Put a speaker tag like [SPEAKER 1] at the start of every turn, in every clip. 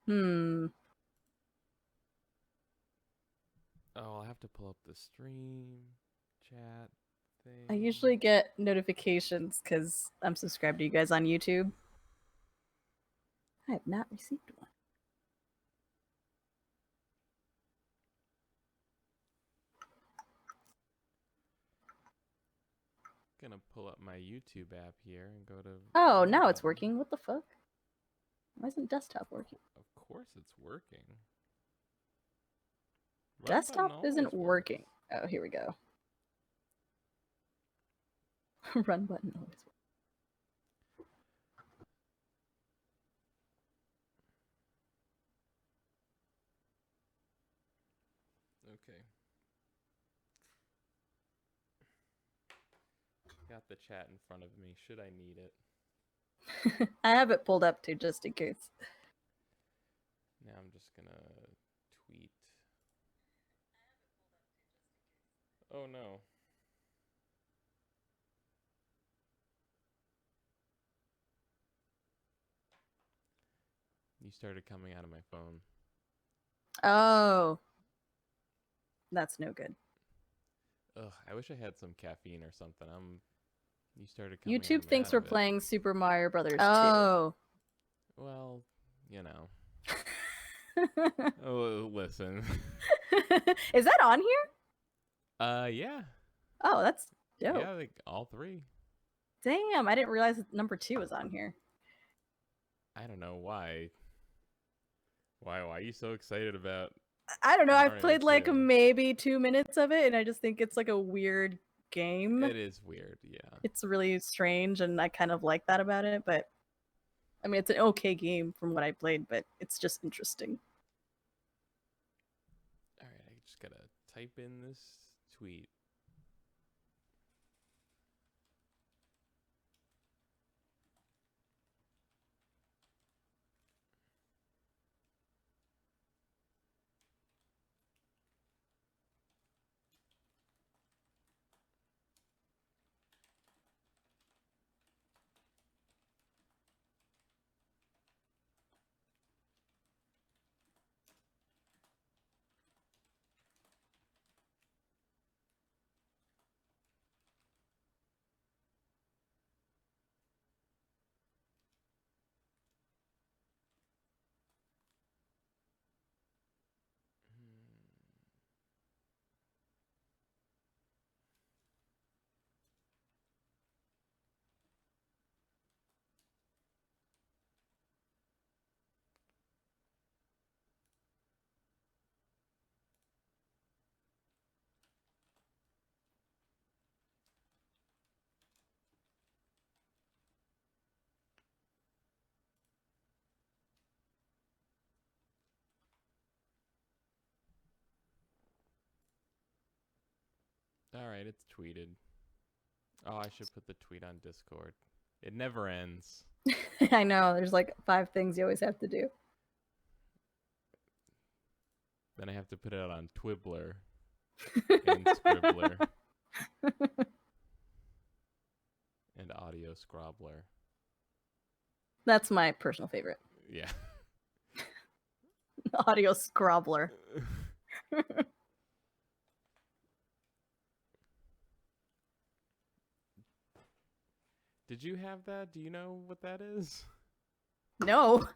[SPEAKER 1] Hmm.
[SPEAKER 2] Oh, I'll have to pull up the stream chat
[SPEAKER 1] I
[SPEAKER 2] thing.
[SPEAKER 1] usually get notifications because I'm subscribed to you guys on YouTube. I have not received one.
[SPEAKER 2] Gonna pull up my YouTube app here and go to
[SPEAKER 1] Oh,
[SPEAKER 2] Run
[SPEAKER 1] now it's
[SPEAKER 2] Button.
[SPEAKER 1] working. What the fuck? Why isn't desktop working?
[SPEAKER 2] Of course it's working. Run Button
[SPEAKER 1] Desktop
[SPEAKER 2] always
[SPEAKER 1] isn't
[SPEAKER 2] works.
[SPEAKER 1] working. Oh, here we go. Run button always works.
[SPEAKER 2] Okay. Got the chat in front of me. Should I need it?
[SPEAKER 1] I have it pulled up too, just in case.
[SPEAKER 2] Now I'm just gonna tweet. Oh no. You started coming out of my phone.
[SPEAKER 1] Oh, that's no good.
[SPEAKER 2] Ugh, I wish I had some caffeine or something. You started coming
[SPEAKER 1] YouTube thinks
[SPEAKER 2] out
[SPEAKER 1] we're
[SPEAKER 2] of it.
[SPEAKER 1] playing Super Mario Brothers 2. Oh.
[SPEAKER 2] Well, you know. Oh, listen.
[SPEAKER 1] Is that on here?
[SPEAKER 2] Yeah.
[SPEAKER 1] Oh, that's dope.
[SPEAKER 2] Yeah, like all three.
[SPEAKER 1] Damn, I didn't realize that number 2 was on here.
[SPEAKER 2] I don't know why. Why are you so excited about
[SPEAKER 1] I don't know. I've
[SPEAKER 2] Mario
[SPEAKER 1] played like
[SPEAKER 2] 2?
[SPEAKER 1] maybe 2 minutes of it, and I just think it's like a weird game.
[SPEAKER 2] It is weird, yeah.
[SPEAKER 1] It's really strange, and I kind of like that about it. But I mean, it's an okay game from what I played, but it's just interesting.
[SPEAKER 2] Alright, I just gotta type in this tweet. Alright, it's tweeted. Oh, I should put the tweet on Discord. It never ends.
[SPEAKER 1] I know. There's like 5 things you always have to do.
[SPEAKER 2] Then I have to put it on Twibbler and Scribbler and Audio Scrobbler.
[SPEAKER 1] That's my personal favorite.
[SPEAKER 2] Yeah.
[SPEAKER 1] Audio Scrobbler.
[SPEAKER 2] Did you have that? Do you know what that is?
[SPEAKER 1] No.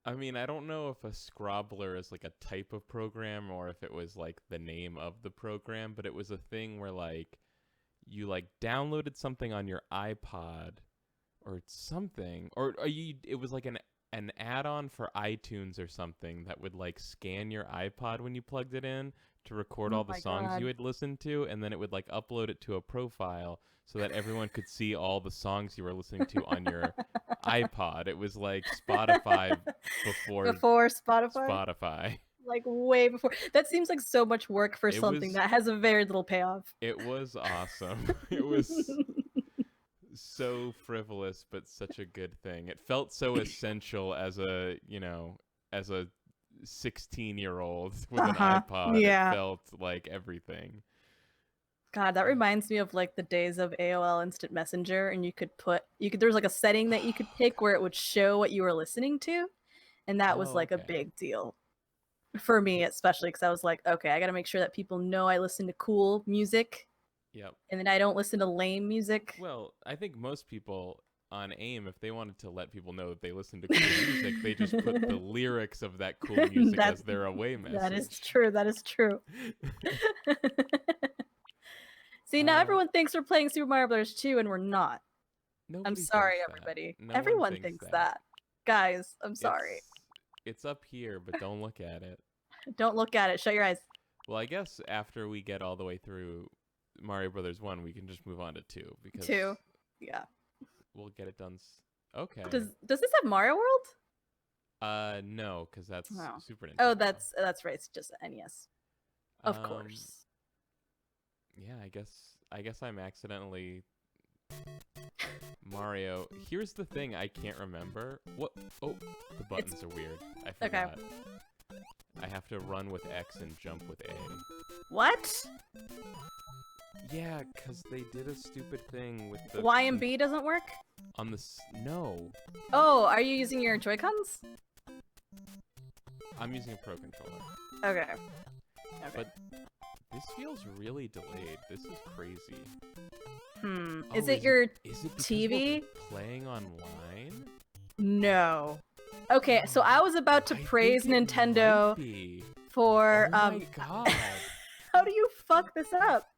[SPEAKER 2] I mean, I don't know if a Scrobbler is like a type of program or if it was like the name of the program, but it was a thing where like you like downloaded something on your iPod or something, or you it was like an add-on for iTunes or something that would like scan your iPod when you plugged it in to record
[SPEAKER 1] Oh
[SPEAKER 2] all the
[SPEAKER 1] my
[SPEAKER 2] songs
[SPEAKER 1] God.
[SPEAKER 2] you had listened to, and then it would like upload it to a profile so that everyone could see all the songs you were listening to on your iPod. It was like Spotify before
[SPEAKER 1] Before Spotify?
[SPEAKER 2] Spotify.
[SPEAKER 1] Like way before. That seems like so much work for
[SPEAKER 2] It
[SPEAKER 1] something
[SPEAKER 2] was
[SPEAKER 1] that has a very little payoff.
[SPEAKER 2] it was awesome. It was so frivolous but such a good thing. It felt so essential as as a 16-year-old with an iPod. It
[SPEAKER 1] Yeah.
[SPEAKER 2] felt like everything.
[SPEAKER 1] God, that reminds me of like the days of AOL Instant Messenger, and there was like a setting that you could pick where it would show what you were listening to, and that was
[SPEAKER 2] Oh,
[SPEAKER 1] like a
[SPEAKER 2] okay.
[SPEAKER 1] big deal for me, especially because I was like, okay, I got to make sure that people know I listen to cool music,
[SPEAKER 2] Yep.
[SPEAKER 1] and then I don't listen to lame music.
[SPEAKER 2] Well, I think most people on AIM, if they wanted to let people know that they listen to cool music, they just put the lyrics of that cool music as their away message.
[SPEAKER 1] That is true. That is true. See, now everyone thinks we're playing Super Mario Brothers 2, and we're not. I'm sorry, everybody. Everyone thinks that. Guys, I'm sorry.
[SPEAKER 2] It's up here, but don't look at it.
[SPEAKER 1] Don't look at it. Shut your eyes.
[SPEAKER 2] Well, I guess after we get all the way through Mario Brothers 1, we can just move on to 2 because
[SPEAKER 1] 2. Yeah.
[SPEAKER 2] We'll get it done. Okay.
[SPEAKER 1] Does this have Mario World?
[SPEAKER 2] No, because that's Super Nintendo.
[SPEAKER 1] Oh, that's right. It's just NES. Of course.
[SPEAKER 2] Yeah, I guess I'm accidentally Mario. Here's the thing I can't remember. What? Oh, the buttons are weird. I forgot. Okay. I have to run with X and jump with A.
[SPEAKER 1] What?
[SPEAKER 2] Yeah, because they did a stupid thing with the...
[SPEAKER 1] Y and B doesn't work?
[SPEAKER 2] On the... No.
[SPEAKER 1] Oh, are you using your Joy-Cons?
[SPEAKER 2] I'm using a Pro Controller.
[SPEAKER 1] Okay.
[SPEAKER 2] But this feels really delayed. This is crazy.
[SPEAKER 1] Oh, is it your TV?
[SPEAKER 2] Playing online?
[SPEAKER 1] No. Okay, so I was about to praise Nintendo for...
[SPEAKER 2] Oh my god.
[SPEAKER 1] How do you fuck this up?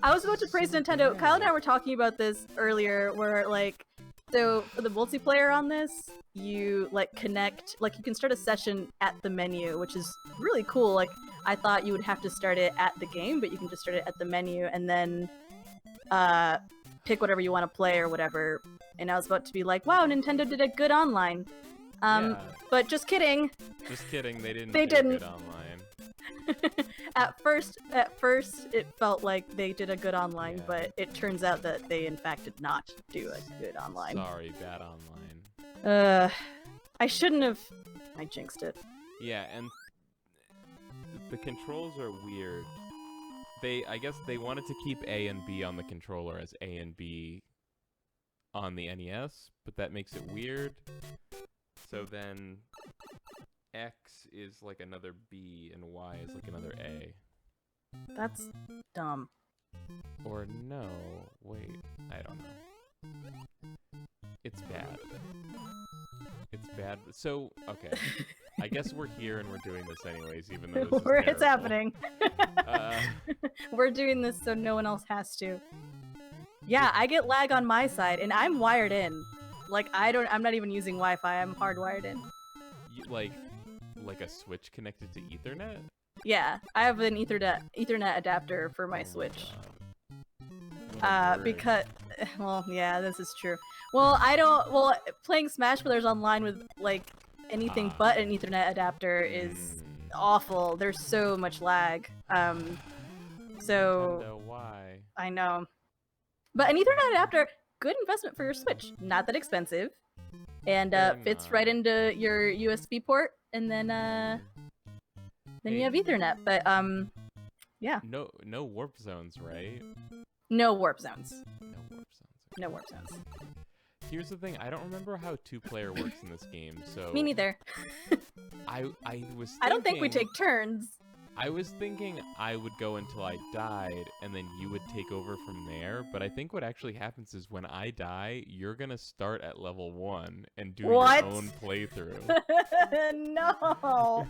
[SPEAKER 1] I was about to praise Nintendo. Kyle and I were talking about this earlier, where like, so for the multiplayer on this, you like connect, like you can start a session at the menu, which is really cool. Like I thought you would have to start it at the game, but you can just start it at the menu and then pick whatever you want to play or whatever. And I was about to be like, wow, Nintendo did a good online. But just kidding.
[SPEAKER 2] Just kidding. They didn't. Good online.
[SPEAKER 1] At first, it felt like they did a good online, but it turns out that they in fact did not do a good online.
[SPEAKER 2] Sorry, bad online.
[SPEAKER 1] I shouldn't have. I jinxed it.
[SPEAKER 2] Yeah, and the controls are weird. I guess they wanted to keep A and B on the controller as A and B on the NES, but that makes it weird. So then X is like another B and Y is like another A.
[SPEAKER 1] That's dumb.
[SPEAKER 2] Or no, wait, I don't know. It's bad. It's bad. So, okay. I guess we're here and we're doing this anyways, even though this is
[SPEAKER 1] it's happening. We're doing this so no one else has to. Yeah, I get lag on my side, and I'm wired in. Like, I'm not even using Wi-Fi, I'm hardwired in.
[SPEAKER 2] Like a Switch connected to Ethernet?
[SPEAKER 1] Yeah, I have an Ethernet adapter for my Switch. Because, well, yeah, this is true. Well, playing Smash Brothers online with, like, anything but an Ethernet adapter is awful. There's so much lag.
[SPEAKER 2] Nintendo, why?
[SPEAKER 1] I know. But an Ethernet adapter, good investment for your Switch. Not that expensive. And fits right into your USB port, and then you have Ethernet. But yeah.
[SPEAKER 2] No warp zones, right?
[SPEAKER 1] No warp zones.
[SPEAKER 2] No warp zones. Okay.
[SPEAKER 1] No warp zones.
[SPEAKER 2] Here's the thing, I don't remember how 2-player works in this game, so...
[SPEAKER 1] Me neither.
[SPEAKER 2] I was thinking,
[SPEAKER 1] I don't think we take turns.
[SPEAKER 2] I was thinking I would go until I died, and then you would take over from there, but I think what actually happens is when I die, you're gonna start at level 1 and do your own playthrough.
[SPEAKER 1] No!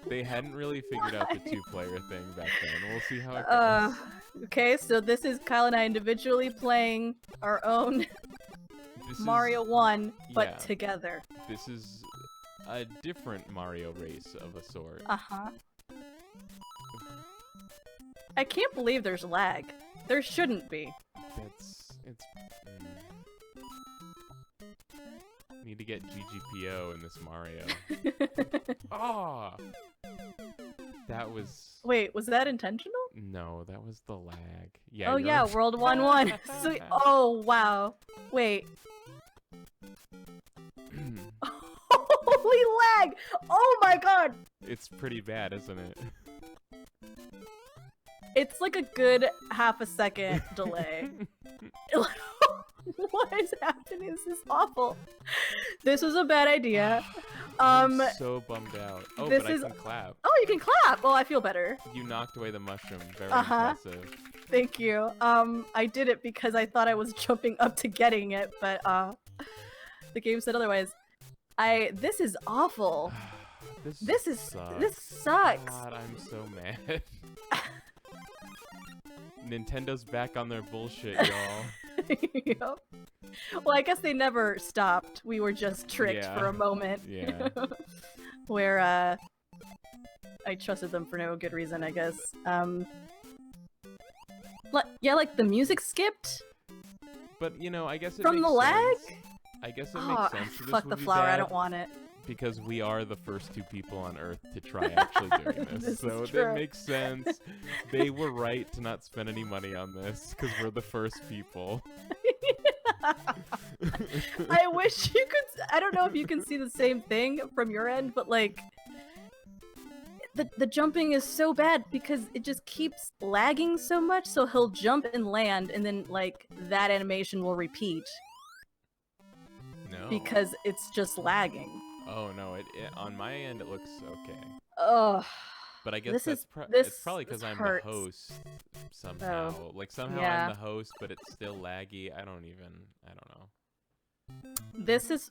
[SPEAKER 2] They hadn't really figured out the 2-player thing back then. We'll see how it goes.
[SPEAKER 1] Okay, so this is Kyle and I individually playing our own Mario 1, but together.
[SPEAKER 2] This is a different Mario race of a sort.
[SPEAKER 1] Uh-huh. I can't believe there's lag. There shouldn't be.
[SPEAKER 2] Need to get GGPO in this Mario. Ah! That was...
[SPEAKER 1] Wait, was that intentional?
[SPEAKER 2] No, that was the lag. Yeah.
[SPEAKER 1] Oh yeah, World 1-1. So, oh wow. Wait. Holy lag! Oh my god!
[SPEAKER 2] It's pretty bad, isn't it?
[SPEAKER 1] It's like a good half a second delay. What is happening? This is awful. This was a bad idea.
[SPEAKER 2] I'm so bummed out. Oh,
[SPEAKER 1] this
[SPEAKER 2] but
[SPEAKER 1] is...
[SPEAKER 2] I can clap.
[SPEAKER 1] Oh, you can clap. Oh, I feel better.
[SPEAKER 2] You knocked away the mushroom. Very impressive.
[SPEAKER 1] Thank you. I did it because I thought I was jumping up to getting it, but the game said otherwise. This is awful. This sucks.
[SPEAKER 2] God, I'm so mad. Nintendo's back on their bullshit, y'all.
[SPEAKER 1] Yep. Well, I guess they never stopped. We were just tricked for a moment.
[SPEAKER 2] Yeah.
[SPEAKER 1] Where I trusted them for no good reason, I guess. Yeah, like the music skipped.
[SPEAKER 2] But you know, I guess it
[SPEAKER 1] from
[SPEAKER 2] makes
[SPEAKER 1] the lag.
[SPEAKER 2] Sense. I guess it makes sense. For this
[SPEAKER 1] Fuck the flower. I don't want it.
[SPEAKER 2] Because we are the first two people on Earth to try actually doing this, so it makes sense. They were right to not spend any money on this because we're the first people.
[SPEAKER 1] I wish you could. I don't know if you can see the same thing from your end, but like the jumping is so bad because it just keeps lagging so much. So he'll jump and land, and then like that animation will repeat.
[SPEAKER 2] No.
[SPEAKER 1] Because it's just lagging.
[SPEAKER 2] Oh no! It on my end it looks okay.
[SPEAKER 1] Ugh.
[SPEAKER 2] But I guess it's probably because I'm the host somehow.
[SPEAKER 1] Oh.
[SPEAKER 2] Like somehow I'm the host, but it's still laggy. I don't know.
[SPEAKER 1] This is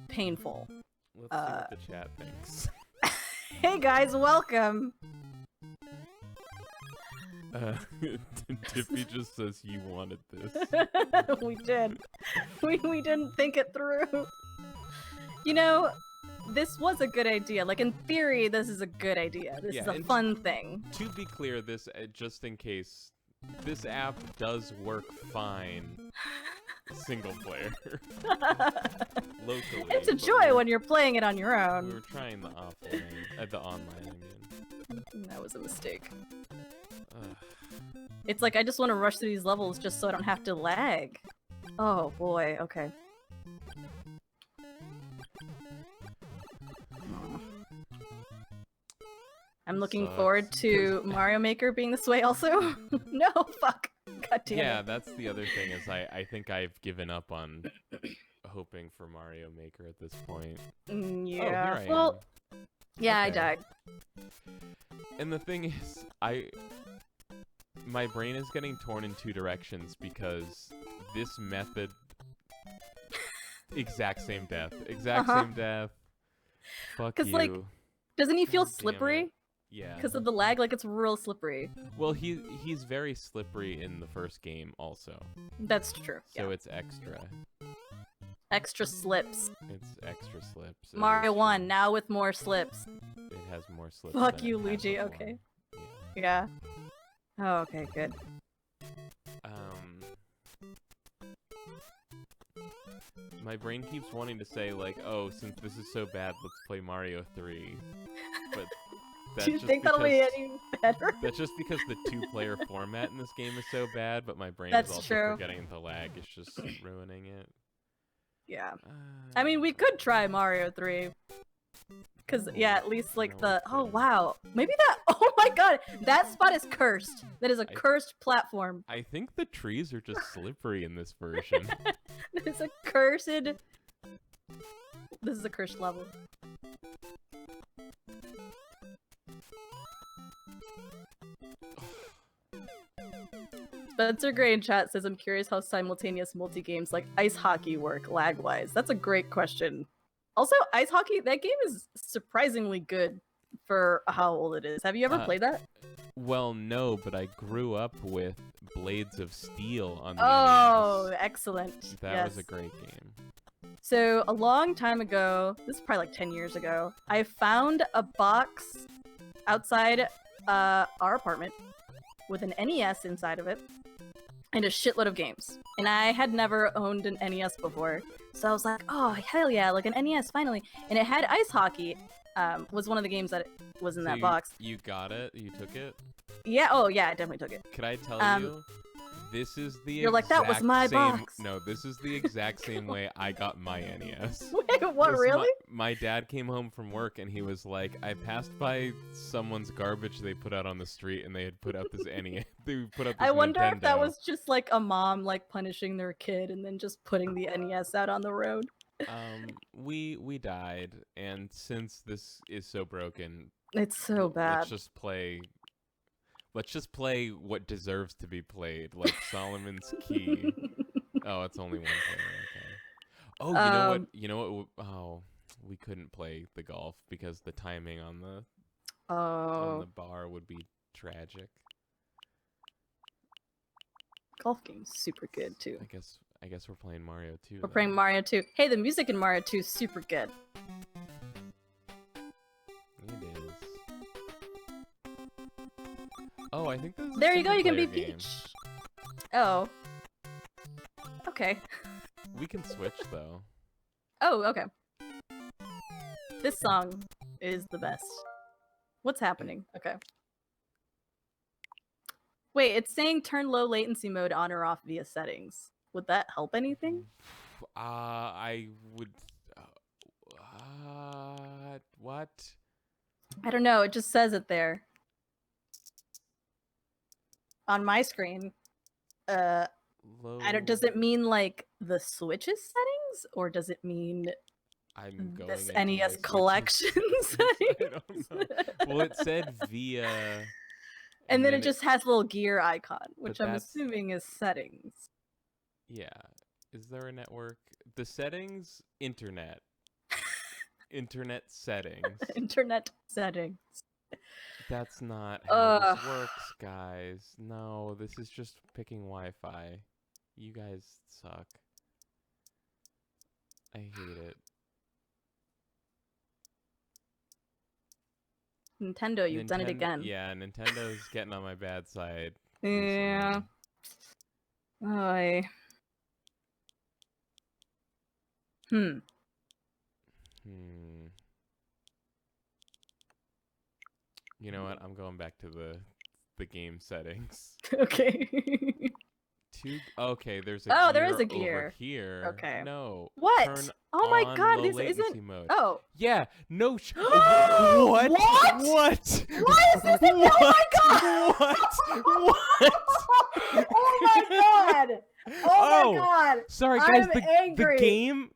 [SPEAKER 1] painful.
[SPEAKER 2] Let's see what the chat thinks.
[SPEAKER 1] Hey guys, welcome.
[SPEAKER 2] Tippy just says you wanted this.
[SPEAKER 1] We did. We didn't think it through. You know, this was a good idea. Like, in theory, this is a good idea. This is a fun thing.
[SPEAKER 2] To be clear, this, just in case, this app does work fine single player. Locally.
[SPEAKER 1] It's a joy when you're playing it on your own.
[SPEAKER 2] We were trying the offline, the online, I mean.
[SPEAKER 1] That was a mistake. It's like, I just want to rush through these levels just so I don't have to lag. Oh boy, okay. I'm looking forward to Mario Maker being this way also. No, fuck. God damn it.
[SPEAKER 2] Yeah, that's the other thing is I think I've given up on hoping for Mario Maker at this point.
[SPEAKER 1] Yeah.
[SPEAKER 2] Oh, well,
[SPEAKER 1] yeah, okay. I died.
[SPEAKER 2] And the thing is, my brain is getting torn in two directions because this method, exact same death. Same death. Fuck you.
[SPEAKER 1] Like, doesn't he feel slippery?
[SPEAKER 2] Yeah.
[SPEAKER 1] Because of the lag, like it's real slippery.
[SPEAKER 2] Well, he's very slippery in the first game also.
[SPEAKER 1] That's true.
[SPEAKER 2] So it's extra.
[SPEAKER 1] Extra slips.
[SPEAKER 2] It's extra slips.
[SPEAKER 1] Mario 1, now with more slips.
[SPEAKER 2] It has more slips.
[SPEAKER 1] Fuck you, Luigi. Okay. Yeah. Oh, okay, good.
[SPEAKER 2] My brain keeps wanting to say, like, oh, since this is so bad, let's play Mario 3. But that's
[SPEAKER 1] do you think that'll be any better?
[SPEAKER 2] That's just because the two-player format in this game is so bad, but my brain is also forgetting the lag. It's just ruining it.
[SPEAKER 1] Yeah. I mean, we could try Mario 3. Because, yeah, at least, like, oh, wow. Maybe that... Oh, my God! That spot is cursed. That is a cursed platform.
[SPEAKER 2] I think the trees are just slippery in this version.
[SPEAKER 1] It's a cursed... This is a cursed level. Spencer Gray in chat says, I'm curious how simultaneous multi-games like ice hockey work lag-wise. That's a great question. Also, ice hockey, that game is surprisingly good for how old it is. Have you ever played that?
[SPEAKER 2] Well, no, but I grew up with Blades of Steel on the NES.
[SPEAKER 1] Excellent.
[SPEAKER 2] That was a great game.
[SPEAKER 1] So, a long time ago, this is probably like 10 years ago, I found a box outside our apartment with an NES inside of it and a shitload of games. And I had never owned an NES before. So I was like, oh, hell yeah, like an NES, finally. And it had ice hockey, was one of the games that was in that box.
[SPEAKER 2] You got it? You took it?
[SPEAKER 1] Yeah, oh yeah, I definitely took it.
[SPEAKER 2] Could I tell you, This is the
[SPEAKER 1] You're like, that was my box.
[SPEAKER 2] No, this is the exact same way I got my NES.
[SPEAKER 1] Wait, what, really?
[SPEAKER 2] My dad came home from work and he was like, I passed by someone's garbage they put out on the street and they had put out this NES. They put out this
[SPEAKER 1] I wonder
[SPEAKER 2] Nintendo.
[SPEAKER 1] if that was just like a mom like punishing their kid and then just putting the NES out on the road.
[SPEAKER 2] We died, and since this is so broken,
[SPEAKER 1] It's so bad.
[SPEAKER 2] Let's just play what deserves to be played, like Solomon's Key. Oh, it's only one player. Okay. Oh, you know what? You know what? Oh, we couldn't play the golf because the timing on the bar would be tragic.
[SPEAKER 1] Golf game's super good too.
[SPEAKER 2] I guess we're playing Mario 2.
[SPEAKER 1] We're playing Mario 2. Hey, the music in Mario 2 is super good.
[SPEAKER 2] It is. Oh, I think this is
[SPEAKER 1] there you go, you can be
[SPEAKER 2] game.
[SPEAKER 1] Peach. Oh. Okay.
[SPEAKER 2] We can switch though.
[SPEAKER 1] Oh, okay. This song is the best. What's happening? Okay. Wait, it's saying turn low latency mode on or off via settings. Would that help anything?
[SPEAKER 2] I would. What?
[SPEAKER 1] I don't know. It just says it there. On my screen. I don't. Does it mean like the Switch's settings, or does it mean
[SPEAKER 2] I'm going
[SPEAKER 1] this
[SPEAKER 2] into
[SPEAKER 1] NES
[SPEAKER 2] my
[SPEAKER 1] collection
[SPEAKER 2] Switch's
[SPEAKER 1] settings?
[SPEAKER 2] I don't know. Well, it said via.
[SPEAKER 1] And then it just has a little gear icon, which I'm
[SPEAKER 2] that's-
[SPEAKER 1] assuming is settings.
[SPEAKER 2] Yeah. Is there a network? The settings, internet. Internet settings.
[SPEAKER 1] Internet settings.
[SPEAKER 2] That's not how this works, guys. No, this is just picking Wi-Fi. You guys suck. I hate it.
[SPEAKER 1] Nintendo, you've done it again.
[SPEAKER 2] Yeah, Nintendo's getting on my bad side.
[SPEAKER 1] Yeah. Oy. Hmm.
[SPEAKER 2] You know what? I'm going back to the game settings.
[SPEAKER 1] Okay.
[SPEAKER 2] Okay, there's a
[SPEAKER 1] Oh,
[SPEAKER 2] gear
[SPEAKER 1] there is a
[SPEAKER 2] over
[SPEAKER 1] gear.
[SPEAKER 2] here.
[SPEAKER 1] Okay.
[SPEAKER 2] No.
[SPEAKER 1] What?
[SPEAKER 2] Turn
[SPEAKER 1] Oh my
[SPEAKER 2] on
[SPEAKER 1] god,
[SPEAKER 2] low
[SPEAKER 1] this
[SPEAKER 2] latency
[SPEAKER 1] isn't.
[SPEAKER 2] mode.
[SPEAKER 1] Oh.
[SPEAKER 2] Yeah. No. What?
[SPEAKER 1] What?
[SPEAKER 2] What?
[SPEAKER 1] Why is this? Oh my god!
[SPEAKER 2] What? What?
[SPEAKER 1] Oh my god! Oh my god!
[SPEAKER 2] Sorry, guys.
[SPEAKER 1] I'm angry.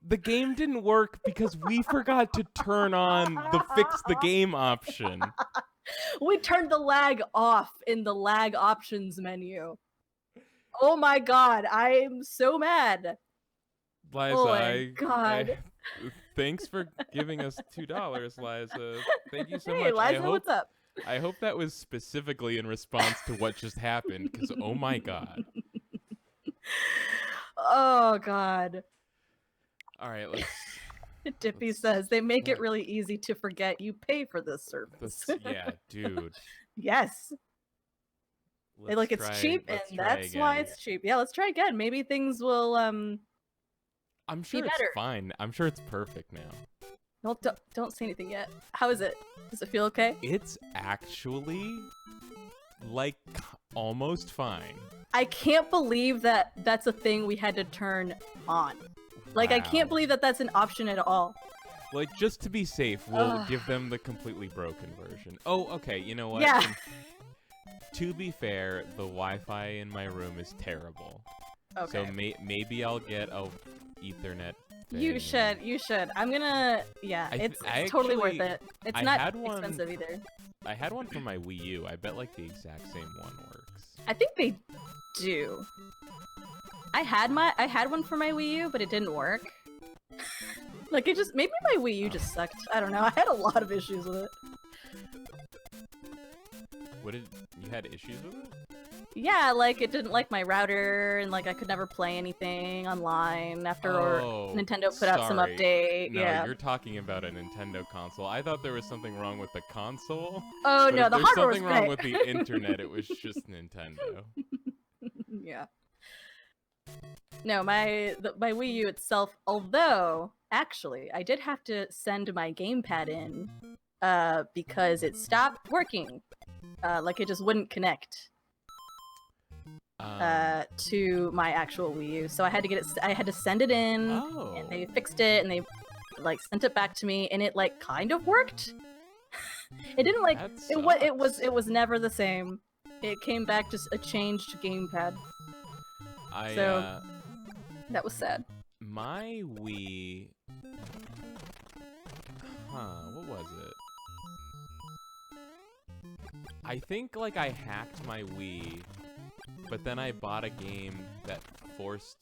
[SPEAKER 2] The game didn't work because we forgot to turn on the fix the game option.
[SPEAKER 1] We turned the lag off in the lag options menu. Oh my god, I'm so mad.
[SPEAKER 2] Liza,
[SPEAKER 1] oh my god.
[SPEAKER 2] Thanks for giving us $2, Liza. Thank you so
[SPEAKER 1] Hey,
[SPEAKER 2] much.
[SPEAKER 1] Liza, what's up?
[SPEAKER 2] I hope that was specifically in response to what just happened, because oh my god.
[SPEAKER 1] Oh god.
[SPEAKER 2] All right, let's.
[SPEAKER 1] Dippy says they make it really easy to forget you pay for this service.
[SPEAKER 2] Yeah, dude.
[SPEAKER 1] Yes. Like it's cheap, and that's why it's cheap. Yeah, let's try again. Maybe things will
[SPEAKER 2] I'm sure
[SPEAKER 1] be
[SPEAKER 2] it's
[SPEAKER 1] better.
[SPEAKER 2] fine. I'm sure it's perfect now.
[SPEAKER 1] Well, don't say anything yet. How is it? Does it feel okay?
[SPEAKER 2] It's actually like almost fine.
[SPEAKER 1] I can't believe that that's a thing we had to turn on. Like, I can't
[SPEAKER 2] Wow.
[SPEAKER 1] believe that that's an option at all.
[SPEAKER 2] Like, just to be safe, we'll give them the completely broken version. Oh, okay, you know what?
[SPEAKER 1] Yeah.
[SPEAKER 2] To be fair, the Wi-Fi in my room is terrible.
[SPEAKER 1] Okay.
[SPEAKER 2] So maybe I'll get a Ethernet thing.
[SPEAKER 1] You should. I'm gonna, yeah, it's totally worth it. It's
[SPEAKER 2] I
[SPEAKER 1] not
[SPEAKER 2] had one-
[SPEAKER 1] expensive either.
[SPEAKER 2] I had one for my Wii U. I bet like the exact same one works.
[SPEAKER 1] I think they do. I had one for my Wii U, but it didn't work. Like, maybe my Wii U just sucked. I don't know. I had a lot of issues with it.
[SPEAKER 2] You had issues with it?
[SPEAKER 1] Yeah, like it didn't like my router, and like I could never play anything online after Nintendo put out some
[SPEAKER 2] sorry.
[SPEAKER 1] update.
[SPEAKER 2] No,
[SPEAKER 1] yeah.
[SPEAKER 2] you're talking about a Nintendo console. I thought there was something wrong with the console.
[SPEAKER 1] Oh
[SPEAKER 2] but
[SPEAKER 1] no,
[SPEAKER 2] if
[SPEAKER 1] the
[SPEAKER 2] there's
[SPEAKER 1] hardware was
[SPEAKER 2] something wrong
[SPEAKER 1] great.
[SPEAKER 2] with the internet. It was just Nintendo.
[SPEAKER 1] Yeah. No, my Wii U itself, although actually I did have to send my gamepad in because it stopped working. Like it just wouldn't connect. to my actual Wii U. So I had to get it. I had to send it in, and they fixed it, and they like sent it back to me, and it like kind of worked. It didn't like it was never the same. It came back just a changed gamepad. So that was sad.
[SPEAKER 2] My Wii. What was it? I think like I hacked my Wii, but then I bought a game that forced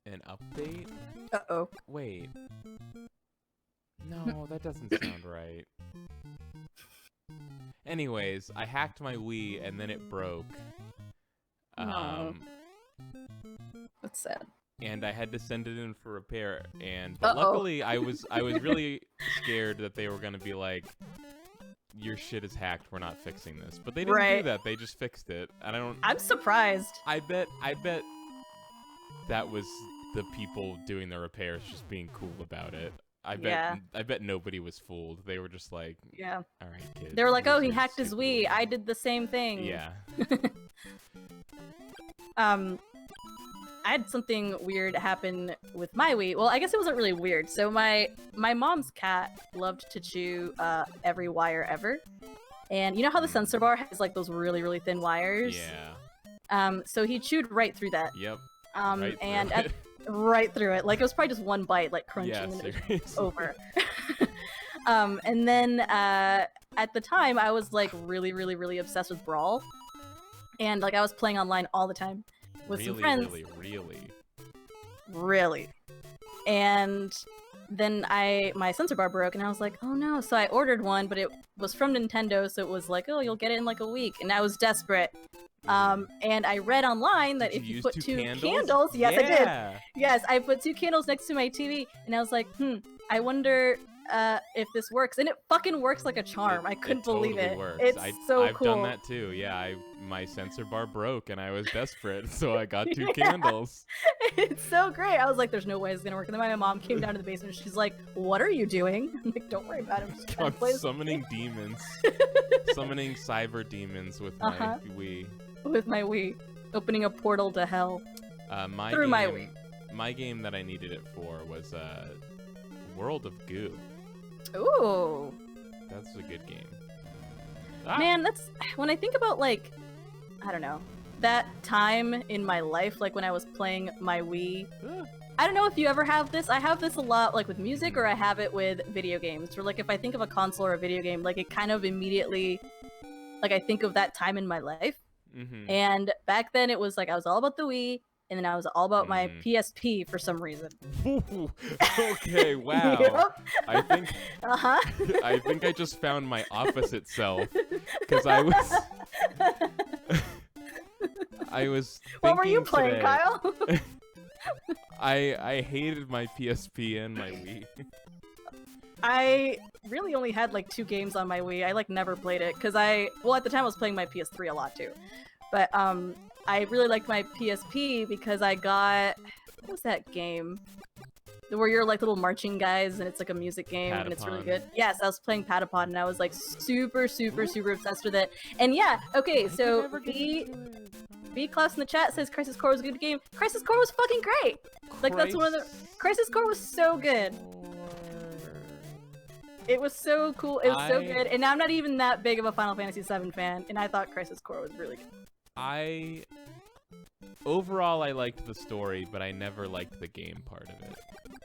[SPEAKER 2] an update.
[SPEAKER 1] Uh-oh.
[SPEAKER 2] Wait. No, that doesn't sound right. Anyways, I hacked my Wii and then it broke.
[SPEAKER 1] No. That's sad.
[SPEAKER 2] And I had to send it in for repair. But luckily, I was really scared that they were gonna be like, "Your shit is hacked. We're not fixing this." But they didn't do that. They just fixed it. And I'm surprised. I bet that was the people doing the repairs just being cool about it. I bet nobody was fooled. They were just like, "Yeah, all right, kid."
[SPEAKER 1] They were like, "Oh, he hacked his Wii. I did the same thing."
[SPEAKER 2] Yeah.
[SPEAKER 1] I had something weird happen with my Wii. Well, I guess it wasn't really weird. So my mom's cat loved to chew every wire ever. And you know how the sensor bar has like those really, really thin wires?
[SPEAKER 2] Yeah.
[SPEAKER 1] So he chewed right through that.
[SPEAKER 2] Yep.
[SPEAKER 1] Right through it. Like it was probably just one bite, like crunching, and then it was over. And then at the time, I was like really, really, really obsessed with Brawl. And like I was playing online all the time. With some friends. Really. And then my sensor bar broke, and I was like, oh no. So I ordered one, but it was from Nintendo, so it was like, oh, you'll get it in like a week. And I was desperate. And I read online that if you put two candles, yes, I did. Yes, I put 2 candles next to my TV, and I was like, I wonder if this works. And it fucking works like a charm. I couldn't believe it.
[SPEAKER 2] Works.
[SPEAKER 1] It's so
[SPEAKER 2] I've
[SPEAKER 1] cool.
[SPEAKER 2] I've done that too. Yeah, my sensor bar broke and I was desperate, so I got 2 candles.
[SPEAKER 1] It's so great. I was like, there's no way it's gonna work. And then my mom came down to the basement and she's like, what are you doing? I'm like, don't worry about it. I'm just
[SPEAKER 2] summoning demons. Summoning cyber demons with my Wii.
[SPEAKER 1] With my Wii. Opening a portal to hell. My Wii.
[SPEAKER 2] My game that I needed it for was World of Goo.
[SPEAKER 1] Ooh.
[SPEAKER 2] That's a good game.
[SPEAKER 1] Man, that's when I think about like, I don't know, that time in my life, like when I was playing my Wii. I don't know if you ever have this. I have this a lot, like with music, or I have it with video games. Or like if I think of a console or a video game, like it kind of immediately, like I think of that time in my life. And back then it was like I was all about the Wii, and then I was all about my PSP for some reason.
[SPEAKER 2] Okay, wow.
[SPEAKER 1] Yep.
[SPEAKER 2] I think I just found my opposite self, because I was
[SPEAKER 1] What were you playing,
[SPEAKER 2] today,
[SPEAKER 1] Kyle?
[SPEAKER 2] I hated my PSP and my Wii.
[SPEAKER 1] I really only had like 2 games on my Wii. I like never played it because at the time I was playing my PS3 a lot too. But I really liked my PSP because I got, what was that game? Where you're like little marching guys and it's like a music game and it's really good. Yes, I was playing Patapon and I was like super, super, super obsessed with it. And yeah, okay, so B-Class in the chat says Crisis Core was a good game. Crisis Core was fucking great! Like that's one of the... Crisis Core was so good. It was so cool. It was so good. And I'm not even that big of a Final Fantasy VII fan, and I thought Crisis Core was really good.
[SPEAKER 2] Overall, I liked the story, but I never liked the game part of it.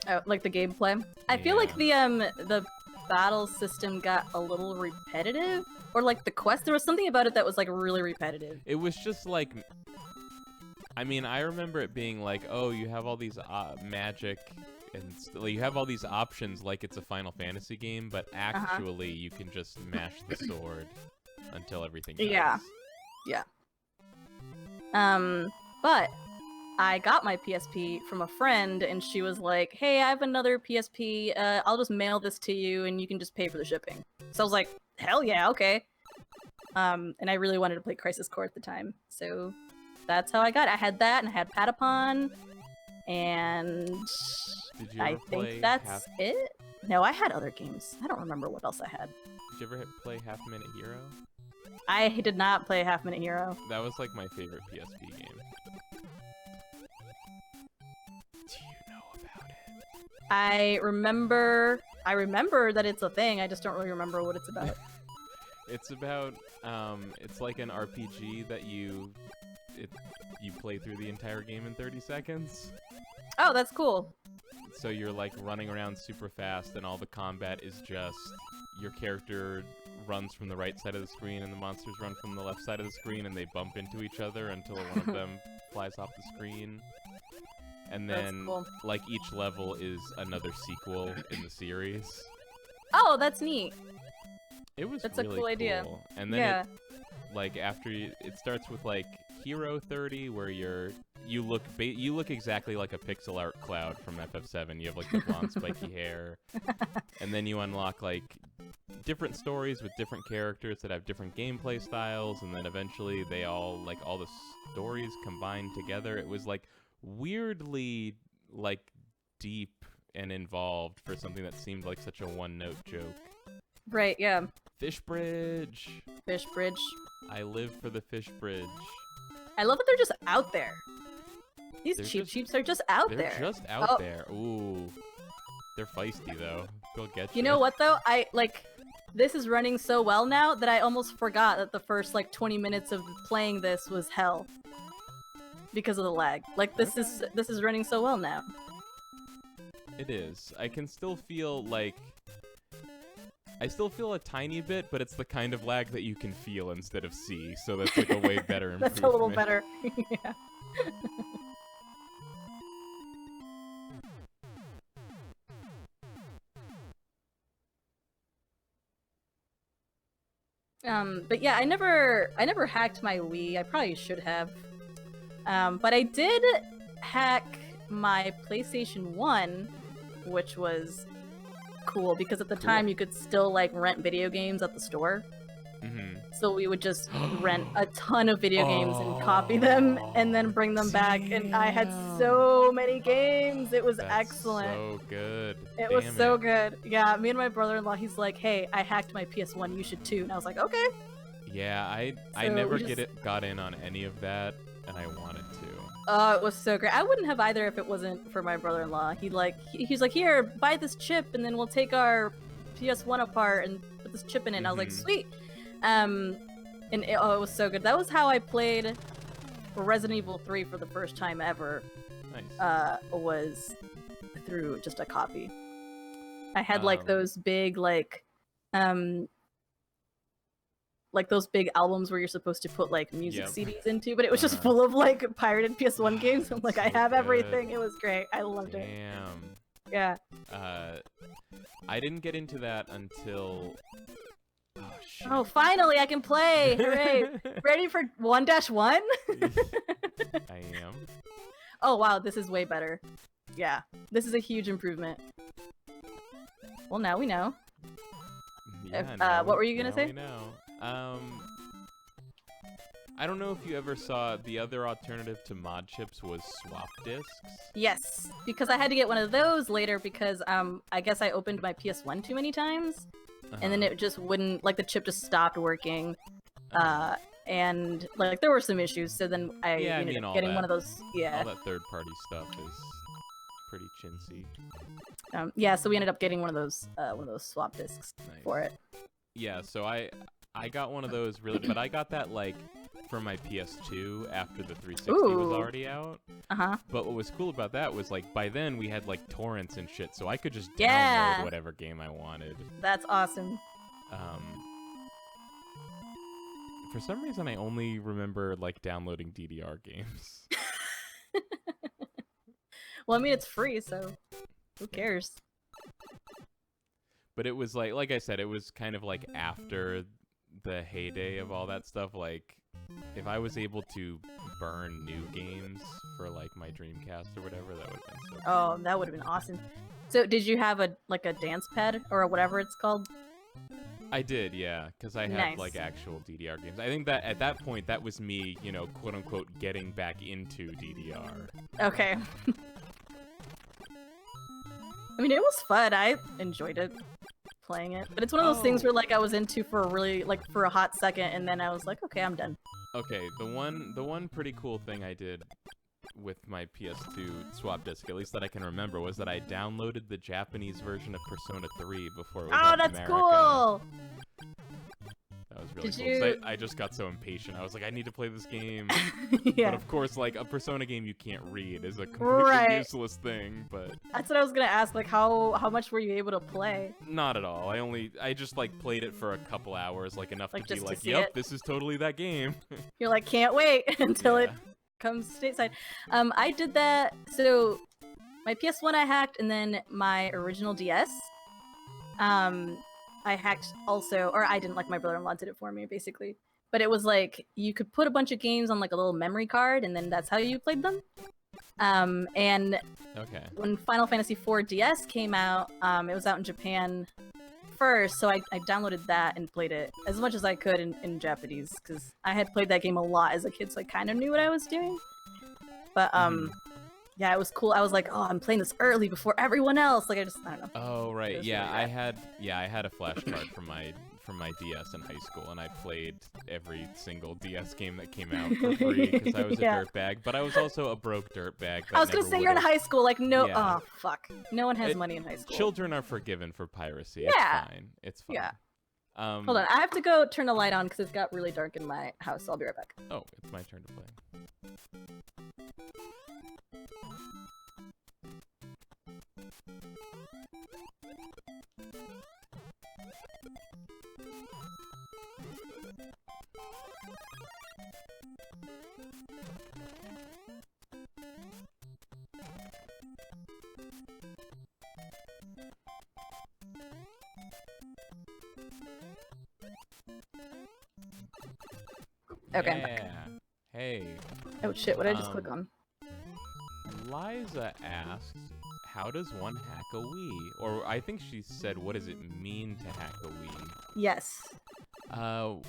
[SPEAKER 1] Oh, like the gameplay? I feel like the battle system got a little repetitive, or like the quest. There was something about it that was like really repetitive.
[SPEAKER 2] It was just like, I mean, I remember it being like, oh, you have all these magic. And you have all these options like it's a Final Fantasy game, but actually you can just mash the sword until everything dies.
[SPEAKER 1] Yeah. But I got my PSP from a friend, and she was like, hey, I have another PSP, I'll just mail this to you, and you can just pay for the shipping. So I was like, hell yeah, okay. And I really wanted to play Crisis Core at the time, so that's how I got it. I had that, and I had Patapon, and... I think that's it. No, I had other games. I don't remember what else I had.
[SPEAKER 2] Did you ever play Half Minute Hero?
[SPEAKER 1] I did not play Half Minute Hero.
[SPEAKER 2] That was like my favorite PSP game.
[SPEAKER 1] I remember that it's a thing. I just don't really remember what it's about.
[SPEAKER 2] It's about it's like an RPG that you play through the entire game in 30 seconds.
[SPEAKER 1] Oh, that's cool.
[SPEAKER 2] So you're like running around super fast, and all the combat is just your character runs from the right side of the screen and the monsters run from the left side of the screen, and they bump into each other until one of them flies off the screen. And then
[SPEAKER 1] cool.
[SPEAKER 2] like each level is another sequel in the series.
[SPEAKER 1] Oh, that's neat.
[SPEAKER 2] That's
[SPEAKER 1] really a cool idea.
[SPEAKER 2] And then like after it starts with like Hero 30, where you look exactly like a pixel art Cloud from FF7. You have like the blonde spiky hair, and then you unlock like different stories with different characters that have different gameplay styles, and then eventually they all the stories combined together. It was like weirdly like deep and involved for something that seemed like such a one-note joke.
[SPEAKER 1] Right, yeah.
[SPEAKER 2] Fish Bridge.
[SPEAKER 1] Fish Bridge.
[SPEAKER 2] I live for the Fish Bridge.
[SPEAKER 1] I love that they're just out there. These Cheeps are just out there.
[SPEAKER 2] They're just out there. Ooh. They're feisty, though. They'll get you.
[SPEAKER 1] You know what, though? This is running so well now that I almost forgot that the first, 20 minutes of playing this was hell. Because of the lag. This is running so well now.
[SPEAKER 2] It is. I can still feel, I still feel a tiny bit, but it's the kind of lag that you can feel instead of see, so that's a way better improvement.
[SPEAKER 1] That's a little better. Yeah. But yeah, I never hacked my Wii. I probably should have. But I did hack my PlayStation 1, which was cool because at the time you could still rent video games at the store. Mm-hmm. So we would just rent a ton of video games and copy them and then bring them back, and I had so many games. It was excellent.
[SPEAKER 2] So good.
[SPEAKER 1] It was so good. Yeah, me and my brother-in-law, he's like, "Hey, I hacked my PS1. You should too." And I was like, "Okay."
[SPEAKER 2] Yeah, I never got in on any of that, and I wanted to.
[SPEAKER 1] Oh, it was so great. I wouldn't have either if it wasn't for my brother-in-law. He's like, "Here, buy this chip, and then we'll take our PS1 apart and put this chip in it." And I was like, "Sweet." And it was so good. That was how I played Resident Evil 3 for the first time ever.
[SPEAKER 2] Nice.
[SPEAKER 1] Was through just a copy. I had those big those big albums where you're supposed to put music CDs into, but it was just full of pirated PS1 games. I'm like, I have everything. It was great. I loved it.
[SPEAKER 2] Damn.
[SPEAKER 1] Yeah.
[SPEAKER 2] I didn't get into that until. Oh, shit.
[SPEAKER 1] Oh, finally I can play! Hooray! Ready for 1-1?
[SPEAKER 2] I am.
[SPEAKER 1] Oh wow, this is way better. Yeah, this is a huge improvement. Well, now we know.
[SPEAKER 2] Yeah,
[SPEAKER 1] what were you gonna say?
[SPEAKER 2] We know. I don't know if you ever saw the other alternative to mod chips was swap discs. Yes,
[SPEAKER 1] because I had to get one of those later because I guess I opened my PS1 too many times. And then it just wouldn't, the chip just stopped working. And, there were some issues, so then I ended up getting one of those,
[SPEAKER 2] all that third-party stuff is pretty chintzy.
[SPEAKER 1] Yeah, so we ended up getting one of those swap discs for it.
[SPEAKER 2] Yeah, so I got one of those, really, but I got that, for my PS2 after the 360 was already out. But what was cool about that was by then we had torrents and shit, so I could just download whatever game I wanted.
[SPEAKER 1] That's awesome.
[SPEAKER 2] For some reason I only remember downloading DDR games.
[SPEAKER 1] Well, I mean it's free, so who cares?
[SPEAKER 2] But it was like I said, it was kind of after the heyday of all that stuff. If I was able to burn new games for my Dreamcast or whatever, that would have been so cool.
[SPEAKER 1] Oh, that would have been awesome. So did you have a dance pad or whatever it's called?
[SPEAKER 2] I did, yeah, because I had actual DDR games. I think that at that point that was me, quote unquote, getting back into DDR.
[SPEAKER 1] Okay. I mean, it was fun. I enjoyed it, playing it. But it's one of those things where I was into for a really for a hot second, and then I was like, okay, I'm done.
[SPEAKER 2] Okay, the one pretty cool thing I did with my PS2 swap disc, at least that I can remember, was that I downloaded the Japanese version of Persona 3 before it was out in
[SPEAKER 1] that's
[SPEAKER 2] America.
[SPEAKER 1] cool.
[SPEAKER 2] That was really
[SPEAKER 1] Did
[SPEAKER 2] cool.
[SPEAKER 1] you-
[SPEAKER 2] 'Cause I just got so impatient. I was like, I need to play this game.
[SPEAKER 1] Yeah.
[SPEAKER 2] But of course, like, a Persona game you can't read is a completely
[SPEAKER 1] Right.
[SPEAKER 2] useless thing, but
[SPEAKER 1] That's what I was gonna ask. Like, how much were you able to play?
[SPEAKER 2] not at all. I just, like, played it for a couple hours, like, enough
[SPEAKER 1] Like,
[SPEAKER 2] to be
[SPEAKER 1] just to
[SPEAKER 2] like,
[SPEAKER 1] see
[SPEAKER 2] yep,
[SPEAKER 1] it?
[SPEAKER 2] this is totally that game.
[SPEAKER 1] You're like, can't wait until it
[SPEAKER 2] Yeah.
[SPEAKER 1] comes stateside. I did that. So my PS1 I hacked, and then my original DS. I hacked also, or I didn't, like, my brother-in-law did it for me, basically. But it was like you could put a bunch of games on like a little memory card, and then that's how you played them. And
[SPEAKER 2] Okay.
[SPEAKER 1] when Final Fantasy IV DS came out, it was out in Japan first, so I downloaded that and played it as much as I could in Japanese, because I had played that game a lot as a kid, so I kind of knew what I was doing. But yeah, it was cool. I was like, oh, I'm playing this early before everyone else. Like, I don't know.
[SPEAKER 2] Oh right,
[SPEAKER 1] was
[SPEAKER 2] yeah.
[SPEAKER 1] really rad.
[SPEAKER 2] I had a flash card from my DS in high school, and I played every single DS game that came out for free because I was
[SPEAKER 1] Yeah.
[SPEAKER 2] a dirtbag. But I was also a broke dirtbag.
[SPEAKER 1] I was gonna say you're in high school. Like, no,
[SPEAKER 2] Yeah.
[SPEAKER 1] oh fuck, no one has money in high school.
[SPEAKER 2] Children are forgiven for piracy.
[SPEAKER 1] Yeah.
[SPEAKER 2] It's fine. It's fine.
[SPEAKER 1] Yeah.
[SPEAKER 2] Hold
[SPEAKER 1] Hold on, I have to go turn the light on because it got really dark in my house. I'll be right back.
[SPEAKER 2] Oh, it's my turn to play.
[SPEAKER 1] Okay, I'm back.
[SPEAKER 2] Yeah. Hey.
[SPEAKER 1] Oh shit, what did I just click
[SPEAKER 2] Um,
[SPEAKER 1] on?
[SPEAKER 2] Liza asks, how does one hack a Wii? Or I think she said, what does it mean to hack a Wii?
[SPEAKER 1] Yes.
[SPEAKER 2] How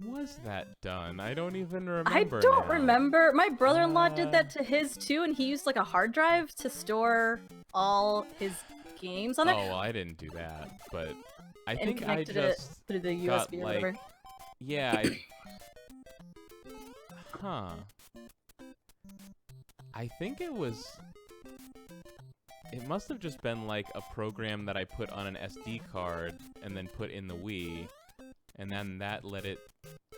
[SPEAKER 2] was that done? I don't even remember.
[SPEAKER 1] I don't
[SPEAKER 2] now.
[SPEAKER 1] remember. My brother-in-law did that to his too, and he used like a hard drive to store all his games on
[SPEAKER 2] Oh,
[SPEAKER 1] there.
[SPEAKER 2] well, I didn't do that, but I
[SPEAKER 1] And
[SPEAKER 2] think I
[SPEAKER 1] connected it
[SPEAKER 2] just
[SPEAKER 1] through the
[SPEAKER 2] got,
[SPEAKER 1] USB or
[SPEAKER 2] like,
[SPEAKER 1] whatever.
[SPEAKER 2] yeah. Huh. I think it must have just been like a program that I put on an SD card and then put in the Wii, and then that let it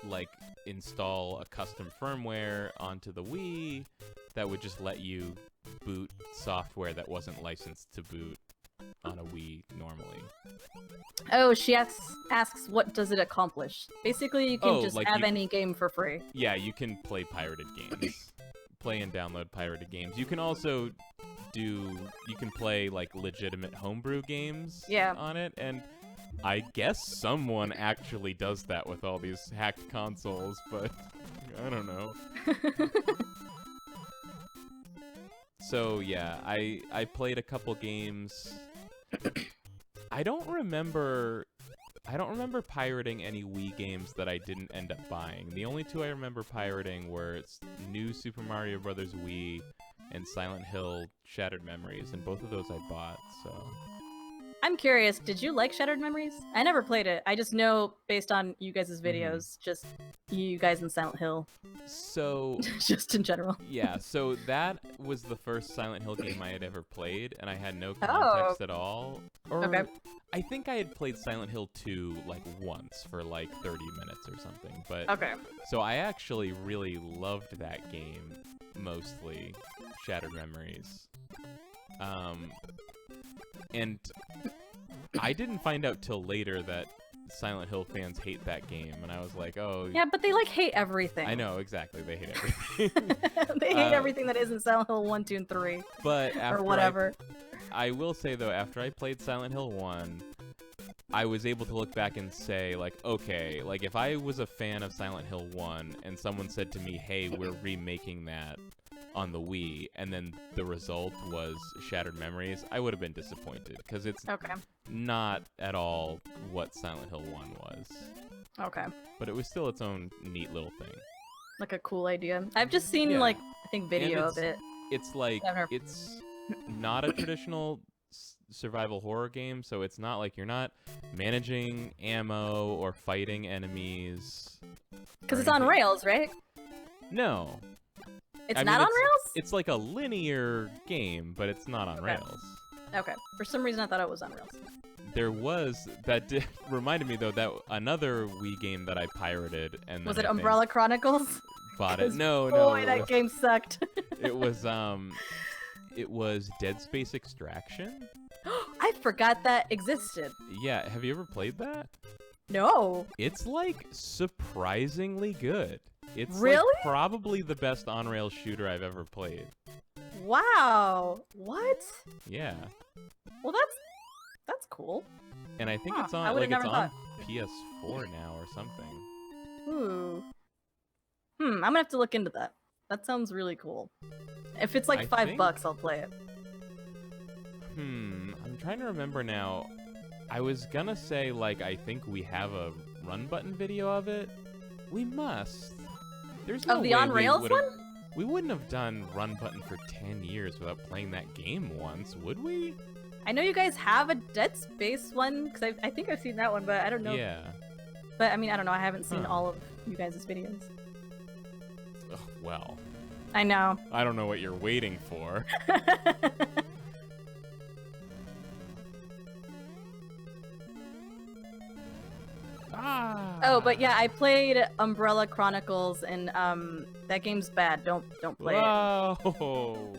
[SPEAKER 2] like install a custom firmware onto the Wii that would just let you boot software that wasn't licensed to boot on a Wii normally.
[SPEAKER 1] Oh, she asks what does it accomplish? Basically, you can
[SPEAKER 2] Oh,
[SPEAKER 1] just
[SPEAKER 2] like
[SPEAKER 1] have
[SPEAKER 2] you-
[SPEAKER 1] any game for free.
[SPEAKER 2] Yeah, you can play pirated games. Play and download pirated games. You can also play like legitimate homebrew games
[SPEAKER 1] Yeah.
[SPEAKER 2] on it, and I guess someone actually does that with all these hacked consoles, but I don't know. So yeah, I played a couple games. I don't remember pirating any Wii games that I didn't end up buying. The only two I remember pirating were New Super Mario Bros. Wii and Silent Hill Shattered Memories, and both of those I bought, so...
[SPEAKER 1] I'm curious, did you like Shattered Memories? I never played it. I just know, based on you guys' videos, just you guys in Silent Hill,
[SPEAKER 2] So,
[SPEAKER 1] just in general.
[SPEAKER 2] yeah, so that was the first Silent Hill game I had ever played, and I had no
[SPEAKER 1] Oh.
[SPEAKER 2] context at all. Or,
[SPEAKER 1] Okay.
[SPEAKER 2] I think I had played Silent Hill 2, like, once for, like, 30 minutes or something, but...
[SPEAKER 1] Okay.
[SPEAKER 2] So I actually really loved that game, mostly, Shattered Memories. And I didn't find out till later that Silent Hill fans hate that game, and I was like, oh...
[SPEAKER 1] Yeah, but they like hate everything.
[SPEAKER 2] I know, exactly, they hate everything.
[SPEAKER 1] They hate everything that isn't Silent Hill 1, 2, and 3.
[SPEAKER 2] But after
[SPEAKER 1] or whatever.
[SPEAKER 2] I will say, though, after I played Silent Hill 1, I was able to look back and say, like, okay, like, if I was a fan of Silent Hill 1 and someone said to me, hey, we're remaking that on the Wii, and then the result was Shattered Memories, I would have been disappointed, because it's
[SPEAKER 1] Okay.
[SPEAKER 2] not at all what Silent Hill 1 was.
[SPEAKER 1] Okay.
[SPEAKER 2] But it was still its own neat little thing.
[SPEAKER 1] Like a cool idea. I've just seen,
[SPEAKER 2] Yeah.
[SPEAKER 1] like, I think video of
[SPEAKER 2] it's-
[SPEAKER 1] it.
[SPEAKER 2] It's like,
[SPEAKER 1] I've never-
[SPEAKER 2] it's not a traditional survival horror game, so it's not like you're not managing ammo or fighting enemies.
[SPEAKER 1] Because
[SPEAKER 2] or
[SPEAKER 1] it's on
[SPEAKER 2] anything.
[SPEAKER 1] rails, right?
[SPEAKER 2] No.
[SPEAKER 1] It's
[SPEAKER 2] I
[SPEAKER 1] not
[SPEAKER 2] mean,
[SPEAKER 1] on rails?
[SPEAKER 2] It's like a linear game, but it's not on
[SPEAKER 1] Okay.
[SPEAKER 2] rails.
[SPEAKER 1] Okay. For some reason, I thought it was on rails.
[SPEAKER 2] There was reminded me though that another Wii game that I pirated and
[SPEAKER 1] Was
[SPEAKER 2] then
[SPEAKER 1] it
[SPEAKER 2] I think
[SPEAKER 1] Umbrella Chronicles?
[SPEAKER 2] bought it. No,
[SPEAKER 1] Boy,
[SPEAKER 2] no.
[SPEAKER 1] that game sucked.
[SPEAKER 2] It was Dead Space Extraction.
[SPEAKER 1] I forgot that existed.
[SPEAKER 2] Yeah, have you ever played that?
[SPEAKER 1] No.
[SPEAKER 2] It's like surprisingly good. It's
[SPEAKER 1] Really?
[SPEAKER 2] like probably the best on-rail shooter I've ever played.
[SPEAKER 1] Wow. What?
[SPEAKER 2] Yeah.
[SPEAKER 1] Well, that's cool.
[SPEAKER 2] And I think
[SPEAKER 1] Huh,
[SPEAKER 2] it's
[SPEAKER 1] I
[SPEAKER 2] on
[SPEAKER 1] would've
[SPEAKER 2] like it's
[SPEAKER 1] never
[SPEAKER 2] on
[SPEAKER 1] thought.
[SPEAKER 2] PS4 now or something.
[SPEAKER 1] Ooh. I'm gonna have to look into that. That sounds really cool. If it's like
[SPEAKER 2] I
[SPEAKER 1] $5,
[SPEAKER 2] think-
[SPEAKER 1] I'll play it.
[SPEAKER 2] I'm trying to remember now. I was gonna say like I think we have a run button video of it. We must. There's no
[SPEAKER 1] Of the
[SPEAKER 2] way
[SPEAKER 1] on rails
[SPEAKER 2] we
[SPEAKER 1] one?
[SPEAKER 2] We wouldn't have done run button for 10 years without playing that game once, would we?
[SPEAKER 1] I know you guys have a Dead Space one, because I think I've seen that one, but I don't know.
[SPEAKER 2] Yeah.
[SPEAKER 1] But I mean, I don't know. I haven't seen
[SPEAKER 2] Huh.
[SPEAKER 1] all of you guys' videos.
[SPEAKER 2] Ugh, well,
[SPEAKER 1] I know.
[SPEAKER 2] I don't know what you're waiting for.
[SPEAKER 1] Oh, but yeah, I played Umbrella Chronicles, and that game's bad. Don't play it.
[SPEAKER 2] Whoa!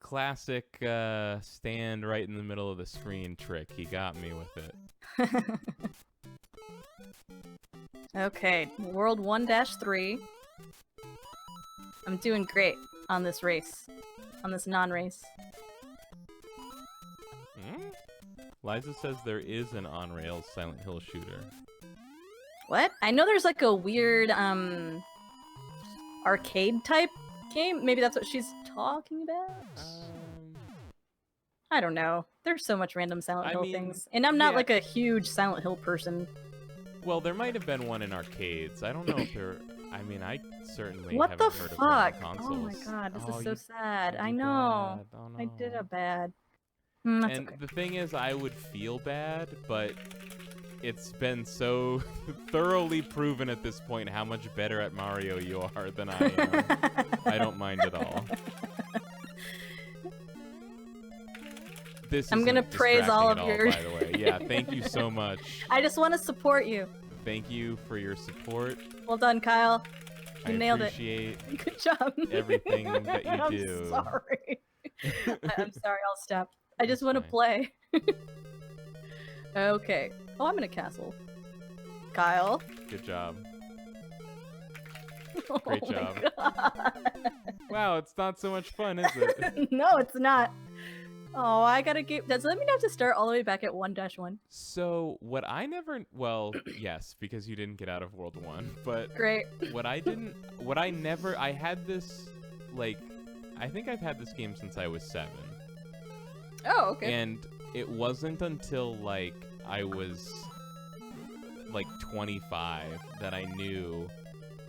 [SPEAKER 2] Classic stand right in the middle of the screen trick. He got me with it.
[SPEAKER 1] Okay, World 1-3. I'm doing great on this race. On this non-race.
[SPEAKER 2] Liza says there is an on-rails Silent Hill shooter.
[SPEAKER 1] What? I know there's like a weird, arcade type game. Maybe that's what she's talking about? I don't know. There's so much random Silent Hill things. And I'm not
[SPEAKER 2] yeah.
[SPEAKER 1] like a huge Silent Hill person.
[SPEAKER 2] Well, there might have been one in arcades. I don't know if there... I mean, I certainly
[SPEAKER 1] What
[SPEAKER 2] haven't
[SPEAKER 1] the
[SPEAKER 2] heard of one on
[SPEAKER 1] fuck?
[SPEAKER 2] consoles.
[SPEAKER 1] Oh my god, this
[SPEAKER 2] Oh,
[SPEAKER 1] is so
[SPEAKER 2] you
[SPEAKER 1] sad.
[SPEAKER 2] did
[SPEAKER 1] I
[SPEAKER 2] bad.
[SPEAKER 1] know.
[SPEAKER 2] Oh,
[SPEAKER 1] I did
[SPEAKER 2] no.
[SPEAKER 1] a bad. That's
[SPEAKER 2] And
[SPEAKER 1] okay.
[SPEAKER 2] the thing is, I would feel bad, but it's been so thoroughly proven at this point how much better at Mario you are than I am. I don't mind at all.
[SPEAKER 1] I'm gonna praise all of your...
[SPEAKER 2] by the way. Yeah, thank you so much.
[SPEAKER 1] I just want to support you.
[SPEAKER 2] Thank you for your support.
[SPEAKER 1] Well done, Kyle. You
[SPEAKER 2] I
[SPEAKER 1] nailed
[SPEAKER 2] appreciate
[SPEAKER 1] it. Good job.
[SPEAKER 2] everything that you
[SPEAKER 1] I'm
[SPEAKER 2] do.
[SPEAKER 1] sorry. I'm sorry, I'll stop. I just
[SPEAKER 2] That's
[SPEAKER 1] want to play. Okay. Oh, I'm in a castle. Kyle.
[SPEAKER 2] Good job.
[SPEAKER 1] Oh
[SPEAKER 2] Great
[SPEAKER 1] my
[SPEAKER 2] job.
[SPEAKER 1] God.
[SPEAKER 2] Wow, it's not so much fun, is it?
[SPEAKER 1] No, it's not. Oh, I gotta get... Does that mean I have to start all the way back at 1-1?
[SPEAKER 2] So, what I never... Well, yes, because you didn't get out of World 1, but...
[SPEAKER 1] Great.
[SPEAKER 2] I had this, like... I think I've had this game since I was 7.
[SPEAKER 1] Oh, okay.
[SPEAKER 2] And it wasn't until, like, I was, like, 25 that I knew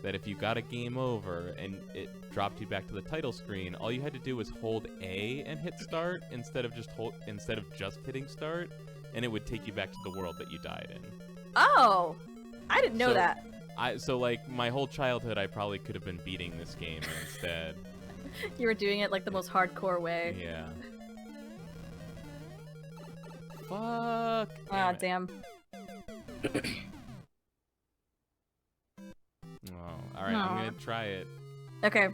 [SPEAKER 2] that if you got a game over and it dropped you back to the title screen, all you had to do was hold A and hit start instead of just hitting start, and it would take you back to the world that you died in.
[SPEAKER 1] Oh! I didn't know that.
[SPEAKER 2] So, like, my whole childhood, I probably could have been beating this game instead.
[SPEAKER 1] You were doing it like the most hardcore way.
[SPEAKER 2] Yeah. Fuck.
[SPEAKER 1] Ah, damn.
[SPEAKER 2] Oh, alright, I'm gonna try it.
[SPEAKER 1] Okay.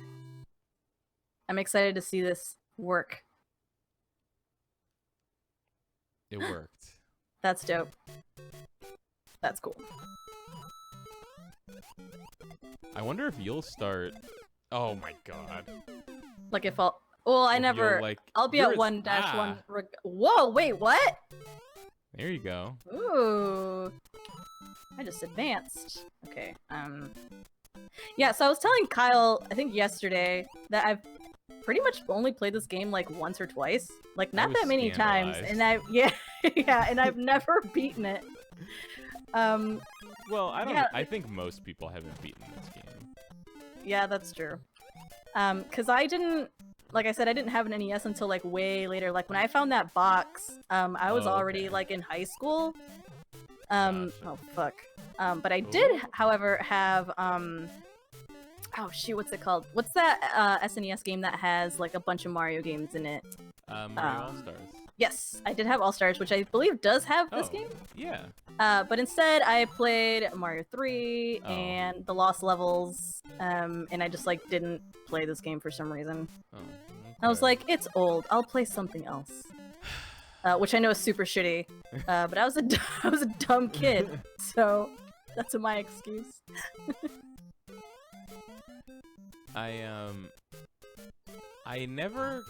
[SPEAKER 1] I'm excited to see this work.
[SPEAKER 2] It worked.
[SPEAKER 1] That's dope. That's cool.
[SPEAKER 2] I wonder if you'll start... Oh my god.
[SPEAKER 1] Like if I'll... Well, I
[SPEAKER 2] If
[SPEAKER 1] never...
[SPEAKER 2] you'll, like...
[SPEAKER 1] I'll be
[SPEAKER 2] you're
[SPEAKER 1] at 1-1...
[SPEAKER 2] Ah,
[SPEAKER 1] Whoa, wait, what?
[SPEAKER 2] there you go.
[SPEAKER 1] Ooh. I just advanced. Okay, yeah, so I was telling Kyle, I think yesterday, that I've pretty much only played this game like once or twice. Like, not
[SPEAKER 2] was
[SPEAKER 1] that many times.
[SPEAKER 2] scandalized.
[SPEAKER 1] And yeah, and I've never beaten it.
[SPEAKER 2] Well, I don't...
[SPEAKER 1] Yeah.
[SPEAKER 2] I think most people haven't beaten this game.
[SPEAKER 1] Yeah, that's true. Cause I didn't... Like I said, I didn't have an NES until like way later. Like when I found that box, I was already
[SPEAKER 2] okay.
[SPEAKER 1] like in high school.
[SPEAKER 2] Gotcha.
[SPEAKER 1] Oh fuck. But I did, however, have Oh shoot, what's it called? What's that SNES game that has like a bunch of Mario games in it?
[SPEAKER 2] Mario All-Stars.
[SPEAKER 1] Yes, I did have All-Stars, which I believe does have this game.
[SPEAKER 2] Yeah.
[SPEAKER 1] But instead, I played Mario 3 and the Lost Levels, and I just like didn't play this game for some reason.
[SPEAKER 2] Oh, okay.
[SPEAKER 1] I was like, it's old. I'll play something else. Which I know is super shitty, but I was a dumb kid, so that's my excuse.
[SPEAKER 2] I never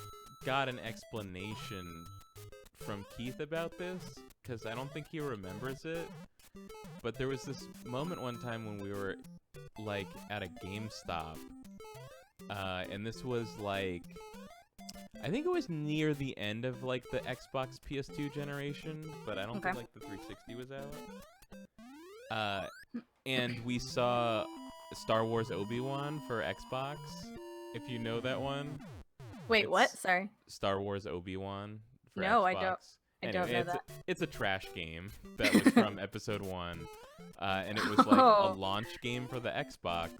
[SPEAKER 2] got an explanation from Keith about this, because I don't think he remembers it. But there was this moment one time when we were, like, at a GameStop, and this was, like, I think it was near the end of, like, the Xbox PS2 generation, but I don't think, like, the 360 was out. And we saw Star Wars Obi-Wan for Xbox, if you know that one.
[SPEAKER 1] Wait, what? Sorry.
[SPEAKER 2] Star Wars Obi-Wan for
[SPEAKER 1] No,
[SPEAKER 2] Xbox.
[SPEAKER 1] I don't.
[SPEAKER 2] Anyway,
[SPEAKER 1] I don't know that.
[SPEAKER 2] It's a trash game that was from Episode 1, and it was like a launch game for the Xbox.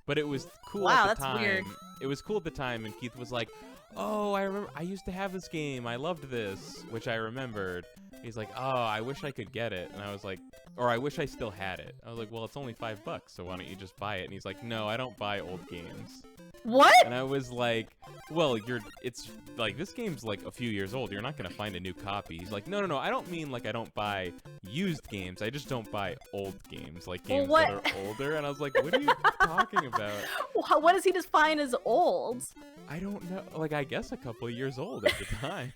[SPEAKER 2] But it was cool at the time.
[SPEAKER 1] Weird.
[SPEAKER 2] It was cool at the time, and Keith was like, "Oh, I remember. I used to have this game. I loved this," which I remembered. He's like, "Oh, I wish I could get it," and I was like, "Or I wish I still had it." I was like, "Well, it's only $5, so why don't you just buy it?" And he's like, "No, I don't buy old games."
[SPEAKER 1] What?
[SPEAKER 2] And I was like, well, it's like, this game's like a few years old. You're not going to find a new copy. He's like, no, I don't mean like I don't buy used games. I just don't buy old games, like games that are older. And I was like, what are you talking about?
[SPEAKER 1] What does he define as old?
[SPEAKER 2] I don't know. Like, I guess a couple of years old at the time.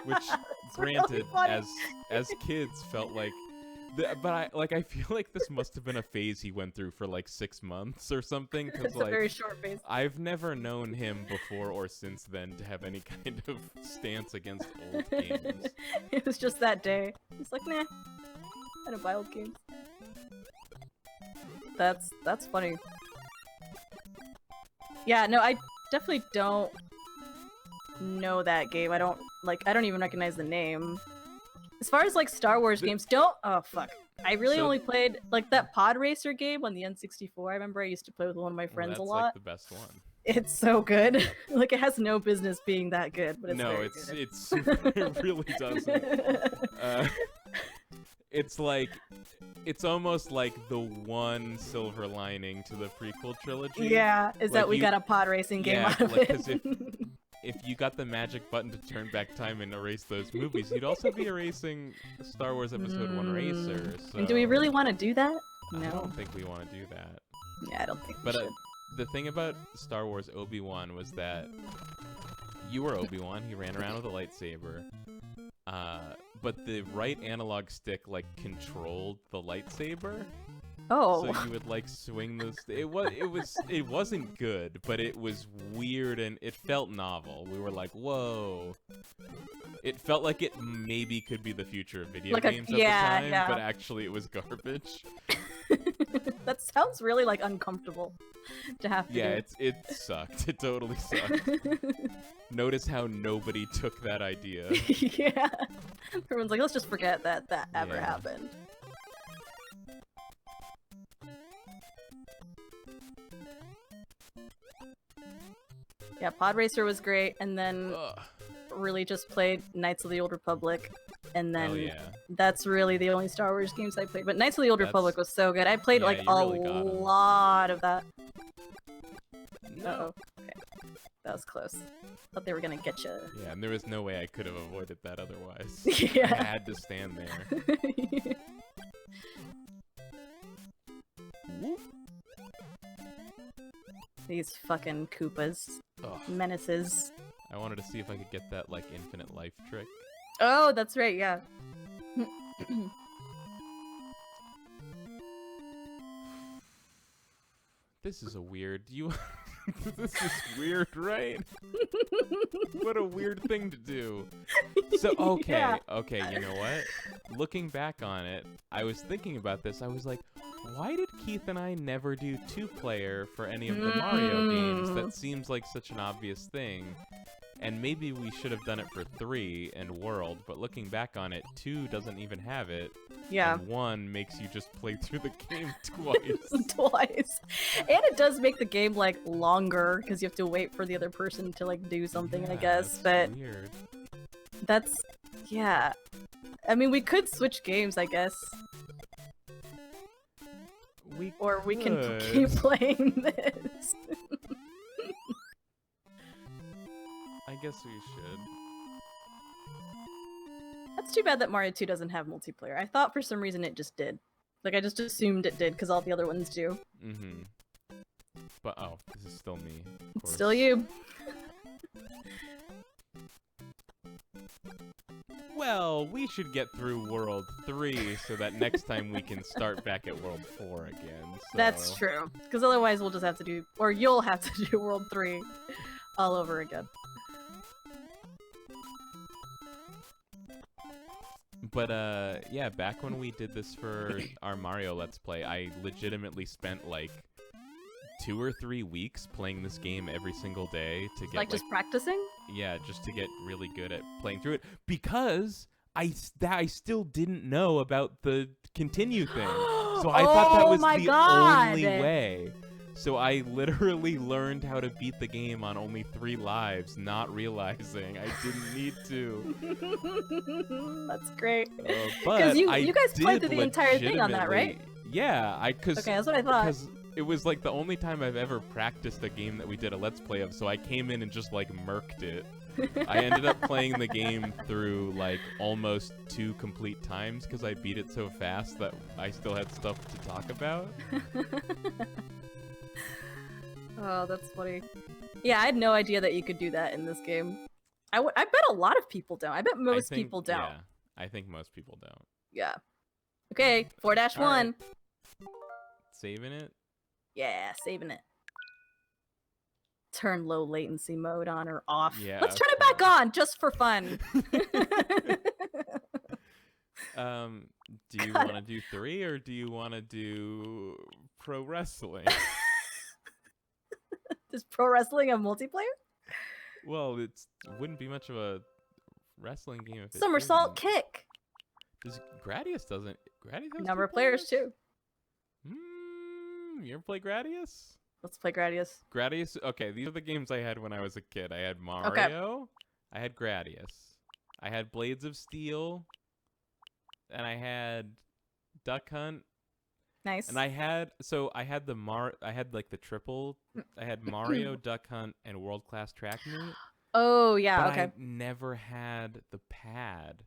[SPEAKER 2] Which, granted,
[SPEAKER 1] really
[SPEAKER 2] as kids felt like, but I feel like this must have been a phase he went through for like 6 months or something. Because
[SPEAKER 1] it's
[SPEAKER 2] like,
[SPEAKER 1] a very short phase.
[SPEAKER 2] I've never known him before or since then to have any kind of stance against old games.
[SPEAKER 1] It was just that day. He's like, nah, I don't buy old games. That's funny. Yeah, no, I definitely don't know that game. I don't even recognize the name. As far as like Star Wars games, oh fuck. I really only played like that Pod Racer game on the N64. I remember I used to play with one of my friends a lot.
[SPEAKER 2] That's like the best one.
[SPEAKER 1] It's so good. Like, it has no business being that good, but it's very good.
[SPEAKER 2] It really doesn't. It's almost like the one silver lining to the prequel trilogy.
[SPEAKER 1] Yeah, is that we got a pod racing game out of it.
[SPEAKER 2] If you got the magic button to turn back time and erase those movies, you'd also be erasing Star Wars Episode 1 Racer. So...
[SPEAKER 1] And do we really want to do that? No.
[SPEAKER 2] I don't think we want to do that.
[SPEAKER 1] Yeah, I don't think we should.
[SPEAKER 2] The thing about Star Wars Obi-Wan was that you were Obi-Wan, he ran around with a lightsaber, but the right analog stick, like, controlled the lightsaber.
[SPEAKER 1] Oh.
[SPEAKER 2] So you would like swing this. It wasn't good, but it was weird and it felt novel. We were like, whoa. It felt like it maybe could be the future of video games at the time, but actually it was garbage.
[SPEAKER 1] That sounds really like uncomfortable to have to do.
[SPEAKER 2] Yeah, it sucked. It totally sucked. Notice how nobody took that idea.
[SPEAKER 1] Yeah. Everyone's like, let's just forget that ever happened. Yeah, Pod Racer was great, and then really just played Knights of the Old Republic, and then that's really the only Star Wars games I played. But Knights of the Old Republic was so good. I played like a lot of that. Uh-oh. Okay. That was close. Thought they were gonna get you.
[SPEAKER 2] Yeah, and there was no way I could have avoided that otherwise.
[SPEAKER 1] Yeah.
[SPEAKER 2] I had to stand there. Whoop.
[SPEAKER 1] These fucking Koopas.
[SPEAKER 2] Ugh.
[SPEAKER 1] Menaces.
[SPEAKER 2] I wanted to see if I could get that, like, infinite life trick.
[SPEAKER 1] Oh, that's right, yeah.
[SPEAKER 2] This is a weird... This is weird, right? What a weird thing to do. So, okay, you know what? Looking back on it, I was thinking about this. I was like, why did Keith and I never do two-player for any of the Mario games? That seems like such an obvious thing. And maybe we should have done it for 3 and World, but looking back on it, 2 doesn't even have it.
[SPEAKER 1] Yeah.
[SPEAKER 2] And 1 makes you just play through the game twice.
[SPEAKER 1] Twice. And it does make the game, like, longer, because you have to wait for the other person to, like, do something,
[SPEAKER 2] Yeah,
[SPEAKER 1] I guess.
[SPEAKER 2] that's
[SPEAKER 1] But
[SPEAKER 2] weird.
[SPEAKER 1] that's... yeah. I mean, we could switch games, I guess. Or we can keep playing this.
[SPEAKER 2] I guess we should.
[SPEAKER 1] That's too bad that Mario 2 doesn't have multiplayer. I thought for some reason it just did. Like, I just assumed it did, because all the other ones do.
[SPEAKER 2] Mm-hmm. But, oh, this is still me. Of course.
[SPEAKER 1] Still you.
[SPEAKER 2] Well, we should get through World 3 so that next time we can start back at World 4 again. So.
[SPEAKER 1] That's true. Because otherwise we'll just have to do... or you'll have to do World 3 all over again.
[SPEAKER 2] But, yeah, back when we did this for our Mario Let's Play, I legitimately spent, like, 2 or 3 weeks playing this game every single day to get,
[SPEAKER 1] like just practicing?
[SPEAKER 2] Yeah, just to get really good at playing through it, because I still didn't know about the continue thing. So I thought that was the only way. So I literally learned how to beat the game on only 3 lives, not realizing I didn't need to.
[SPEAKER 1] That's great.
[SPEAKER 2] But
[SPEAKER 1] you guys played through the entire thing on that, right?
[SPEAKER 2] Yeah,
[SPEAKER 1] okay, that's what I thought.
[SPEAKER 2] Because it was like the only time I've ever practiced a game that we did a Let's Play of, so I came in and just like murked it. I ended up playing the game through like almost 2 complete times because I beat it so fast that I still had stuff to talk about.
[SPEAKER 1] Oh, that's funny. Yeah, I had no idea that you could do that in this game. I bet a lot of people don't. I bet most people don't.
[SPEAKER 2] Yeah, I think most people don't.
[SPEAKER 1] Yeah. Okay, 4-1.
[SPEAKER 2] Right. Saving it?
[SPEAKER 1] Yeah, saving it. Turn low latency mode on or off.
[SPEAKER 2] Yeah,
[SPEAKER 1] let's turn it back on, just for fun.
[SPEAKER 2] Do you want to do 3 or do you want to do pro wrestling?
[SPEAKER 1] Is pro wrestling a multiplayer?
[SPEAKER 2] Well, it wouldn't be much of a wrestling game if it
[SPEAKER 1] Somersault
[SPEAKER 2] didn't.
[SPEAKER 1] kick.
[SPEAKER 2] Gradius doesn't. Gradius has
[SPEAKER 1] Number
[SPEAKER 2] 2
[SPEAKER 1] of players too.
[SPEAKER 2] You ever play Gradius?
[SPEAKER 1] Let's play Gradius.
[SPEAKER 2] Gradius. Okay, these are the games I had when I was a kid. I had Mario. I had Gradius. I had Blades of Steel. And I had Duck Hunt.
[SPEAKER 1] Nice.
[SPEAKER 2] And I had like the triple. I had Mario, Duck Hunt, and World Class Track Meet.
[SPEAKER 1] Oh yeah,
[SPEAKER 2] but
[SPEAKER 1] okay.
[SPEAKER 2] I never had the pad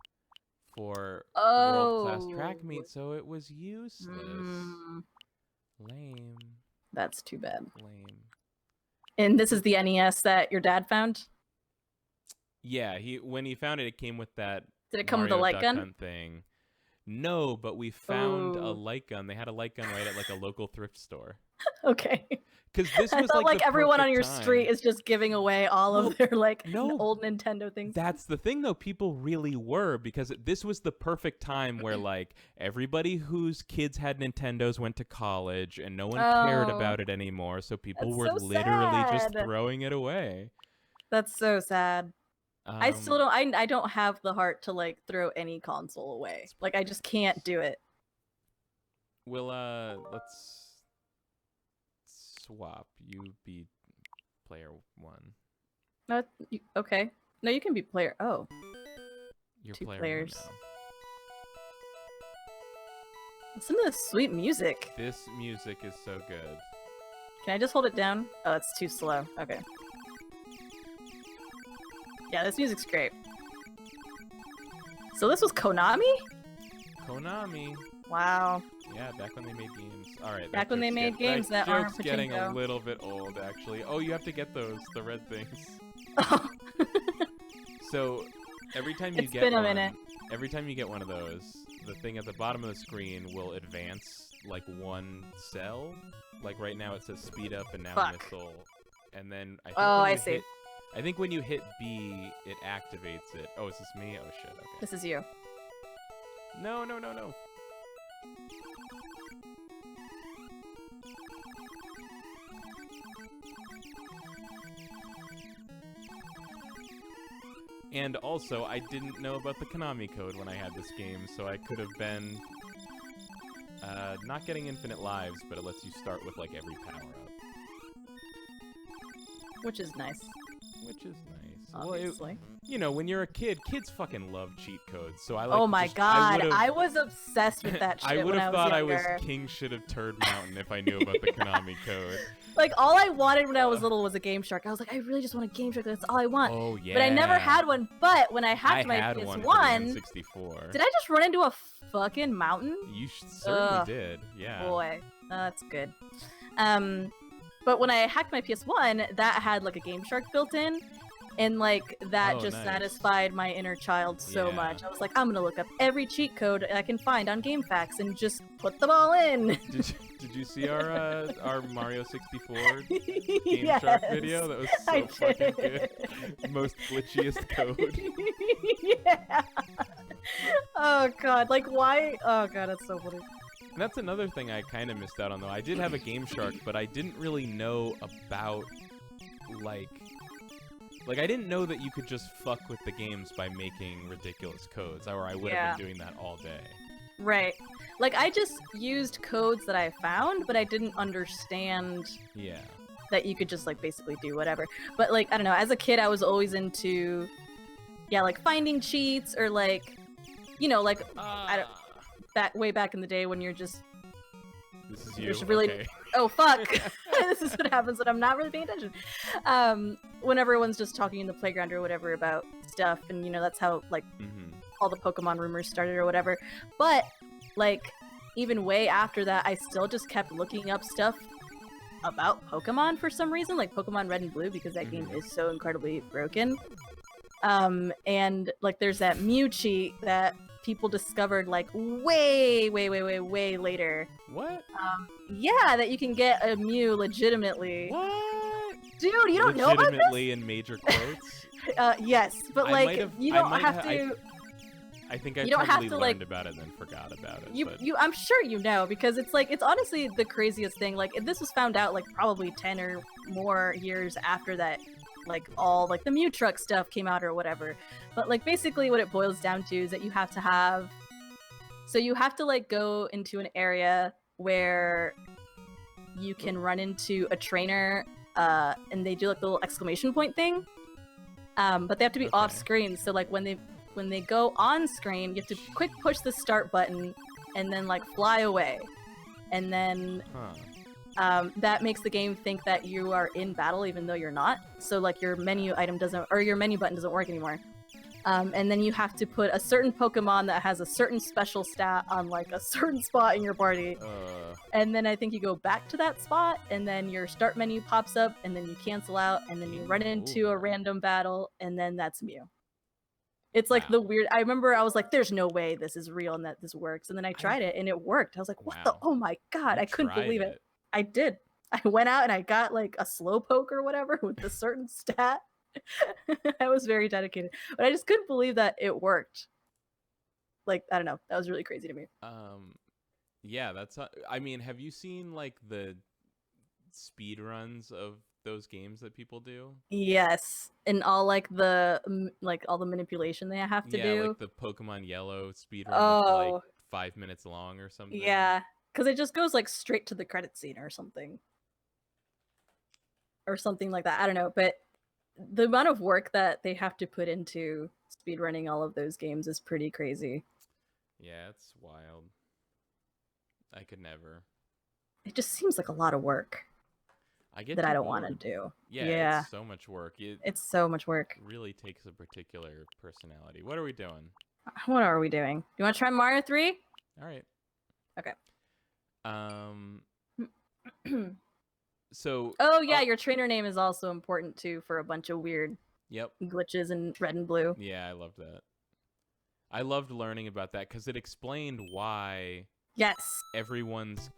[SPEAKER 2] for World Class Track Meet, so it was useless. Lame.
[SPEAKER 1] That's too bad.
[SPEAKER 2] Lame.
[SPEAKER 1] And this is the NES that your dad found?
[SPEAKER 2] Yeah, when he found it, it came with that.
[SPEAKER 1] Did it come
[SPEAKER 2] Mario
[SPEAKER 1] with a light
[SPEAKER 2] Duck
[SPEAKER 1] gun?
[SPEAKER 2] Hunt thing. No, but we found a light gun. They had a light gun right at like a local thrift store.
[SPEAKER 1] Okay.
[SPEAKER 2] Because this was
[SPEAKER 1] I thought like everyone on your
[SPEAKER 2] time.
[SPEAKER 1] street is just giving away all of their like
[SPEAKER 2] no,
[SPEAKER 1] old Nintendo things.
[SPEAKER 2] That's the thing though, people really were, because this was the perfect time where like everybody whose kids had Nintendos went to college and no one cared about it anymore, so people were
[SPEAKER 1] so
[SPEAKER 2] literally just
[SPEAKER 1] sad.
[SPEAKER 2] throwing it away.
[SPEAKER 1] That's so sad. I still don't I don't have the heart to like throw any console away. Like I just can't do it.
[SPEAKER 2] We'll let's swap. You be player 1.
[SPEAKER 1] No, okay. No, you can be player. Oh.
[SPEAKER 2] You're
[SPEAKER 1] 2
[SPEAKER 2] player
[SPEAKER 1] players.
[SPEAKER 2] 1 now.
[SPEAKER 1] Listen to this sweet music.
[SPEAKER 2] This music is so good.
[SPEAKER 1] Can I just hold it down? Oh, it's too slow. Okay. Yeah, this music's great. So this was Konami?
[SPEAKER 2] Konami.
[SPEAKER 1] Wow.
[SPEAKER 2] Yeah, back when they made games. All right.
[SPEAKER 1] Back when they made games that aren't
[SPEAKER 2] joke's getting a
[SPEAKER 1] pachinko.
[SPEAKER 2] little bit old, actually. Oh, you have to get those, the red things.
[SPEAKER 1] Oh.
[SPEAKER 2] So every time you
[SPEAKER 1] It's
[SPEAKER 2] get
[SPEAKER 1] been a
[SPEAKER 2] one,
[SPEAKER 1] minute.
[SPEAKER 2] every time you get one of those, the thing at the bottom of the screen will advance like 1 cell. Like right now it says speed up and now missile. And then I think
[SPEAKER 1] I see.
[SPEAKER 2] I think when you hit B, it activates it. Oh, is this me? Oh shit. Okay.
[SPEAKER 1] This is you.
[SPEAKER 2] No. And also, I didn't know about the Konami code when I had this game, so I could have been not getting infinite lives, but it lets you start with like every power-up.
[SPEAKER 1] Which is nice.
[SPEAKER 2] Which is nice.
[SPEAKER 1] Obviously.
[SPEAKER 2] Well, you know, when you're a kid, kids fucking love cheat codes. So I like.
[SPEAKER 1] Oh my god, I was obsessed with that shit
[SPEAKER 2] I would
[SPEAKER 1] when I
[SPEAKER 2] have
[SPEAKER 1] was
[SPEAKER 2] thought
[SPEAKER 1] younger.
[SPEAKER 2] I was king shit of Turd Mountain if I knew about the Konami code.
[SPEAKER 1] Like, all I wanted when I was little was a Game Shark. I was like, I really just want a Game Shark. That's all I want.
[SPEAKER 2] Oh yeah.
[SPEAKER 1] But I never had one. But when I hacked my
[SPEAKER 2] had
[SPEAKER 1] PS1,
[SPEAKER 2] one for the N64.
[SPEAKER 1] did I just run into a fucking mountain?
[SPEAKER 2] You certainly did. Yeah.
[SPEAKER 1] Boy, that's good. But when I hacked my PS1, that had like a Game Shark built in. And like that just
[SPEAKER 2] nice.
[SPEAKER 1] satisfied my inner child so much. I was like, I'm gonna look up every cheat code I can find on GameFAQs and just put them all in.
[SPEAKER 2] Did you see our Mario 64 Game
[SPEAKER 1] Yes,
[SPEAKER 2] Shark video? That was so fucking good. Most glitchiest code.
[SPEAKER 1] Yeah. Oh god, like why? Oh god, that's so funny.
[SPEAKER 2] And that's another thing I kind of missed out on though. I did have a Game Shark, but I didn't really know about like I didn't know that you could just fuck with the games by making ridiculous codes, or I would have been doing that all day.
[SPEAKER 1] Right. Like, I just used codes that I found, but I didn't understand that you could just, like, basically do whatever. But, like, I don't know, as a kid, I was always into, like, finding cheats, or, like, you know, like, way back in the day when you're just...
[SPEAKER 2] This is you?
[SPEAKER 1] Really...
[SPEAKER 2] Okay.
[SPEAKER 1] Oh, fuck! This is what happens when I'm not really paying attention. When everyone's just talking in the playground or whatever about stuff, and, you know, that's how, like, all the Pokemon rumors started or whatever. But, like, even way after that, I still just kept looking up stuff about Pokemon for some reason, like Pokemon Red and Blue, because that game is so incredibly broken. And, like, there's that Mew cheat that people discovered, like, way later.
[SPEAKER 2] What?
[SPEAKER 1] Yeah, that you can get a Mew legitimately.
[SPEAKER 2] What?
[SPEAKER 1] Dude, you don't know about this?
[SPEAKER 2] Legitimately in major quotes?
[SPEAKER 1] Yes, but, like, you don't have to...
[SPEAKER 2] I think I
[SPEAKER 1] you don't
[SPEAKER 2] totally
[SPEAKER 1] have to,
[SPEAKER 2] learned
[SPEAKER 1] like,
[SPEAKER 2] about it and then forgot about it.
[SPEAKER 1] I'm sure you know, because it's like, it's honestly the craziest thing. Like, this was found out like probably 10 or more years after that, like, all like the Mew truck stuff came out or whatever. But like, basically what it boils down to is that you have to like go into an area where you can run into a trainer, and they do like the little exclamation point thing. But they have to be off screen, so like when they go on screen, you have to quick push the start button and then like fly away. And then that makes the game think that you are in battle even though you're not. So like your menu item doesn't, or your menu button doesn't work anymore. And then you have to put a certain Pokemon that has a certain special stat on like a certain spot in your party. And then I think you go back to that spot and then your start menu pops up and then you cancel out and then you run into a random battle and then that's Mew. It's like the weird... I remember I was like, there's no way this is real and that this works. And then I tried it and it worked. I was like, what the... Oh my god, I couldn't believe it. I did. I went out and I got like a Slowpoke or whatever with a certain stat. I was very dedicated. But I just couldn't believe that it worked. Like, I don't know. That was really crazy to me.
[SPEAKER 2] Yeah, that's... I mean, have you seen like the speed runs of those games that people do?
[SPEAKER 1] Yes, and all like all the manipulation they have to do.
[SPEAKER 2] Yeah, like the Pokemon Yellow speedrun that's like 5 minutes long or something.
[SPEAKER 1] Yeah, because it just goes like straight to the credit scene or something like that. I don't know, but the amount of work that they have to put into speedrunning all of those games is pretty crazy.
[SPEAKER 2] Yeah, it's wild. I could never.
[SPEAKER 1] It just seems like a lot of work. I don't want to do.
[SPEAKER 2] Yeah, it's so much work.
[SPEAKER 1] It's so much work.
[SPEAKER 2] Really takes a particular personality. What are we doing?
[SPEAKER 1] What are we doing? Do you want to try Mario 3?
[SPEAKER 2] All right.
[SPEAKER 1] Okay.
[SPEAKER 2] So.
[SPEAKER 1] Oh yeah, your trainer name is also important too for a bunch of weird. Glitches in Red and Blue.
[SPEAKER 2] Yeah, I loved that. I loved learning about that because it explained why.
[SPEAKER 1] Yes.
[SPEAKER 2] Everyone's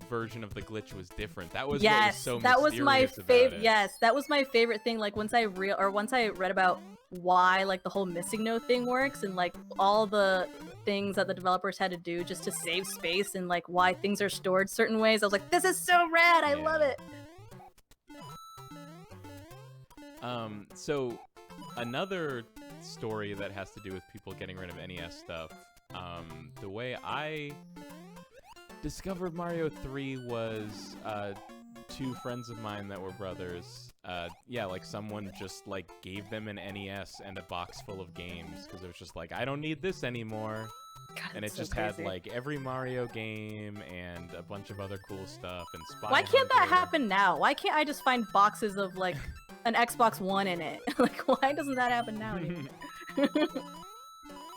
[SPEAKER 2] version of the glitch was different. That was
[SPEAKER 1] yes.
[SPEAKER 2] What was so
[SPEAKER 1] that was my favorite.
[SPEAKER 2] Yes,
[SPEAKER 1] that was my favorite thing. Like once I read about why like the whole missing no thing works and like all the things that the developers had to do just to save space and like why things are stored certain ways, I was like, this is so rad. I love it.
[SPEAKER 2] So another story that has to do with people getting rid of NES stuff. The way I discovered Mario 3 was 2 friends of mine that were brothers. Yeah, like someone just like gave them an NES and a box full of games because it was just like, I don't need this anymore.
[SPEAKER 1] God,
[SPEAKER 2] And it
[SPEAKER 1] so
[SPEAKER 2] just
[SPEAKER 1] crazy.
[SPEAKER 2] had like every Mario game and a bunch of other cool stuff and Spy
[SPEAKER 1] Why can't that
[SPEAKER 2] Hunter.
[SPEAKER 1] happen now? Why can't I just find boxes of like an Xbox One in it? Like, why doesn't that happen now anymore?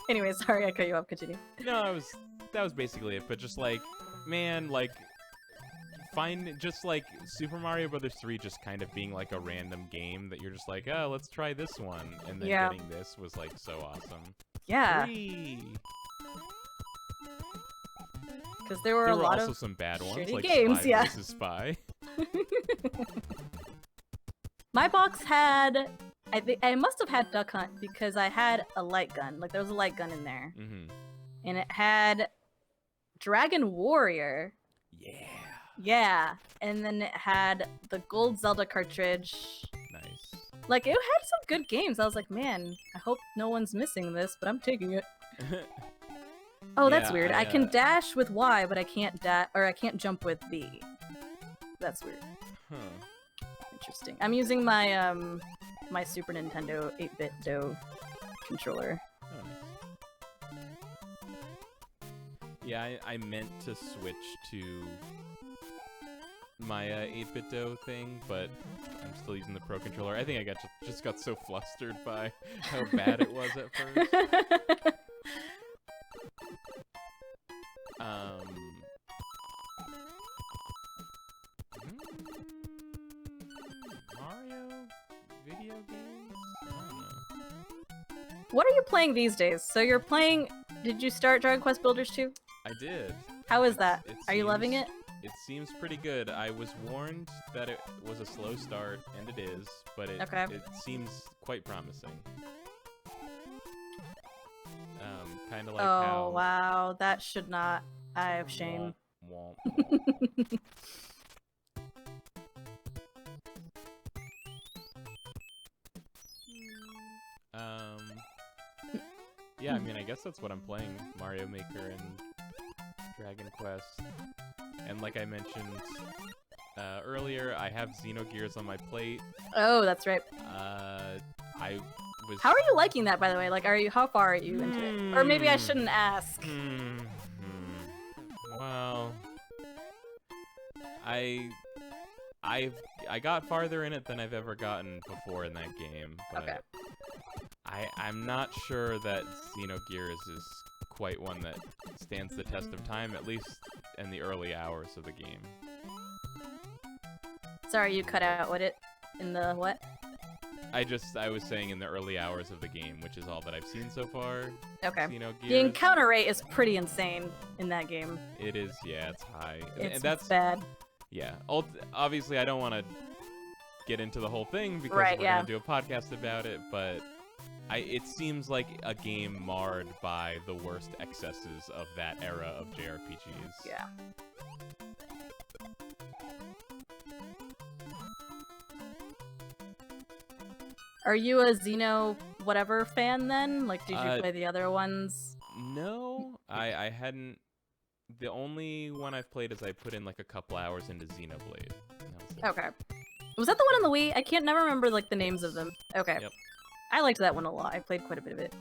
[SPEAKER 1] Anyway, sorry I cut you off. Continue.
[SPEAKER 2] No, that was basically it. But just like, man, like find just like Super Mario Brothers 3 just kind of being like a random game that you're just like, oh, let's try this one, and then getting this was like so awesome.
[SPEAKER 1] Yeah.
[SPEAKER 2] 3.
[SPEAKER 1] Because there were a
[SPEAKER 2] There were
[SPEAKER 1] lot
[SPEAKER 2] also
[SPEAKER 1] of
[SPEAKER 2] some bad ones,
[SPEAKER 1] shitty
[SPEAKER 2] like
[SPEAKER 1] games,
[SPEAKER 2] Spy
[SPEAKER 1] yeah.
[SPEAKER 2] vs. Spy.
[SPEAKER 1] My box had, I think I must have had Duck Hunt because I had a light gun. Like there was a light gun in there, and it had Dragon Warrior.
[SPEAKER 2] Yeah.
[SPEAKER 1] Yeah, and then it had the Gold Zelda cartridge.
[SPEAKER 2] Nice.
[SPEAKER 1] Like it had some good games. I was like, man, I hope no one's missing this, but I'm taking it. Oh, that's
[SPEAKER 2] Yeah,
[SPEAKER 1] weird. I can dash with Y, but I can't I can't jump with B. That's weird.
[SPEAKER 2] Huh.
[SPEAKER 1] Interesting. I'm using my my Super Nintendo 8-bit Do controller.
[SPEAKER 2] Oh, nice. Yeah, I meant to switch to my 8-bit Do thing, but I'm still using the Pro controller. I think I just got so flustered by how bad it was at first. Mario video games? I don't know.
[SPEAKER 1] What are you playing these days? So you're playing... Did you start Dragon Quest Builders 2?
[SPEAKER 2] I did.
[SPEAKER 1] How is that?
[SPEAKER 2] It
[SPEAKER 1] Are you loving it?
[SPEAKER 2] It seems pretty good. I was warned that it was a slow start, and it is, but it seems quite promising. Kind of like how...
[SPEAKER 1] Oh, wow. That should not... I have shame.
[SPEAKER 2] Womp, womp. Yeah, I mean, I guess that's what I'm playing. Mario Maker and Dragon Quest. And like I mentioned earlier, I have Xenogears on my plate.
[SPEAKER 1] Oh, that's right.
[SPEAKER 2] I was...
[SPEAKER 1] How are you liking that, by the way? Like, how far are you into it? Or maybe I shouldn't ask.
[SPEAKER 2] Well, I got farther in it than I've ever gotten before in that game, but
[SPEAKER 1] okay.
[SPEAKER 2] I'm not sure that Xenogears is quite one that stands the test of time, at least in the early hours of the game.
[SPEAKER 1] Sorry, you cut out in the what?
[SPEAKER 2] I was saying in the early hours of the game, which is all that I've seen so far.
[SPEAKER 1] Okay.
[SPEAKER 2] Xenogears.
[SPEAKER 1] The encounter rate is pretty insane in that game.
[SPEAKER 2] It is, yeah, it's high.
[SPEAKER 1] It's
[SPEAKER 2] that's
[SPEAKER 1] bad.
[SPEAKER 2] Yeah. Obviously, I don't want to get into the whole thing because we're going to do a podcast about it, but it seems like a game marred by the worst excesses of that era of JRPGs.
[SPEAKER 1] Yeah. Are you a Xeno whatever fan then? Like, did you play the other ones?
[SPEAKER 2] No, I hadn't. The only one I've played is I put in like a couple hours into Xenoblade.
[SPEAKER 1] Okay. Was that the one on the Wii? I can't never remember like the names of them. Okay.
[SPEAKER 2] Yep.
[SPEAKER 1] I liked that one a lot. I played quite a bit of it.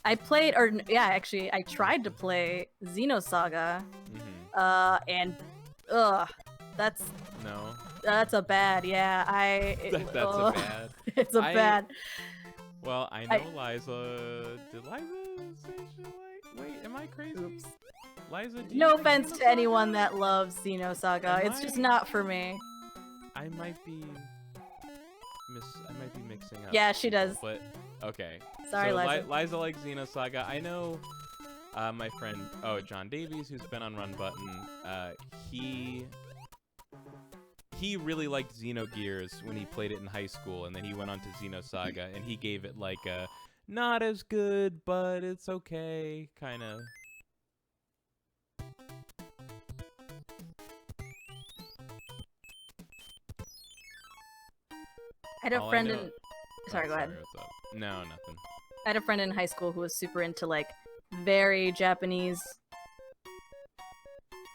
[SPEAKER 1] I played, or yeah, actually, I tried to play Xenosaga. And that's a bad. Yeah,
[SPEAKER 2] that's a bad.
[SPEAKER 1] It's a bad.
[SPEAKER 2] Well, I know Liza. Did Liza say she liked? Wait, am I crazy?
[SPEAKER 1] Oops.
[SPEAKER 2] Liza,
[SPEAKER 1] no offense to anyone that loves Xenosaga. It's just not for me.
[SPEAKER 2] I might be mixing up.
[SPEAKER 1] Yeah, she does.
[SPEAKER 2] But okay.
[SPEAKER 1] Sorry,
[SPEAKER 2] so,
[SPEAKER 1] Liza.
[SPEAKER 2] Liza likes Xenosaga. I know my friend, John Davies, who's been on Run Button. He really liked Xenogears when he played it in high school, and then he went on to Xenosaga, and he gave it like a not as good, but it's okay kind of.
[SPEAKER 1] I had a friend in Sorry, go ahead.
[SPEAKER 2] What's up? No, nothing.
[SPEAKER 1] I had a friend in high school who was super into like very Japanese,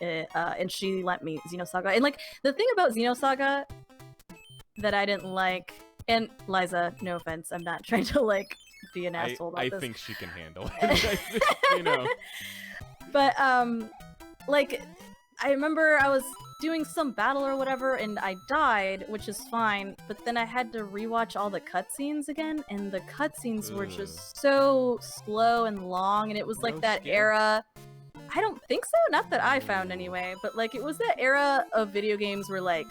[SPEAKER 1] and she lent me Xenosaga. And like the thing about Xenosaga that I didn't like, and Liza, no offense, I'm not trying to like be an asshole about this.
[SPEAKER 2] I think she can handle it. You know.
[SPEAKER 1] But like I remember I was doing some battle or whatever, and I died, which is fine, but then I had to rewatch all the cutscenes again, and the cutscenes were just so slow and long, and it was like that era. I don't think so, not that I found anyway, but like it was that era of video games where like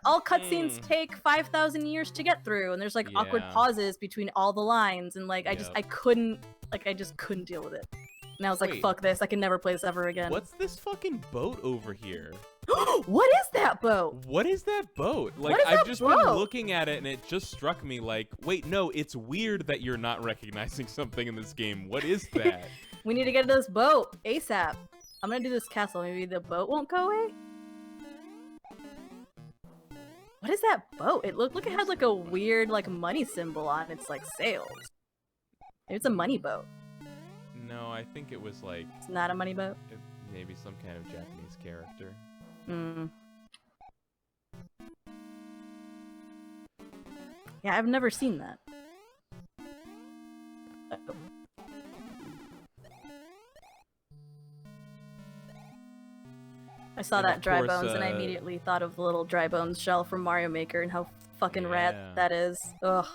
[SPEAKER 1] all cutscenes take 5,000 years to get through, and there's like awkward pauses between all the lines, and like I just couldn't deal with it. And I was like, fuck this, I can never play this ever again.
[SPEAKER 2] What's this fucking boat over here?
[SPEAKER 1] What is that boat?
[SPEAKER 2] What is that boat? Like, I've just been looking at it and it just struck me like, wait, no, it's weird that you're not recognizing something in this game. What is that?
[SPEAKER 1] We need to get to this boat ASAP. I'm gonna do this castle. Maybe the boat won't go away? What is that boat? It looked like it had like a weird like money symbol on its like sails. Maybe it's a money boat.
[SPEAKER 2] No, I think it was like...
[SPEAKER 1] It's not a money boat?
[SPEAKER 2] Maybe some kind of Japanese character.
[SPEAKER 1] Yeah, I've never seen that. Uh-oh. I saw that dry bones and I immediately thought of the little dry bones shell from Mario Maker and how fucking rad that is. Ugh.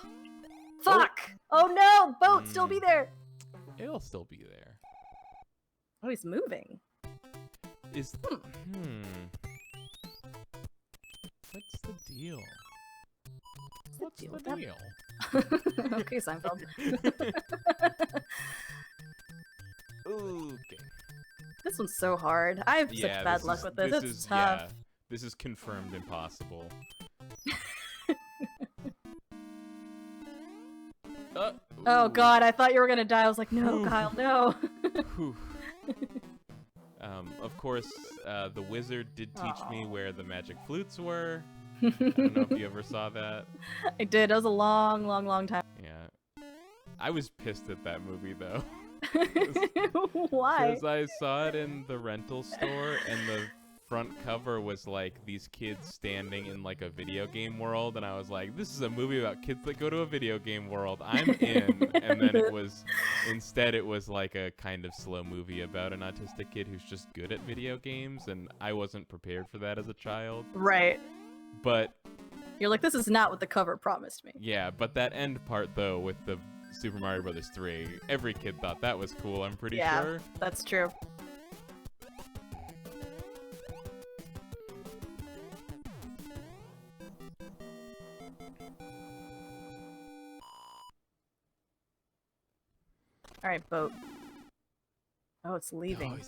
[SPEAKER 1] Fuck! Oh no! Boat still be there!
[SPEAKER 2] It'll still be there.
[SPEAKER 1] Oh, he's moving.
[SPEAKER 2] What's the deal? What's the deal?
[SPEAKER 1] Okay, Seinfeld.
[SPEAKER 2] Okay.
[SPEAKER 1] This one's so hard. I have such bad luck with this. It's tough.
[SPEAKER 2] Yeah, this is confirmed impossible.
[SPEAKER 1] Oh god, I thought you were gonna die. I was like, no, Kyle, no.
[SPEAKER 2] Of course, the wizard did teach me where the magic flutes were. I don't know if you ever saw that.
[SPEAKER 1] I did. It was a long, long, long time.
[SPEAKER 2] Yeah. I was pissed at that movie, though.
[SPEAKER 1] Why?
[SPEAKER 2] Because I saw it in the rental store, and the front cover was like these kids standing in like a video game world, and I was like, this is a movie about kids that go to a video game world. I'm in. And then instead it was like a kind of slow movie about an autistic kid who's just good at video games, and I wasn't prepared for that as a child.
[SPEAKER 1] Right.
[SPEAKER 2] But
[SPEAKER 1] you're like, this is not what the cover promised me.
[SPEAKER 2] Yeah, but that end part though with the Super Mario Bros. 3, every kid thought that was cool, I'm pretty sure.
[SPEAKER 1] Yeah, that's true. Alright, boat. Oh, it's leaving.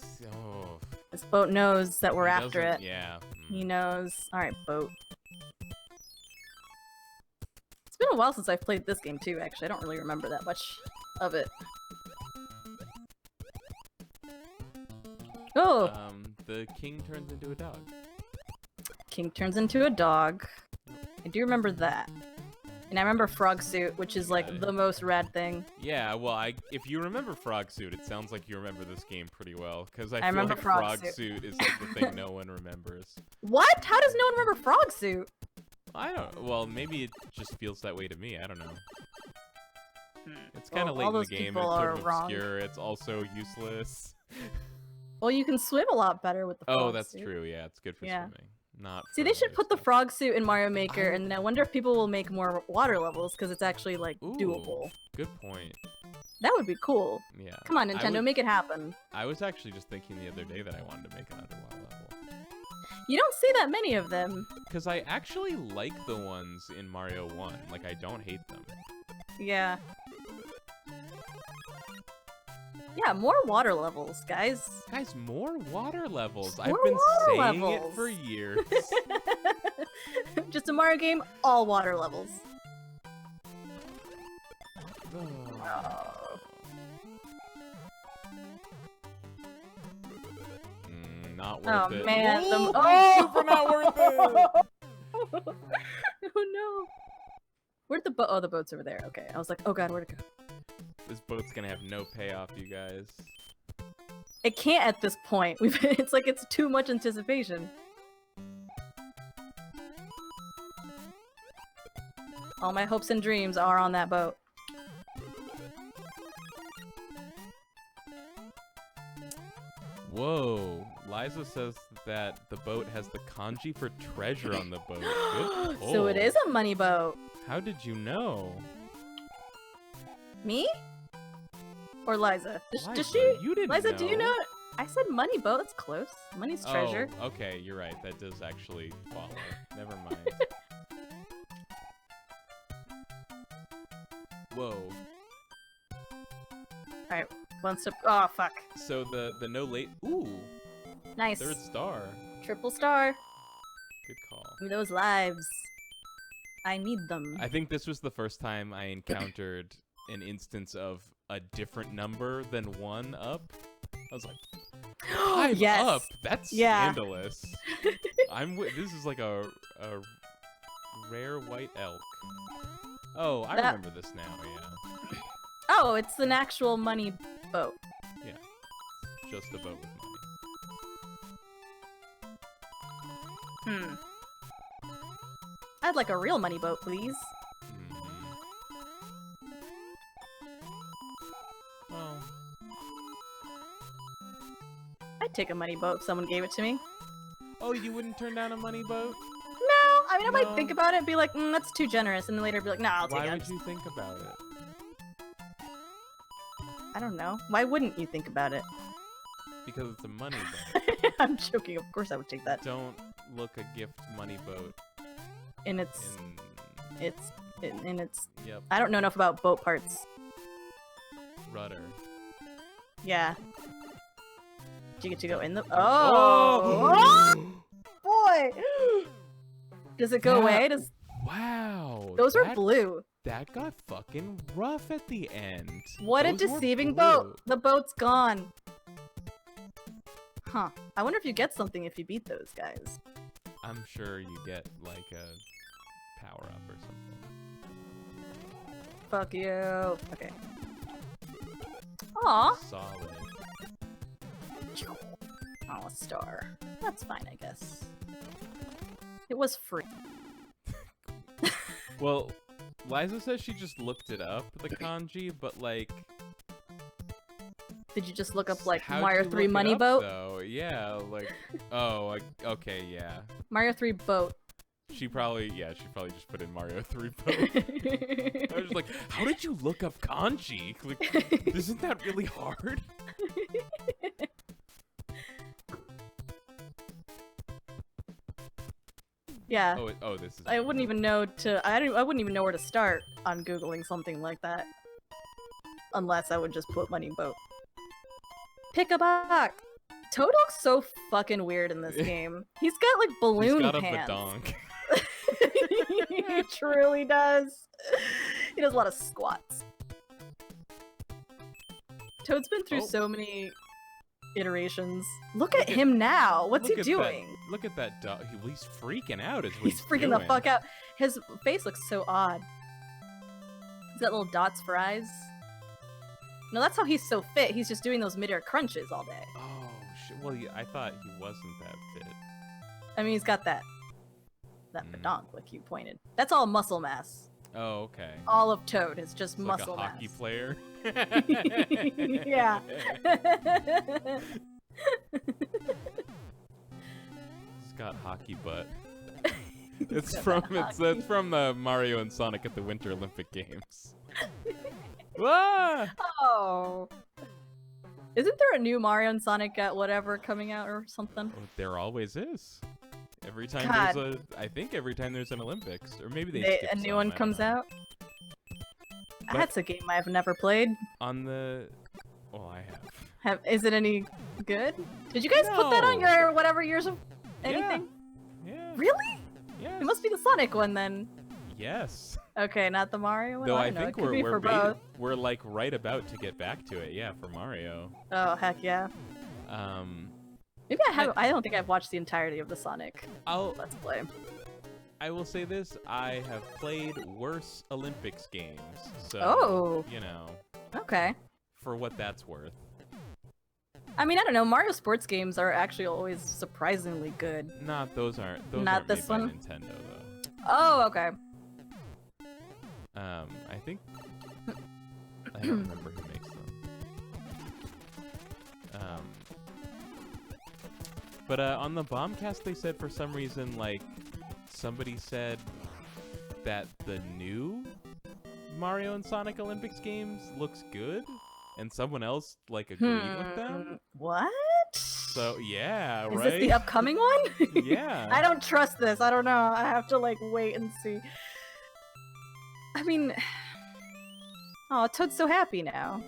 [SPEAKER 1] This boat knows that we're after it.
[SPEAKER 2] Yeah.
[SPEAKER 1] He knows. Alright, boat. It's been a while since I've played this game too, actually. I don't really remember that much of it. Oh!
[SPEAKER 2] The king turns into a dog.
[SPEAKER 1] King turns into a dog. I do remember that. And I remember Frog Suit, which is like the most rad thing.
[SPEAKER 2] Yeah, well, if you remember Frog Suit, it sounds like you remember this game pretty well. Because I feel
[SPEAKER 1] remember
[SPEAKER 2] like
[SPEAKER 1] Frog
[SPEAKER 2] Suit is like the thing no one remembers.
[SPEAKER 1] What? How does no one remember Frog Suit?
[SPEAKER 2] I don't. Well, maybe it just feels that way to me. I don't know. It's kind of late in the game. It's sort of obscure. It's also useless.
[SPEAKER 1] Well, you can swim a lot better with the frog suit.
[SPEAKER 2] Oh, that's true. Yeah, it's good for swimming. Not.
[SPEAKER 1] See, they should put the frog suit in Mario Maker, and I wonder if people will make more water levels because it's actually like doable.
[SPEAKER 2] Good point.
[SPEAKER 1] That would be cool.
[SPEAKER 2] Yeah.
[SPEAKER 1] Come on, Nintendo, make it happen.
[SPEAKER 2] I was actually just thinking the other day that I wanted to make an underwater level.
[SPEAKER 1] You don't see that many of them.
[SPEAKER 2] Because I actually like the ones in Mario 1. Like, I don't hate them.
[SPEAKER 1] Yeah. Yeah, more water levels, guys.
[SPEAKER 2] Guys, more water levels.
[SPEAKER 1] More
[SPEAKER 2] I've been saying
[SPEAKER 1] levels.
[SPEAKER 2] it for years.
[SPEAKER 1] Just a Mario game, all water levels.
[SPEAKER 2] Not worth it.
[SPEAKER 1] Oh man,
[SPEAKER 2] super not worth it.
[SPEAKER 1] Oh no. Where'd the boat? Oh, the boat's over there. Okay. I was like, oh god, where'd it go?
[SPEAKER 2] This boat's gonna have no payoff, you guys.
[SPEAKER 1] It can't at this point. It's like it's too much anticipation. All my hopes and dreams are on that boat.
[SPEAKER 2] Whoa. Liza says that the boat has the kanji for treasure on the boat. Good pull.
[SPEAKER 1] So it is a money boat.
[SPEAKER 2] How did you know?
[SPEAKER 1] Me? Or Liza? Does
[SPEAKER 2] Liza,
[SPEAKER 1] she?
[SPEAKER 2] you didn't
[SPEAKER 1] Liza,
[SPEAKER 2] know.
[SPEAKER 1] do you know? I said money boat. That's close. Money's treasure.
[SPEAKER 2] Oh, okay, you're right. That does actually follow. Never mind. Whoa.
[SPEAKER 1] Alright, one step. Oh, fuck.
[SPEAKER 2] So the no late. Ooh.
[SPEAKER 1] Nice.
[SPEAKER 2] Third star.
[SPEAKER 1] Triple star.
[SPEAKER 2] Good call.
[SPEAKER 1] Give me those lives. I need them.
[SPEAKER 2] I think this was the first time I encountered an instance of a different number than 1 up. I was like, 5
[SPEAKER 1] yes.
[SPEAKER 2] up? That's scandalous. This is like a rare white elk. Oh, I remember this now, yeah.
[SPEAKER 1] Oh, it's an actual money boat.
[SPEAKER 2] Yeah. Just a boat with money.
[SPEAKER 1] I'd like a real money boat, please.
[SPEAKER 2] Well,
[SPEAKER 1] I'd take a money boat if someone gave it to me.
[SPEAKER 2] oh, you wouldn't turn down a money boat?
[SPEAKER 1] No, I mean, I might
[SPEAKER 2] No.
[SPEAKER 1] think about it and be like, that's too generous, and then later be like, nah, I'll take
[SPEAKER 2] Why
[SPEAKER 1] it.
[SPEAKER 2] would you think about it?
[SPEAKER 1] I don't know. Why wouldn't you think about it?
[SPEAKER 2] Because it's a money boat.
[SPEAKER 1] I'm joking. Of course I would take that.
[SPEAKER 2] Don't look a gift money boat
[SPEAKER 1] And it's,
[SPEAKER 2] in... Yep,
[SPEAKER 1] I don't know enough about boat parts.
[SPEAKER 2] rudder.
[SPEAKER 1] Yeah. Do you get to go in the? Oh, boy! Does it go
[SPEAKER 2] That-
[SPEAKER 1] away? Does
[SPEAKER 2] Wow.
[SPEAKER 1] those are
[SPEAKER 2] that-
[SPEAKER 1] blue?
[SPEAKER 2] That got fucking rough at the end.
[SPEAKER 1] What a
[SPEAKER 2] Those were
[SPEAKER 1] deceiving
[SPEAKER 2] blue.
[SPEAKER 1] boat! The boat's gone. Huh. I wonder if you get something if you beat those guys.
[SPEAKER 2] I'm sure you get like a power up or something.
[SPEAKER 1] Fuck you. Okay. Aw.
[SPEAKER 2] Solid.
[SPEAKER 1] Oh, a star. That's fine, I guess. It was free.
[SPEAKER 2] Well, Liza says she just looked it up, the kanji, but like,
[SPEAKER 1] Did you just look up like
[SPEAKER 2] how'd
[SPEAKER 1] Mario
[SPEAKER 2] you
[SPEAKER 1] 3
[SPEAKER 2] look it
[SPEAKER 1] money
[SPEAKER 2] up,
[SPEAKER 1] boat?
[SPEAKER 2] Though? Yeah, like, oh, okay, yeah.
[SPEAKER 1] Mario 3 boat.
[SPEAKER 2] She probably just put in Mario 3 boat. I was just like, how did you look up kanji? Like, isn't that really hard?
[SPEAKER 1] Yeah.
[SPEAKER 2] Oh, this is.
[SPEAKER 1] I wouldn't even know I wouldn't even know where to start on Googling something like that. Unless I would just put money boat. Pick a box! Toad looks so fucking weird in this game. He's got like balloon
[SPEAKER 2] He's got
[SPEAKER 1] pants.
[SPEAKER 2] a badonk.
[SPEAKER 1] He truly does. He does a lot of squats. Toad's been through
[SPEAKER 2] Oh.
[SPEAKER 1] so many iterations. Look at him now. What's he
[SPEAKER 2] Look at
[SPEAKER 1] doing?
[SPEAKER 2] That, look at that dog. He's freaking out. Is what
[SPEAKER 1] He's freaking the
[SPEAKER 2] doing.
[SPEAKER 1] fuck out. His face looks so odd. He's got little dots for eyes. No, that's how he's so fit. He's just doing those mid-air crunches all day.
[SPEAKER 2] Oh shit. Well, I thought he wasn't that fit.
[SPEAKER 1] I mean, he's got that
[SPEAKER 2] Mm.
[SPEAKER 1] badonk, like you pointed. That's all muscle mass.
[SPEAKER 2] Oh, okay.
[SPEAKER 1] All of Toad is just
[SPEAKER 2] It's
[SPEAKER 1] muscle
[SPEAKER 2] like a hockey
[SPEAKER 1] mass.
[SPEAKER 2] player.
[SPEAKER 1] Yeah.
[SPEAKER 2] He's got hockey butt.
[SPEAKER 1] He's
[SPEAKER 2] It's
[SPEAKER 1] got
[SPEAKER 2] from
[SPEAKER 1] that
[SPEAKER 2] it's
[SPEAKER 1] hockey.
[SPEAKER 2] from Mario and Sonic at the Winter Olympic Games. Ah!
[SPEAKER 1] Oh. Isn't there a new Mario and Sonic at whatever coming out or something?
[SPEAKER 2] Well, there always is. Every time
[SPEAKER 1] God.
[SPEAKER 2] I think every time there's an Olympics, or maybe they skip
[SPEAKER 1] A new
[SPEAKER 2] some,
[SPEAKER 1] one
[SPEAKER 2] I don't
[SPEAKER 1] comes
[SPEAKER 2] know.
[SPEAKER 1] out?
[SPEAKER 2] But-
[SPEAKER 1] That's a game I've never played.
[SPEAKER 2] On the, well, I have.
[SPEAKER 1] Is it any good? Did you guys put that on
[SPEAKER 2] No.
[SPEAKER 1] your whatever years of anything?
[SPEAKER 2] Yeah.
[SPEAKER 1] Really?
[SPEAKER 2] Yes.
[SPEAKER 1] It must be the Sonic one then.
[SPEAKER 2] Yes.
[SPEAKER 1] Okay, not the Mario one.
[SPEAKER 2] Though
[SPEAKER 1] I
[SPEAKER 2] I
[SPEAKER 1] don't know.
[SPEAKER 2] think
[SPEAKER 1] It could be for both.
[SPEAKER 2] we're like right about to get back to it. Yeah, for Mario.
[SPEAKER 1] Oh heck yeah.
[SPEAKER 2] Um,
[SPEAKER 1] Maybe I have. I don't think I've watched the entirety of the Sonic
[SPEAKER 2] I'll
[SPEAKER 1] Let's Play.
[SPEAKER 2] I will say this: I have played worse Olympics games, so
[SPEAKER 1] Oh.
[SPEAKER 2] you know,
[SPEAKER 1] Okay.
[SPEAKER 2] for what that's worth.
[SPEAKER 1] I mean, I don't know. Mario sports games are actually always surprisingly good.
[SPEAKER 2] Those aren't. Those
[SPEAKER 1] Not
[SPEAKER 2] aren't
[SPEAKER 1] this
[SPEAKER 2] made
[SPEAKER 1] one?
[SPEAKER 2] by Nintendo though.
[SPEAKER 1] Oh, okay.
[SPEAKER 2] I think I don't remember who makes them. But on the Bombcast, they said for some reason, like, somebody said that the new Mario and Sonic Olympics games looks good, and someone else like agreed with them.
[SPEAKER 1] What?
[SPEAKER 2] So yeah,
[SPEAKER 1] Is
[SPEAKER 2] right.
[SPEAKER 1] this the upcoming one?
[SPEAKER 2] Yeah.
[SPEAKER 1] I don't trust this. I don't know. I have to like wait and see. I mean, oh, Toad's so happy now.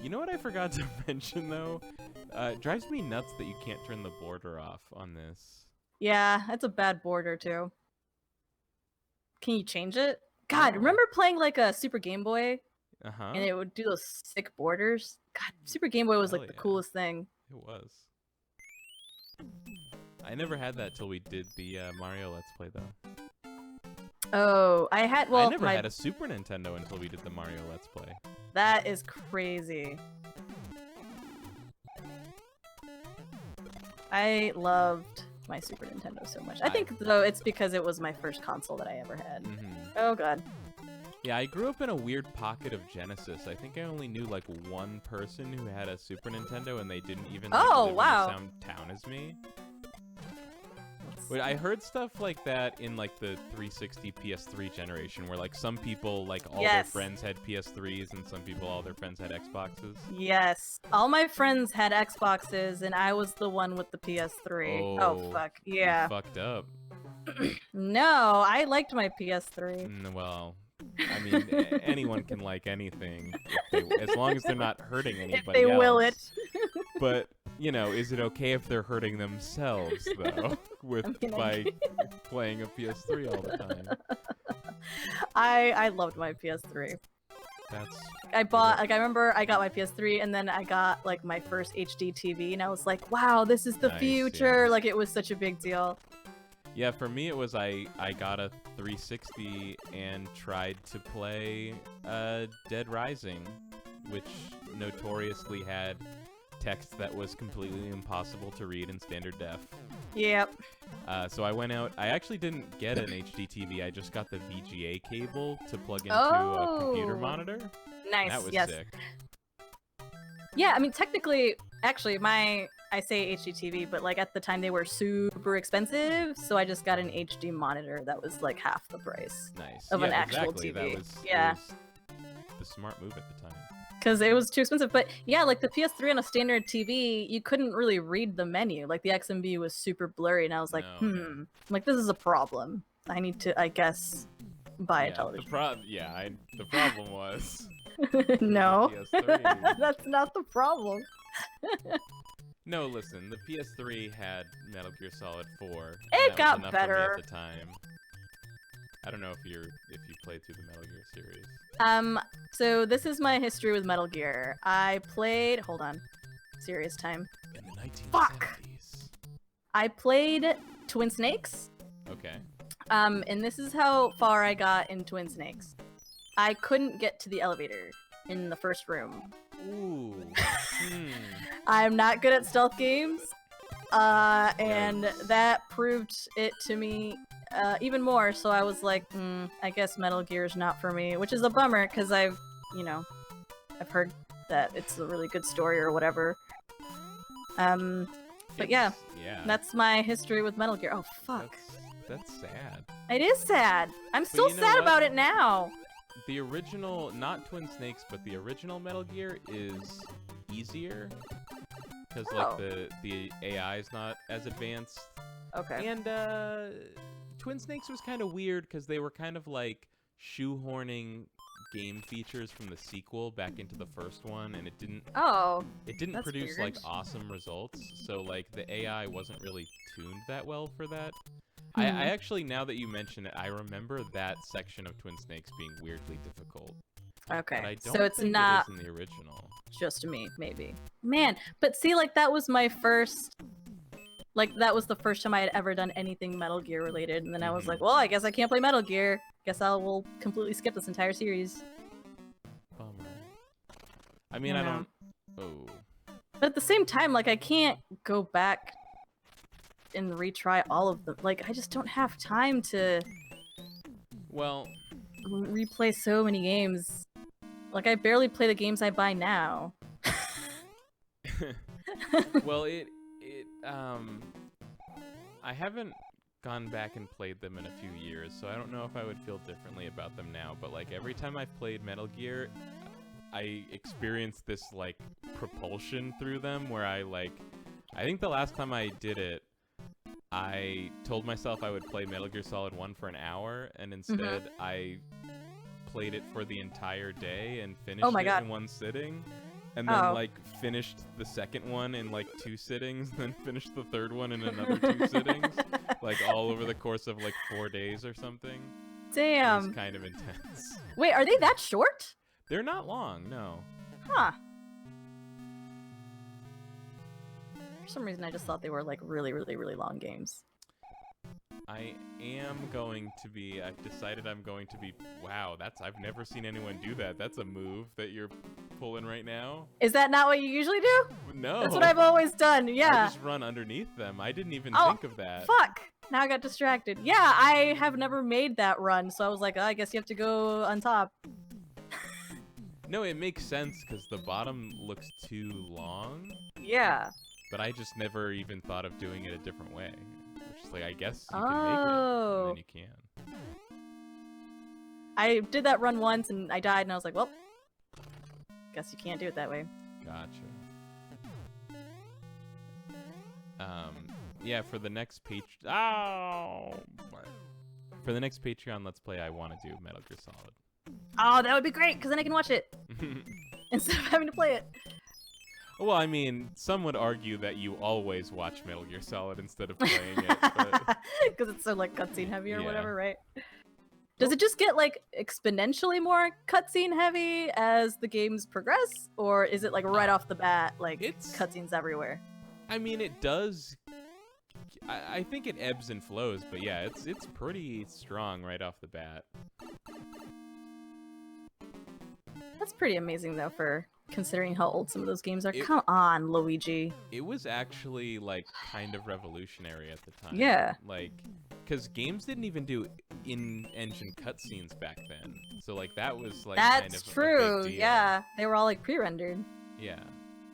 [SPEAKER 2] You know what I forgot to mention though? It drives me nuts that you can't turn the border off on this.
[SPEAKER 1] Yeah, that's a bad border too. Can you change it? God,
[SPEAKER 2] No.
[SPEAKER 1] remember playing like a Super Game Boy
[SPEAKER 2] Uh-huh.
[SPEAKER 1] and it would do those sick borders? God, Super Game Boy was
[SPEAKER 2] Hell
[SPEAKER 1] like the
[SPEAKER 2] yeah.
[SPEAKER 1] coolest thing.
[SPEAKER 2] It was. I never had that till we did the Mario Let's Play though.
[SPEAKER 1] Oh, I had well,
[SPEAKER 2] I never had a Super Nintendo until we did the Mario Let's Play.
[SPEAKER 1] That is crazy. I loved my Super Nintendo so much. I think though it's because it was my first console that I ever had.
[SPEAKER 2] Mm-hmm.
[SPEAKER 1] Oh god.
[SPEAKER 2] Yeah, I grew up in a weird pocket of Genesis. I think I only knew like one person who had a Super Nintendo, and they didn't even like, live in the same town as me. Wait, I heard stuff like that in like the 360 PS3 generation, where like some people, like all their friends had PS3s, and some people, all their friends had Xboxes.
[SPEAKER 1] Yes, all my friends had Xboxes, and I was the one with the PS3. Oh fuck, yeah.
[SPEAKER 2] You fucked up.
[SPEAKER 1] No, I liked my PS3.
[SPEAKER 2] Well, I mean, anyone can like anything, as long as they're not hurting anybody else.
[SPEAKER 1] If they will it.
[SPEAKER 2] But, you know, is it okay if they're hurting themselves, though, by playing a PS3 all the time?
[SPEAKER 1] I loved my PS3. I remember I got my PS3, and then I got, like, my first HD TV, and I was like, wow, this is the future! Yeah. Like, it was such a big deal.
[SPEAKER 2] Yeah, for me it was I got a 360 and tried to play Dead Rising, which notoriously had text that was completely impossible to read in standard def.
[SPEAKER 1] Yep.
[SPEAKER 2] So I went out. I actually didn't get an HD TV. I just got the VGA cable to plug into a computer monitor.
[SPEAKER 1] Nice.
[SPEAKER 2] That was sick.
[SPEAKER 1] Yeah, I mean, technically, actually, I say HD TV, but like at the time they were super expensive, so I just got an HD monitor that was like half the price of an actual TV.
[SPEAKER 2] That was the smart move at the time.
[SPEAKER 1] Because it was too expensive. But yeah, like the PS3 on a standard TV, you couldn't really read the menu. Like the XMB was super blurry, and I was like, I'm like, this is a problem. I need to, I guess, buy a television.
[SPEAKER 2] The problem was...
[SPEAKER 1] No, that's not the problem.
[SPEAKER 2] No, listen, the PS3 had Metal Gear Solid 4.
[SPEAKER 1] It got better
[SPEAKER 2] at the time. I don't know if you played through the Metal Gear series.
[SPEAKER 1] So this is my history with Metal Gear. I played. Hold on, serious time.
[SPEAKER 2] In the 1970s.
[SPEAKER 1] Fuck. I played Twin Snakes.
[SPEAKER 2] Okay.
[SPEAKER 1] And this is how far I got in Twin Snakes. I couldn't get to the elevator in the first room.
[SPEAKER 2] Ooh.
[SPEAKER 1] I'm not good at stealth games, and that proved it to me even more. So I was like, I guess Metal Gear is not for me, which is a bummer because I've heard that it's a really good story or whatever. But yeah, that's my history with Metal Gear. Oh fuck.
[SPEAKER 2] That's sad.
[SPEAKER 1] It is sad. I'm still sad about it now.
[SPEAKER 2] The original, not Twin Snakes, but the original Metal Gear is easier because like the AI is not as advanced.
[SPEAKER 1] Okay.
[SPEAKER 2] And Twin Snakes was kind of weird because they were kind of like shoehorning game features from the sequel back into the first one, and it didn't produce like awesome results. So like the AI wasn't really tuned that well for that. I actually, now that you mention it, I remember that section of Twin Snakes being weirdly difficult.
[SPEAKER 1] Okay,
[SPEAKER 2] but I don't
[SPEAKER 1] so it's
[SPEAKER 2] think
[SPEAKER 1] not
[SPEAKER 2] it is in the original.
[SPEAKER 1] Just me, maybe. Man, but see, like that was my first Like, that was the first time I had ever done anything Metal Gear related, and then I was
[SPEAKER 2] Mhm.
[SPEAKER 1] like, well, I guess I can't play Metal Gear. Guess will completely skip this entire series.
[SPEAKER 2] Bummer. I mean,
[SPEAKER 1] You
[SPEAKER 2] I
[SPEAKER 1] know.
[SPEAKER 2] don't. Oh.
[SPEAKER 1] But at the same time, like, I can't go back and retry all of them. Like, I just don't have time to
[SPEAKER 2] Well,
[SPEAKER 1] replay so many games. Like, I barely play the games I buy now.
[SPEAKER 2] well, I haven't gone back and played them in a few years, so I don't know if I would feel differently about them now. But like every time I've played Metal Gear, I experience this like propulsion through them where I think the last time I did it, I told myself I would play Metal Gear Solid 1 for an hour, and instead I played it for the entire day and finished it in one sitting. And then, like, finished the second one in, like, 2 sittings, then finished the third one in another 2 sittings. Like, all over the course of, like, 4 days or something.
[SPEAKER 1] Damn.
[SPEAKER 2] It was kind of intense.
[SPEAKER 1] Wait, are they that short?
[SPEAKER 2] They're not long, no.
[SPEAKER 1] Huh. For some reason, I just thought they were, like, really, really, really long games.
[SPEAKER 2] I've decided I'm going to be, wow, I've never seen anyone do that. That's a move that you're pulling right now.
[SPEAKER 1] Is that not what you usually do?
[SPEAKER 2] No.
[SPEAKER 1] That's what I've always done, yeah.
[SPEAKER 2] I just run underneath them. I didn't even think of that.
[SPEAKER 1] Fuck! Now I got distracted. Yeah, I have never made that run, so I was like, oh, I guess you have to go on top.
[SPEAKER 2] No, it makes sense because the bottom looks too long.
[SPEAKER 1] Yeah.
[SPEAKER 2] But I just never even thought of doing it a different way. It's just like, I guess you can make it, and then you can.
[SPEAKER 1] I did that run once, and I died, and I was like, well, guess you can't do it that way.
[SPEAKER 2] Gotcha. Yeah, for the next For the next Patreon Let's Play, I want to do Metal Gear Solid.
[SPEAKER 1] Oh, that would be great, because then I can watch it. Instead of having to play it.
[SPEAKER 2] Well, I mean, some would argue that you always watch Metal Gear Solid instead of playing it.
[SPEAKER 1] Because it's so, like, cutscene heavy or whatever, right? Does it just get, like, exponentially more cutscene heavy as the games progress? Or is it, like, right off the bat, like, cutscenes everywhere?
[SPEAKER 2] I mean, it does... I think it ebbs and flows, but yeah, it's pretty strong right off the bat.
[SPEAKER 1] That's pretty amazing, though, for considering how old some of those games are. Come on, Luigi.
[SPEAKER 2] It was actually, like, kind of revolutionary at the time.
[SPEAKER 1] Yeah.
[SPEAKER 2] Like, because games didn't even do in-engine cutscenes back then. So, like, that was, like, kind of
[SPEAKER 1] true.
[SPEAKER 2] a big deal.
[SPEAKER 1] Yeah. They were all, like, pre-rendered.
[SPEAKER 2] Yeah.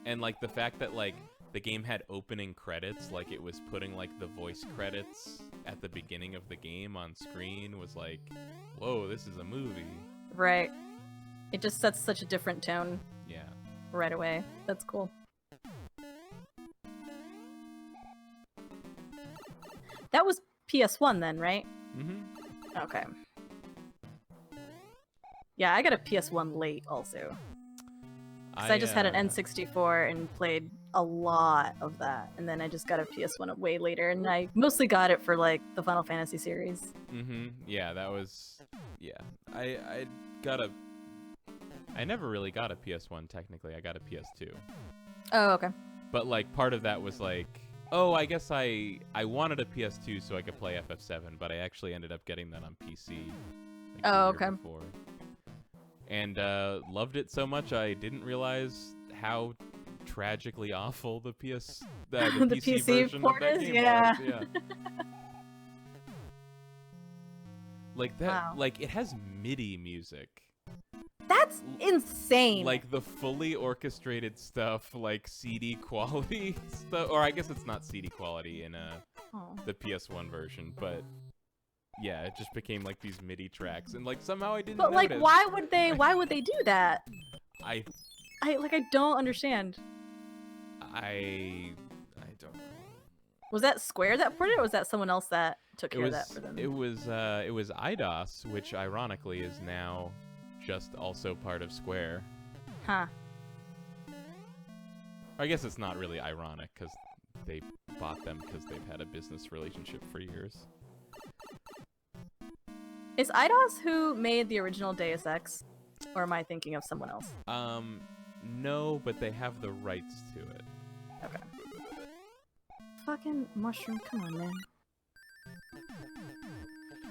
[SPEAKER 2] And, like, the fact that, like, the game had opening credits, like, it was putting, like, the voice credits at the beginning of the game on screen was like, whoa, this is a movie.
[SPEAKER 1] Right. It just sets such a different tone.
[SPEAKER 2] Yeah.
[SPEAKER 1] Right away. That's cool. That was PS1 then, right?
[SPEAKER 2] Mm-hmm.
[SPEAKER 1] Okay. Yeah, I got a PS1 late also. Because I just had an N64 and played a lot of that. And then I just got a PS1 way later, and I mostly got it for, like, the Final Fantasy series.
[SPEAKER 2] Mm-hmm. Yeah, that was... Yeah. I never really got a PS1, technically. I got a PS2.
[SPEAKER 1] Oh, okay.
[SPEAKER 2] But, like, part of that was, like... Oh, I guess I wanted a PS2 so I could play FF7, but I actually ended up getting that on PC. Like, the year before. And loved it so much I didn't realize how tragically awful the the PC version of that game was. Yeah. Like that.
[SPEAKER 1] Wow.
[SPEAKER 2] Like it has MIDI music.
[SPEAKER 1] That's insane.
[SPEAKER 2] Like the fully orchestrated stuff, like CD quality stuff, or I guess it's not CD quality in the PS1 version, but. Yeah, it just became like these MIDI tracks, and like somehow I didn't.
[SPEAKER 1] But like,
[SPEAKER 2] notice.
[SPEAKER 1] why would they do that?
[SPEAKER 2] I
[SPEAKER 1] don't understand.
[SPEAKER 2] I don't know.
[SPEAKER 1] Was that Square that ported it, or was that someone else that took care of that for them?
[SPEAKER 2] It was IDOS, which ironically is now just also part of Square.
[SPEAKER 1] Huh.
[SPEAKER 2] I guess it's not really ironic because they bought them because they've had a business relationship for years.
[SPEAKER 1] Is IDOS who made the original Deus Ex? Or am I thinking of someone else?
[SPEAKER 2] No, but they have the rights to it.
[SPEAKER 1] Okay. fucking mushroom. Come on, man.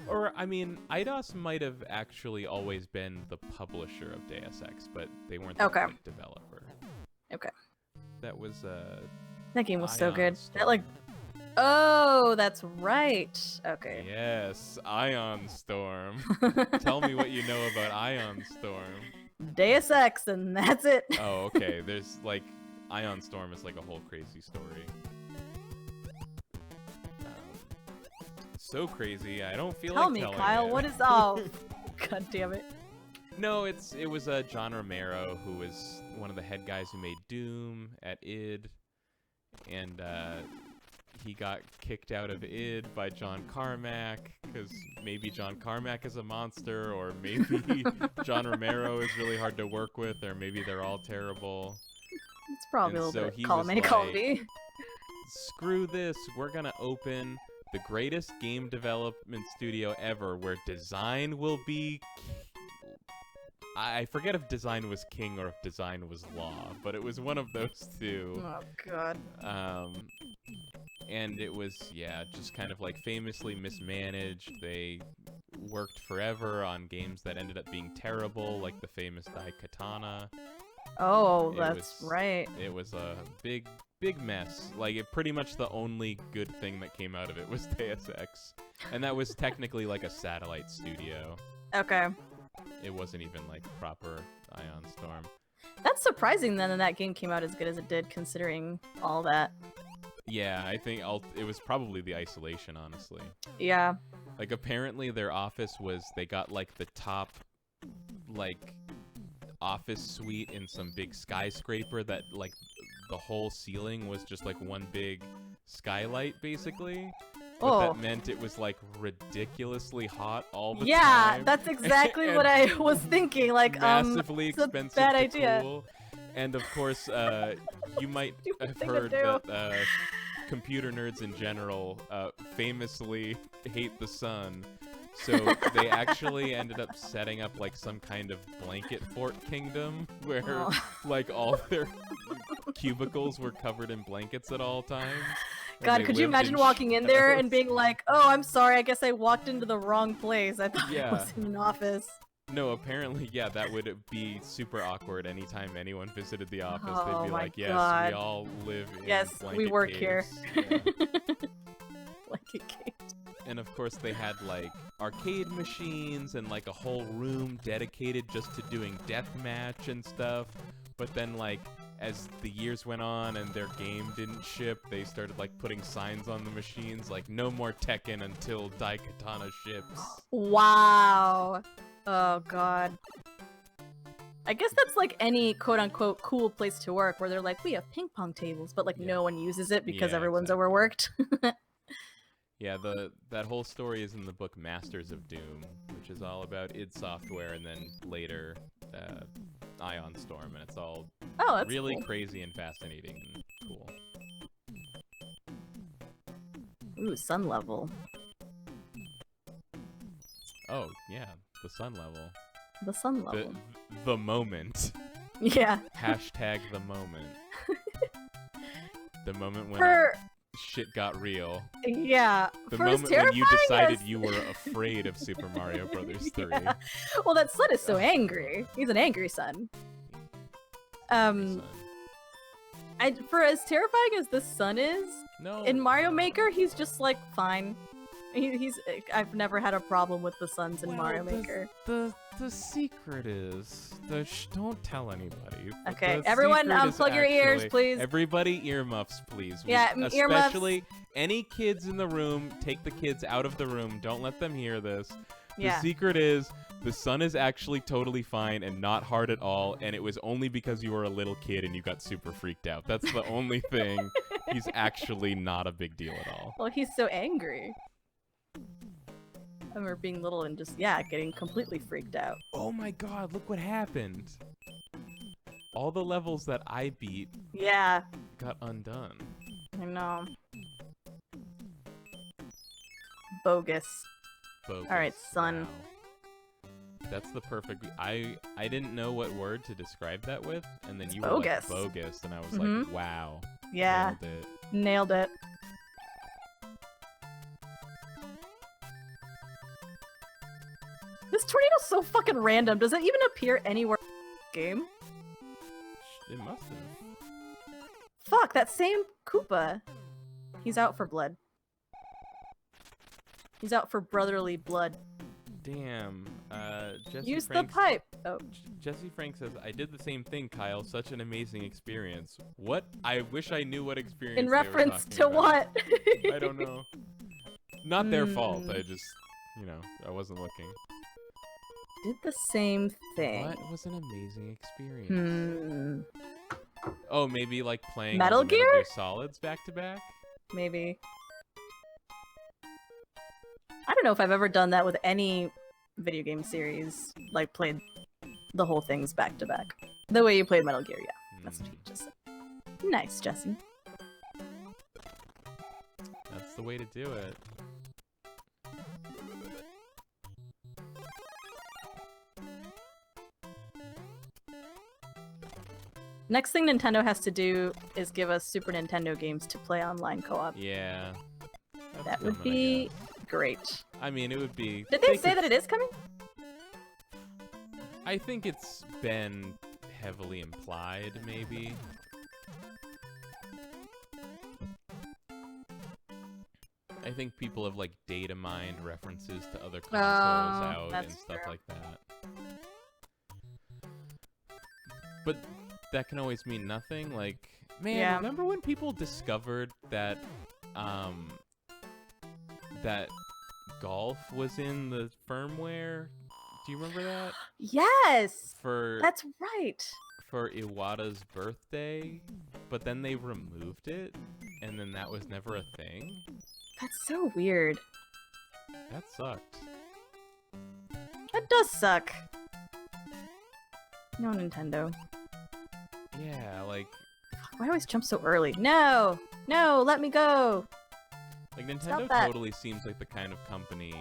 [SPEAKER 2] Or, I mean, Eidos might have actually always been the publisher of Deus Ex, but they weren't the like, developer.
[SPEAKER 1] Okay.
[SPEAKER 2] That was,
[SPEAKER 1] That game was so good.
[SPEAKER 2] Storm.
[SPEAKER 1] That, like... Oh, that's right. Okay.
[SPEAKER 2] Yes, Ion Storm. Tell me what you know about Ion Storm.
[SPEAKER 1] Deus Ex, and that's it.
[SPEAKER 2] Oh, okay. There's, like, Ion Storm is, like, a whole crazy story. So crazy, I don't feel like telling you.
[SPEAKER 1] Tell me, Kyle, what is... Oh, god damn it.
[SPEAKER 2] No, it was John Romero, who was one of the head guys who made Doom at id, and he got kicked out of id by John Carmack, because maybe John Carmack is a monster, or maybe John Romero is really hard to work with, or maybe they're all terrible.
[SPEAKER 1] It's probably
[SPEAKER 2] And
[SPEAKER 1] a little
[SPEAKER 2] so
[SPEAKER 1] bit column A, column B.
[SPEAKER 2] Screw this, we're gonna open the greatest game development studio ever, where design will be... I forget if design was king or if design was law, but it was one of those two.
[SPEAKER 1] Oh, God.
[SPEAKER 2] And it was, yeah, just kind of like famously mismanaged. They worked forever on games that ended up being terrible, like the famous Daikatana.
[SPEAKER 1] Oh, that's right.
[SPEAKER 2] It was a big mess. Like, pretty much the only good thing that came out of it was Deus Ex. And that was technically like a satellite studio.
[SPEAKER 1] Okay.
[SPEAKER 2] It wasn't even like proper Ion Storm.
[SPEAKER 1] That's surprising then that game came out as good as it did, considering all that.
[SPEAKER 2] Yeah, I think it was probably the isolation, honestly.
[SPEAKER 1] Yeah.
[SPEAKER 2] Like, apparently their office was, they got like the top, like, office suite in some big skyscraper that, like, the whole ceiling was just like one big skylight, basically. But that meant it was, like, ridiculously hot all the time.
[SPEAKER 1] Yeah, that's exactly what I was thinking. Like,
[SPEAKER 2] massively
[SPEAKER 1] it's a
[SPEAKER 2] expensive
[SPEAKER 1] bad
[SPEAKER 2] to
[SPEAKER 1] idea.
[SPEAKER 2] cool. And, of course, you might have
[SPEAKER 1] thing to
[SPEAKER 2] heard
[SPEAKER 1] do.
[SPEAKER 2] that computer nerds in general famously hate the sun. So they actually ended up setting up, like, some kind of blanket fort kingdom where, like, all their cubicles were covered in blankets at all times.
[SPEAKER 1] God, could you imagine walking in there and being like, oh, I'm sorry, I guess I walked into the wrong place. I thought I was in an office.
[SPEAKER 2] No, apparently, yeah, that would be super awkward anytime anyone visited the office.
[SPEAKER 1] Oh
[SPEAKER 2] They'd be
[SPEAKER 1] my
[SPEAKER 2] like, yes,
[SPEAKER 1] God.
[SPEAKER 2] we all live in
[SPEAKER 1] Yes,
[SPEAKER 2] blanket
[SPEAKER 1] we work
[SPEAKER 2] caves.
[SPEAKER 1] here.
[SPEAKER 2] Yeah.
[SPEAKER 1] Blanket caves.
[SPEAKER 2] And of course, they had, like, arcade machines and, like, a whole room dedicated just to doing deathmatch and stuff. But then, like, as the years went on and their game didn't ship, they started, like, putting signs on the machines, like, no more Tekken until Daikatana ships.
[SPEAKER 1] Wow. Oh, God. I guess that's like any quote-unquote cool place to work where they're like, we have ping pong tables, but, like, no one uses it because everyone's overworked.
[SPEAKER 2] Yeah, that whole story is in the book Masters of Doom, which is all about id Software and then later Ion Storm, and it's all really
[SPEAKER 1] cool.
[SPEAKER 2] crazy and fascinating and cool.
[SPEAKER 1] Ooh, sun level.
[SPEAKER 2] Oh, yeah, the sun level.
[SPEAKER 1] The sun level.
[SPEAKER 2] The moment.
[SPEAKER 1] Yeah.
[SPEAKER 2] Hashtag the moment. The moment when shit got real.
[SPEAKER 1] Yeah.
[SPEAKER 2] The moment when you decided you were afraid of Super Mario Brothers 3.
[SPEAKER 1] Yeah. Well, that Sun is so angry. He's an angry Sun. For as terrifying as this Sun is, in Mario Maker, he's just like fine. I've never had a problem with the suns in Mario Maker.
[SPEAKER 2] The secret is don't tell anybody.
[SPEAKER 1] Okay, everyone, plug your ears, please.
[SPEAKER 2] Everybody, earmuffs, please.
[SPEAKER 1] Yeah, earmuffs.
[SPEAKER 2] Especially any kids in the room. Take the kids out of the room. Don't let them hear this. The secret is the sun is actually totally fine and not hard at all, and it was only because you were a little kid and you got super freaked out. That's the only thing. He's actually not a big deal at all.
[SPEAKER 1] Well, he's so angry. I remember being little and just, getting completely freaked out.
[SPEAKER 2] Oh my god, look what happened. All the levels that I beat got undone.
[SPEAKER 1] I know. Bogus. Alright, Sun.
[SPEAKER 2] Wow. That's the perfect... I didn't know what word to describe that with, and then you were like, bogus, and I was like, wow.
[SPEAKER 1] Yeah.
[SPEAKER 2] Nailed it.
[SPEAKER 1] Nailed it. This tornado's so fucking random. Does it even appear anywhere in the game?
[SPEAKER 2] It must have.
[SPEAKER 1] Fuck, that same Koopa. He's out for blood. He's out for brotherly blood.
[SPEAKER 2] Damn. Jesse
[SPEAKER 1] Use
[SPEAKER 2] Franks,
[SPEAKER 1] the pipe. Oh.
[SPEAKER 2] Jesse Frank says, I did the same thing, Kyle. Such an amazing experience. What? I wish I knew what experience
[SPEAKER 1] In
[SPEAKER 2] they were
[SPEAKER 1] reference
[SPEAKER 2] talking
[SPEAKER 1] to
[SPEAKER 2] about.
[SPEAKER 1] what?
[SPEAKER 2] I don't know. Not their fault. I just, you know, I wasn't looking.
[SPEAKER 1] Did the same thing.
[SPEAKER 2] What was an amazing experience? Oh, maybe like playing
[SPEAKER 1] Metal
[SPEAKER 2] all the Metal
[SPEAKER 1] Gear?
[SPEAKER 2] Gear Solids back to back?
[SPEAKER 1] Maybe. I don't know if I've ever done that with any video game series. Like, played the whole things back to back. The way you played Metal Gear, yeah. That's what you just said. Nice, Jesse.
[SPEAKER 2] That's the way to do it.
[SPEAKER 1] Next thing Nintendo has to do is give us Super Nintendo games to play online co-op.
[SPEAKER 2] Yeah.
[SPEAKER 1] That would be great.
[SPEAKER 2] I mean, it would be...
[SPEAKER 1] Did they say that it is coming?
[SPEAKER 2] I think it's been heavily implied, maybe. I think people have, like, data mined references to other consoles out and stuff like that. But that can always mean nothing. Like, man, remember when people discovered that, that golf was in the firmware? Do you remember that?
[SPEAKER 1] Yes!
[SPEAKER 2] For
[SPEAKER 1] that's right.
[SPEAKER 2] For Iwata's birthday, but then they removed it, and then that was never a thing?
[SPEAKER 1] That's so weird.
[SPEAKER 2] That sucked.
[SPEAKER 1] That does suck. No, Nintendo.
[SPEAKER 2] Yeah, like...
[SPEAKER 1] Why do I always jump so early? No! No, let me go!
[SPEAKER 2] Like, Nintendo totally seems like the kind of company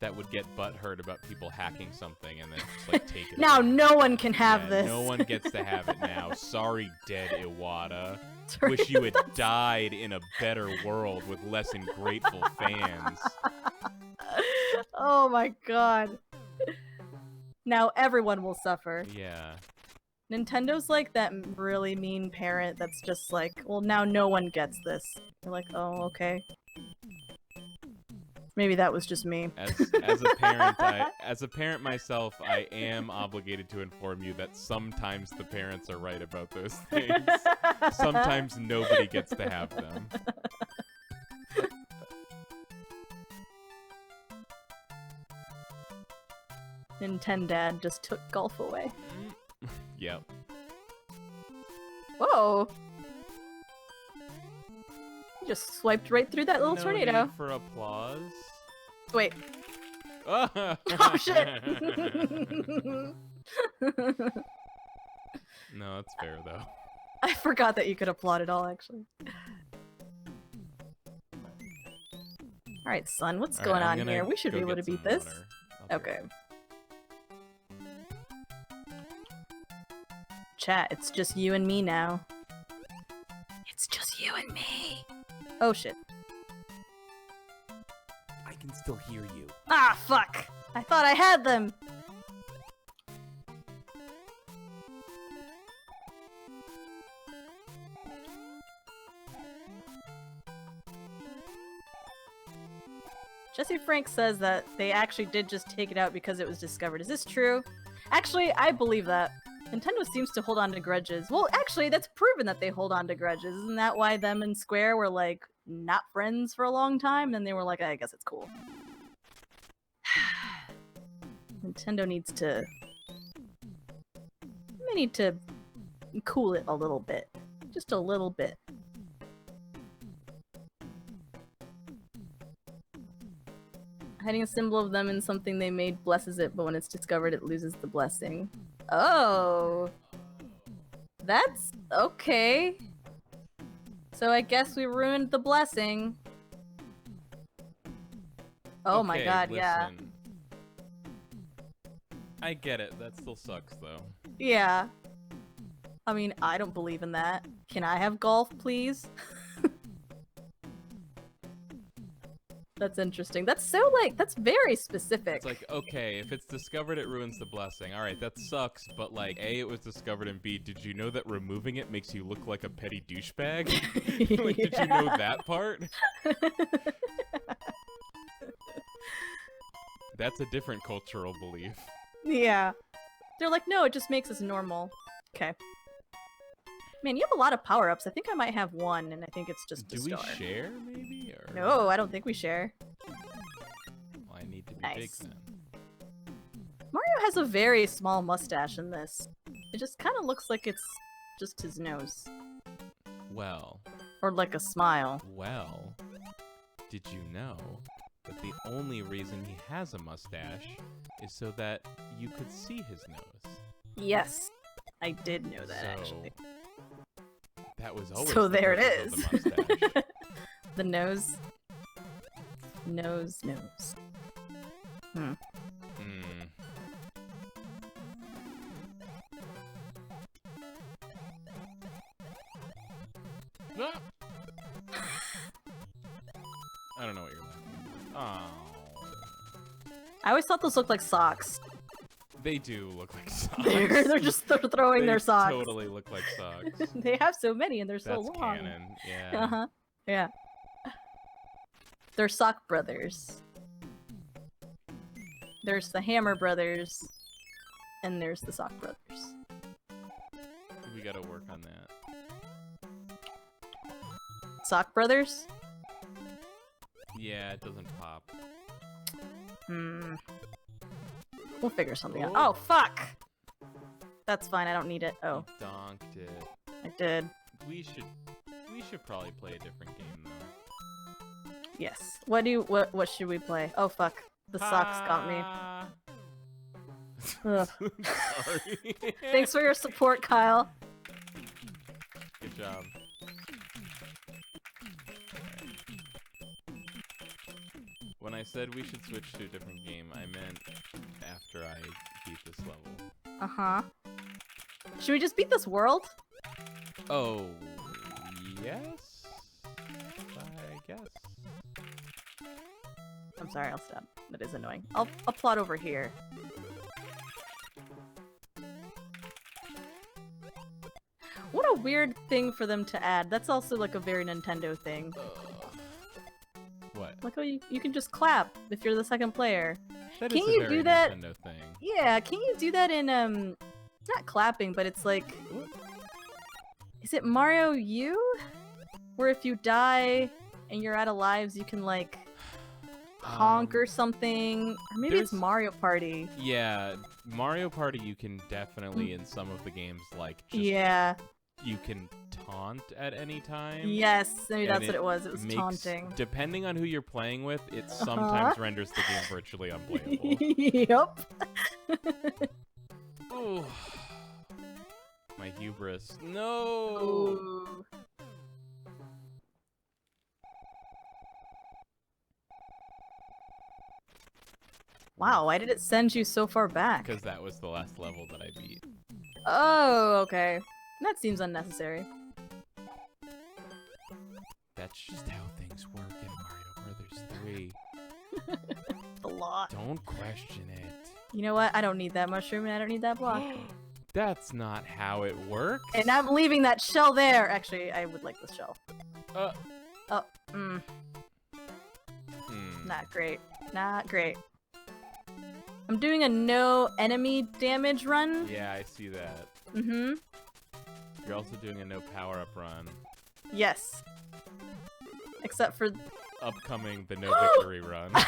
[SPEAKER 2] that would get butthurt about people hacking something and then just, like, take it
[SPEAKER 1] Now
[SPEAKER 2] away.
[SPEAKER 1] No one can have this.
[SPEAKER 2] No one gets to have it now. Sorry, dead Iwata. Wish you had died in a better world with less ungrateful fans.
[SPEAKER 1] Oh my god. Now everyone will suffer.
[SPEAKER 2] Yeah.
[SPEAKER 1] Nintendo's like that really mean parent that's just like, well, now no one gets this. You're like, oh, okay. Maybe that was just me.
[SPEAKER 2] As a parent myself, I am obligated to inform you that sometimes the parents are right about those things. Sometimes nobody gets to have them.
[SPEAKER 1] Nintendad just took golf away.
[SPEAKER 2] Yep.
[SPEAKER 1] Whoa! You just swiped right through that little tornado.
[SPEAKER 2] Need for applause.
[SPEAKER 1] Wait.
[SPEAKER 2] Oh
[SPEAKER 1] shit!
[SPEAKER 2] No, that's fair though.
[SPEAKER 1] I forgot that you could applaud at all, actually. Alright, son, what's going on here? We should be able to beat this. Okay. Chat, it's just you and me now. It's just you and me. Oh shit.
[SPEAKER 2] I can still hear you.
[SPEAKER 1] Ah, fuck! I thought I had them! Jesse Frank says that they actually did just take it out because it was discovered. Is this true? Actually, I believe that. Nintendo seems to hold on to grudges. Well, actually, that's proven that they hold on to grudges. Isn't that why them and Square were, like, not friends for a long time? Then they were like, I guess it's cool. Nintendo needs to... They need to cool it a little bit. Just a little bit. Hiding a symbol of them in something they made blesses it, but when it's discovered, it loses the blessing. Oh. That's okay. So I guess we ruined the blessing. Oh
[SPEAKER 2] okay,
[SPEAKER 1] my god,
[SPEAKER 2] listen.
[SPEAKER 1] yeah.
[SPEAKER 2] I get it. That still sucks, though.
[SPEAKER 1] Yeah. I mean, I don't believe in that. Can I have golf, please? That's interesting. That's so, like, that's very specific.
[SPEAKER 2] It's like, okay, if it's discovered, it ruins the blessing. All right, that sucks, but like, A, it was discovered, and B, did you know that removing it makes you look like a petty douchebag? Like, did you know that part? That's a different cultural belief.
[SPEAKER 1] Yeah. They're like, no, it just makes us normal. Okay. Man, you have a lot of power-ups. I think I might have one, and I think it's just a
[SPEAKER 2] Do we
[SPEAKER 1] star.
[SPEAKER 2] share, maybe? Or...
[SPEAKER 1] No, I don't think we share.
[SPEAKER 2] Well, I need to be
[SPEAKER 1] Nice.
[SPEAKER 2] big then.
[SPEAKER 1] Mario has a very small mustache in this. It just kind of looks like it's just his nose.
[SPEAKER 2] Well,
[SPEAKER 1] Or like a smile.
[SPEAKER 2] did you know that the only reason he has a mustache is so that you could see his nose?
[SPEAKER 1] Yes. I did know that,
[SPEAKER 2] So,
[SPEAKER 1] actually.
[SPEAKER 2] That was always
[SPEAKER 1] So
[SPEAKER 2] the
[SPEAKER 1] there it
[SPEAKER 2] purpose
[SPEAKER 1] is.
[SPEAKER 2] of the mustache.
[SPEAKER 1] The nose. Nose. Hmm.
[SPEAKER 2] Ah! I don't know what you're laughing at. Oh.
[SPEAKER 1] I always thought those looked like socks.
[SPEAKER 2] They do look like socks.
[SPEAKER 1] They're just throwing
[SPEAKER 2] They
[SPEAKER 1] their socks.
[SPEAKER 2] totally look like socks.
[SPEAKER 1] They have so many and they're so
[SPEAKER 2] That's
[SPEAKER 1] long.
[SPEAKER 2] canon, yeah.
[SPEAKER 1] Uh-huh. Yeah. They're sock brothers. There's the Hammer brothers. And there's the sock brothers.
[SPEAKER 2] We gotta work on that.
[SPEAKER 1] Sock brothers?
[SPEAKER 2] Yeah, it doesn't pop.
[SPEAKER 1] Hmm. We'll figure something out.
[SPEAKER 2] Oh.
[SPEAKER 1] Oh, fuck! That's fine, I don't need it. Oh,
[SPEAKER 2] You donked it.
[SPEAKER 1] I did.
[SPEAKER 2] We should probably play a different game though.
[SPEAKER 1] Yes. What should we play? Oh, fuck. The socks got me. Ugh.
[SPEAKER 2] Sorry.
[SPEAKER 1] Thanks for your support, Kyle.
[SPEAKER 2] Good job. When I said we should switch to a different game, I meant after I beat this level.
[SPEAKER 1] Uh-huh. Should we just beat this world?
[SPEAKER 2] Oh, yes? I guess.
[SPEAKER 1] I'm sorry, I'll stop. That is annoying. I'll plot over here. What a weird thing for them to add. That's also like a very Nintendo thing.
[SPEAKER 2] What?
[SPEAKER 1] Like, oh, you can just clap if you're the second player.
[SPEAKER 2] That
[SPEAKER 1] Can
[SPEAKER 2] is a
[SPEAKER 1] you
[SPEAKER 2] very
[SPEAKER 1] do that?
[SPEAKER 2] Nintendo thing.
[SPEAKER 1] Yeah, can you do that in, not clapping, but it's like... Is it Mario U? Where if you die and you're out of lives, you can, like, honk or something? Or maybe it's
[SPEAKER 2] there's-
[SPEAKER 1] Mario Party.
[SPEAKER 2] Yeah, Mario Party you can definitely in some of the games like just
[SPEAKER 1] Yeah.
[SPEAKER 2] you can taunt at any time.
[SPEAKER 1] Yes, maybe
[SPEAKER 2] and
[SPEAKER 1] that's what it was. It was
[SPEAKER 2] makes-
[SPEAKER 1] taunting.
[SPEAKER 2] Depending on who you're playing with, it sometimes renders the game virtually unplayable.
[SPEAKER 1] Yup.
[SPEAKER 2] Oh, my hubris. No.
[SPEAKER 1] Ooh. Wow, why did it send you so far back?
[SPEAKER 2] Because that was the last level that I beat.
[SPEAKER 1] Oh, okay. That seems unnecessary.
[SPEAKER 2] That's just how things work in Mario Brothers 3.
[SPEAKER 1] A lot.
[SPEAKER 2] Don't question it.
[SPEAKER 1] You know what? I don't need that mushroom and I don't need that block.
[SPEAKER 2] That's not how it works.
[SPEAKER 1] And I'm leaving that shell there! Actually, I would like this shell.
[SPEAKER 2] Uh,
[SPEAKER 1] Oh,
[SPEAKER 2] hmm.
[SPEAKER 1] not great. Not great. I'm doing a no enemy damage run.
[SPEAKER 2] Yeah, I see that.
[SPEAKER 1] Mm-hmm.
[SPEAKER 2] You're also doing a no power-up run.
[SPEAKER 1] Yes. Except for...
[SPEAKER 2] Upcoming the no victory run.
[SPEAKER 1] I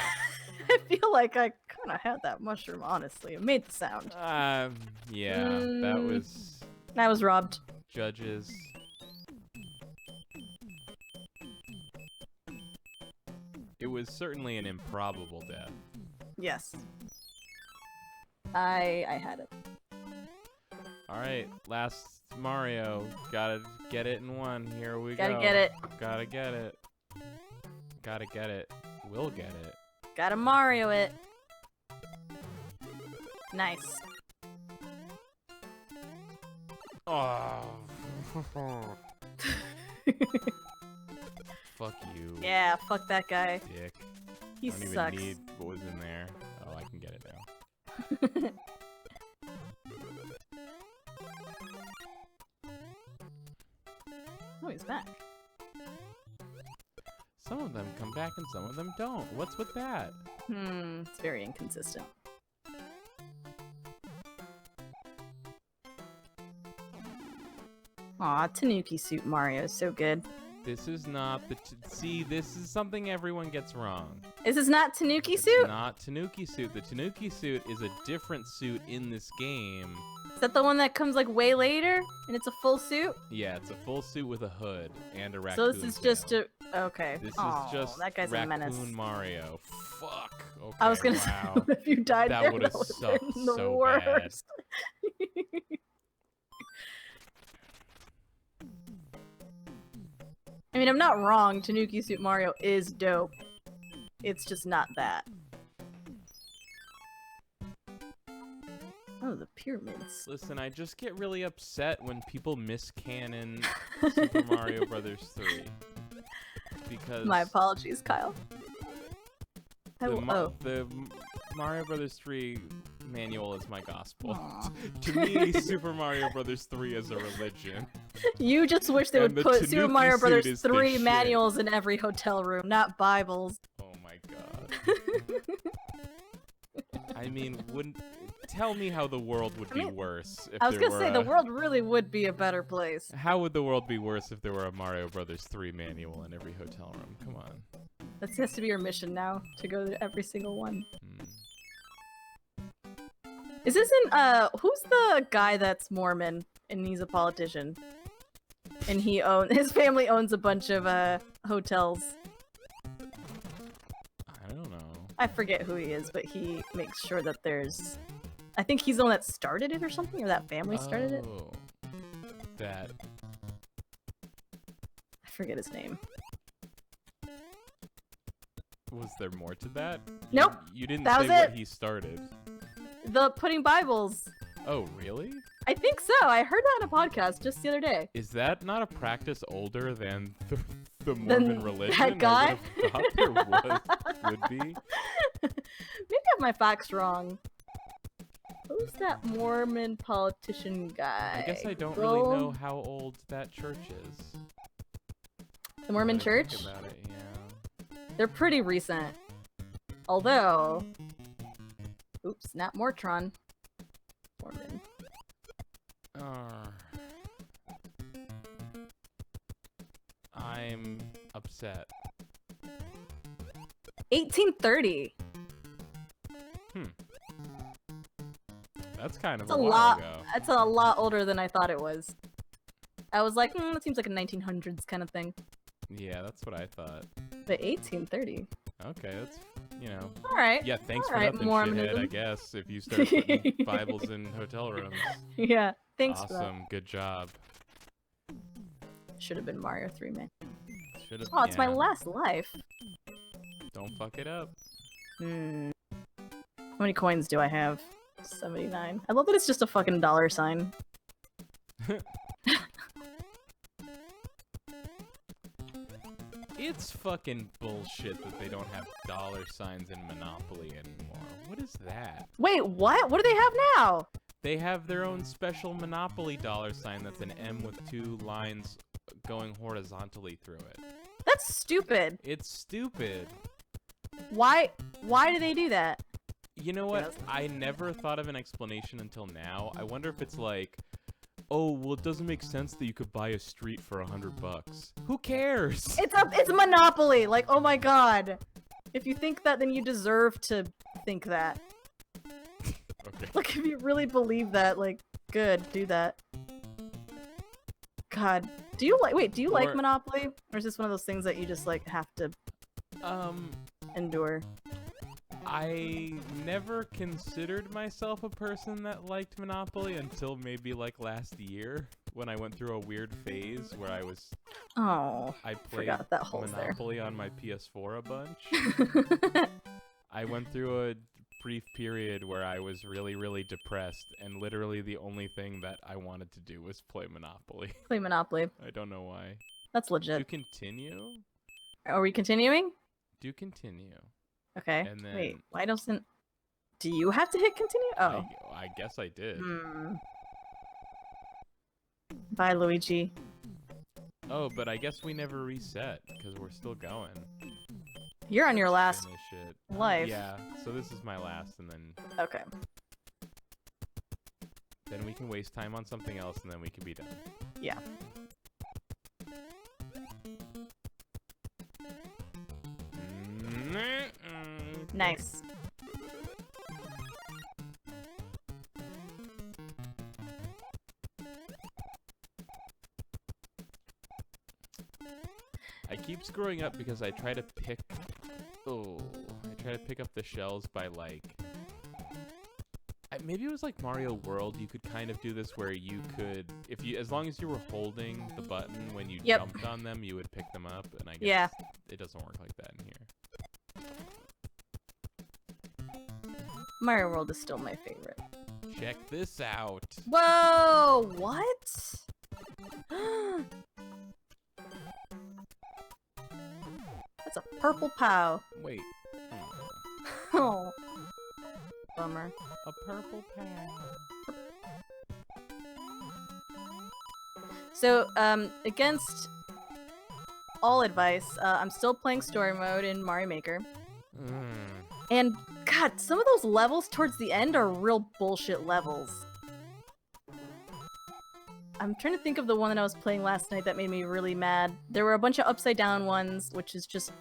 [SPEAKER 1] feel like I kind of had that mushroom, honestly. It made the sound.
[SPEAKER 2] Yeah, that was
[SPEAKER 1] I was robbed.
[SPEAKER 2] judges. It was certainly an improbable death.
[SPEAKER 1] Yes. I had it.
[SPEAKER 2] Alright, last Mario. Gotta get it in one. Here we
[SPEAKER 1] Gotta
[SPEAKER 2] go.
[SPEAKER 1] get it.
[SPEAKER 2] Gotta get it. Gotta get it. We'll get it.
[SPEAKER 1] Gotta Mario it. Nice.
[SPEAKER 2] Oh. Fuck you.
[SPEAKER 1] Yeah, fuck that guy.
[SPEAKER 2] Dick.
[SPEAKER 1] He
[SPEAKER 2] I don't
[SPEAKER 1] sucks.
[SPEAKER 2] even need what was in there. Oh, I can get it now.
[SPEAKER 1] Oh, he's back.
[SPEAKER 2] Some of them come back and some of them don't. What's with that?
[SPEAKER 1] It's very inconsistent. Aw, Tanuki suit Mario is so good.
[SPEAKER 2] This is not the... See, this is something everyone gets wrong.
[SPEAKER 1] Is this not Tanuki
[SPEAKER 2] It's
[SPEAKER 1] suit?
[SPEAKER 2] not Tanuki suit. The Tanuki suit is a different suit in this game.
[SPEAKER 1] Is that the one that comes like way later? And it's a full suit?
[SPEAKER 2] Yeah, it's a full suit with a hood and a raccoon
[SPEAKER 1] So this is
[SPEAKER 2] tail.
[SPEAKER 1] just a... Okay.
[SPEAKER 2] This
[SPEAKER 1] Aw,
[SPEAKER 2] is just
[SPEAKER 1] that guy's
[SPEAKER 2] Raccoon
[SPEAKER 1] a menace.
[SPEAKER 2] Mario. Fuck. Okay,
[SPEAKER 1] I was gonna
[SPEAKER 2] wow.
[SPEAKER 1] say, if you died
[SPEAKER 2] That
[SPEAKER 1] there,
[SPEAKER 2] would've
[SPEAKER 1] that would've
[SPEAKER 2] sucked
[SPEAKER 1] been the
[SPEAKER 2] so
[SPEAKER 1] worst. I mean, I'm not wrong. Tanuki Suit Mario is dope. It's just not that. Oh, the pyramids.
[SPEAKER 2] Listen, I just get really upset when people miscanon Super Mario Brothers 3. Because
[SPEAKER 1] My apologies, Kyle.
[SPEAKER 2] the Mario Brothers 3 manual is my gospel.
[SPEAKER 1] Aw.
[SPEAKER 2] To me, Super Mario Brothers 3 is a religion.
[SPEAKER 1] You just wish they
[SPEAKER 2] And
[SPEAKER 1] would
[SPEAKER 2] the
[SPEAKER 1] put Super
[SPEAKER 2] Tanuki
[SPEAKER 1] Mario
[SPEAKER 2] suit
[SPEAKER 1] Brothers
[SPEAKER 2] is the
[SPEAKER 1] 3
[SPEAKER 2] shit.
[SPEAKER 1] manuals in every hotel room, not Bibles.
[SPEAKER 2] Oh my god. I mean, tell me how the world would be worse if
[SPEAKER 1] I was
[SPEAKER 2] there
[SPEAKER 1] gonna
[SPEAKER 2] were
[SPEAKER 1] say, the world really would be a better place.
[SPEAKER 2] How would the world be worse if there were a Mario Brothers 3 manual in every hotel room? Come on.
[SPEAKER 1] That has to be your mission now, to go to every single one. Is this who's the guy that's Mormon and he's a politician? And his family owns a bunch of hotels.
[SPEAKER 2] I don't know.
[SPEAKER 1] I forget who he is, but he makes sure that there's... I think he's the one that started it or something, or that family started it.
[SPEAKER 2] Oh, that...
[SPEAKER 1] I forget his name.
[SPEAKER 2] Was there more to that?
[SPEAKER 1] Nope.
[SPEAKER 2] You didn't
[SPEAKER 1] That
[SPEAKER 2] say
[SPEAKER 1] was
[SPEAKER 2] what
[SPEAKER 1] it.
[SPEAKER 2] he started.
[SPEAKER 1] The putting Bibles.
[SPEAKER 2] Oh, really?
[SPEAKER 1] I think so. I heard that in a podcast just the other day.
[SPEAKER 2] Is that not a practice older than the Mormon religion?
[SPEAKER 1] That guy?
[SPEAKER 2] I would have thought there would be.
[SPEAKER 1] Maybe I have my facts wrong. Who's that Mormon politician guy?
[SPEAKER 2] I guess I don't really know how old that church is.
[SPEAKER 1] The Mormon
[SPEAKER 2] Now that I think
[SPEAKER 1] church?
[SPEAKER 2] about it, yeah.
[SPEAKER 1] They're pretty recent. Although... Oops, not Mortron. Mormon.
[SPEAKER 2] I'm upset.
[SPEAKER 1] 1830.
[SPEAKER 2] That's kind of
[SPEAKER 1] That's
[SPEAKER 2] a
[SPEAKER 1] a
[SPEAKER 2] while
[SPEAKER 1] lot.
[SPEAKER 2] ago.
[SPEAKER 1] That's a lot older than I thought it was. I was like, that seems like a 1900s kind of thing.
[SPEAKER 2] Yeah, that's what I thought.
[SPEAKER 1] But 1830.
[SPEAKER 2] Okay, that's,
[SPEAKER 1] All right.
[SPEAKER 2] Yeah, thanks
[SPEAKER 1] All
[SPEAKER 2] for
[SPEAKER 1] right,
[SPEAKER 2] nothing,
[SPEAKER 1] Mormonism.
[SPEAKER 2] shithead, I guess, if you start putting Bibles in hotel rooms.
[SPEAKER 1] Yeah. Thanks for that.
[SPEAKER 2] Awesome, good job.
[SPEAKER 1] Should have been Mario 3, man.
[SPEAKER 2] Should've,
[SPEAKER 1] Oh, it's my
[SPEAKER 2] yeah.
[SPEAKER 1] last life.
[SPEAKER 2] Don't fuck it up.
[SPEAKER 1] How many coins do I have? 79. I love that it's just a fucking dollar sign.
[SPEAKER 2] It's fucking bullshit that they don't have dollar signs in Monopoly anymore. What is that?
[SPEAKER 1] Wait, what? What do they have now?
[SPEAKER 2] They have their own special Monopoly dollar sign that's an M with 2 lines going horizontally through it.
[SPEAKER 1] That's stupid.
[SPEAKER 2] It's stupid.
[SPEAKER 1] Why do they do that?
[SPEAKER 2] You know what?
[SPEAKER 1] Yes.
[SPEAKER 2] I never thought of an explanation until now. I wonder if it's like, oh, well, it doesn't make sense that you could buy a street for $100. Who cares?
[SPEAKER 1] It's Monopoly. Like, oh my god. If you think that, then you deserve to think that.
[SPEAKER 2] Okay.
[SPEAKER 1] Like, if you really believe that, like, good, do that. God. Do you like Monopoly? Or is this one of those things that you just, like, have to endure?
[SPEAKER 2] I never considered myself a person that liked Monopoly until maybe like last year when I went through a weird phase where I played
[SPEAKER 1] forgot that hole's there.
[SPEAKER 2] Monopoly on my PS4 a bunch. I went through a brief period where I was really, really depressed, and literally the only thing that I wanted to do was play Monopoly.
[SPEAKER 1] Play Monopoly.
[SPEAKER 2] I don't know why.
[SPEAKER 1] That's legit.
[SPEAKER 2] Do continue?
[SPEAKER 1] Are we continuing?
[SPEAKER 2] Do continue.
[SPEAKER 1] Okay.
[SPEAKER 2] And then
[SPEAKER 1] Wait, why doesn't... Do you have to hit continue? Oh.
[SPEAKER 2] I guess I did.
[SPEAKER 1] Bye, Luigi.
[SPEAKER 2] Oh, but I guess we never reset because we're still going.
[SPEAKER 1] You're on your last
[SPEAKER 2] Finish it.
[SPEAKER 1] life.
[SPEAKER 2] Yeah, so this is my last, and then
[SPEAKER 1] Okay.
[SPEAKER 2] we can waste time on something else, and then we can be done.
[SPEAKER 1] Yeah. Nice.
[SPEAKER 2] I keep screwing up because I try to pick... Oh, I try to pick up the shells by, like... Maybe it was like Mario World, you could kind of do this where you could... As long as you were holding the button when you jumped on them, you would pick them up, and I guess it doesn't work like that in here.
[SPEAKER 1] Mario World is still my favorite.
[SPEAKER 2] Check this out.
[SPEAKER 1] Whoa! What? That's a purple POW.
[SPEAKER 2] Wait.
[SPEAKER 1] Oh. Bummer.
[SPEAKER 2] A purple POW.
[SPEAKER 1] So, against all advice, I'm still playing story mode in Mario Maker. And, God, some of those levels towards the end are real bullshit levels. I'm trying to think of the one that I was playing last night that made me really mad. There were a bunch of upside down ones, which is just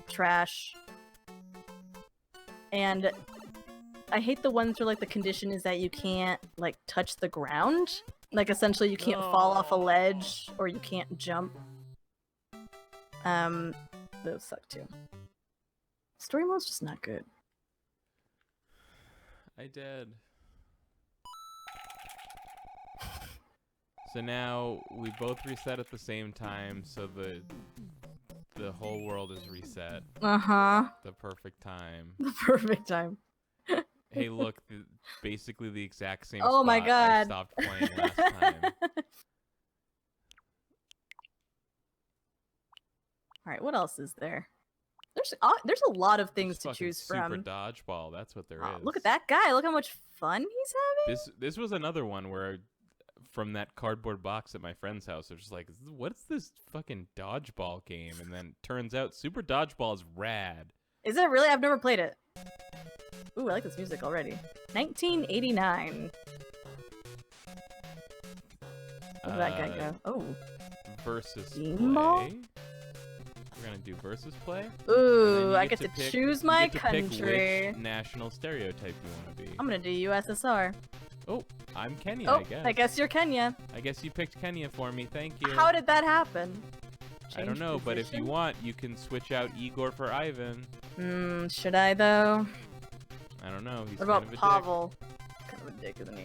[SPEAKER 1] trash. And I hate the ones where, like, the condition is that you can't, like, touch the ground. Like, essentially you can't fall off a ledge, or you can't jump. Those suck too. Story mode's just not good.
[SPEAKER 2] I did. So now we both reset at the same time, so the whole world is reset.
[SPEAKER 1] Uh-huh.
[SPEAKER 2] The perfect time.
[SPEAKER 1] The perfect time.
[SPEAKER 2] Hey, look, basically the exact same
[SPEAKER 1] Oh
[SPEAKER 2] spot
[SPEAKER 1] my God.
[SPEAKER 2] I stopped playing last time.
[SPEAKER 1] Alright, what else is there? There's a lot of things to choose from.
[SPEAKER 2] Super dodgeball, that's what there is.
[SPEAKER 1] Look at that guy. Look how much fun he's having.
[SPEAKER 2] This was another one where, from that cardboard box at my friend's house, they're just like, what's this fucking dodgeball game? And then turns out Super Dodgeball is rad.
[SPEAKER 1] Is it really? I've never played it. Ooh, I like this music already. 1989. Where did that guy go? Oh.
[SPEAKER 2] Versus
[SPEAKER 1] Steamboat?
[SPEAKER 2] play. We're gonna do versus play.
[SPEAKER 1] Ooh, I get to
[SPEAKER 2] pick,
[SPEAKER 1] choose my
[SPEAKER 2] you get to
[SPEAKER 1] country.
[SPEAKER 2] Pick which national stereotype you want to be.
[SPEAKER 1] I'm gonna do USSR.
[SPEAKER 2] Oh, I'm Kenya,
[SPEAKER 1] Oh,
[SPEAKER 2] I guess.
[SPEAKER 1] I guess you're Kenya.
[SPEAKER 2] I guess you picked Kenya for me. Thank you.
[SPEAKER 1] How did that happen?
[SPEAKER 2] I don't know, but if you want, you can switch out Igor for Ivan.
[SPEAKER 1] Should I though?
[SPEAKER 2] I don't know. He's
[SPEAKER 1] What about
[SPEAKER 2] kind of a
[SPEAKER 1] Pavel? Kind of a dick, isn't he?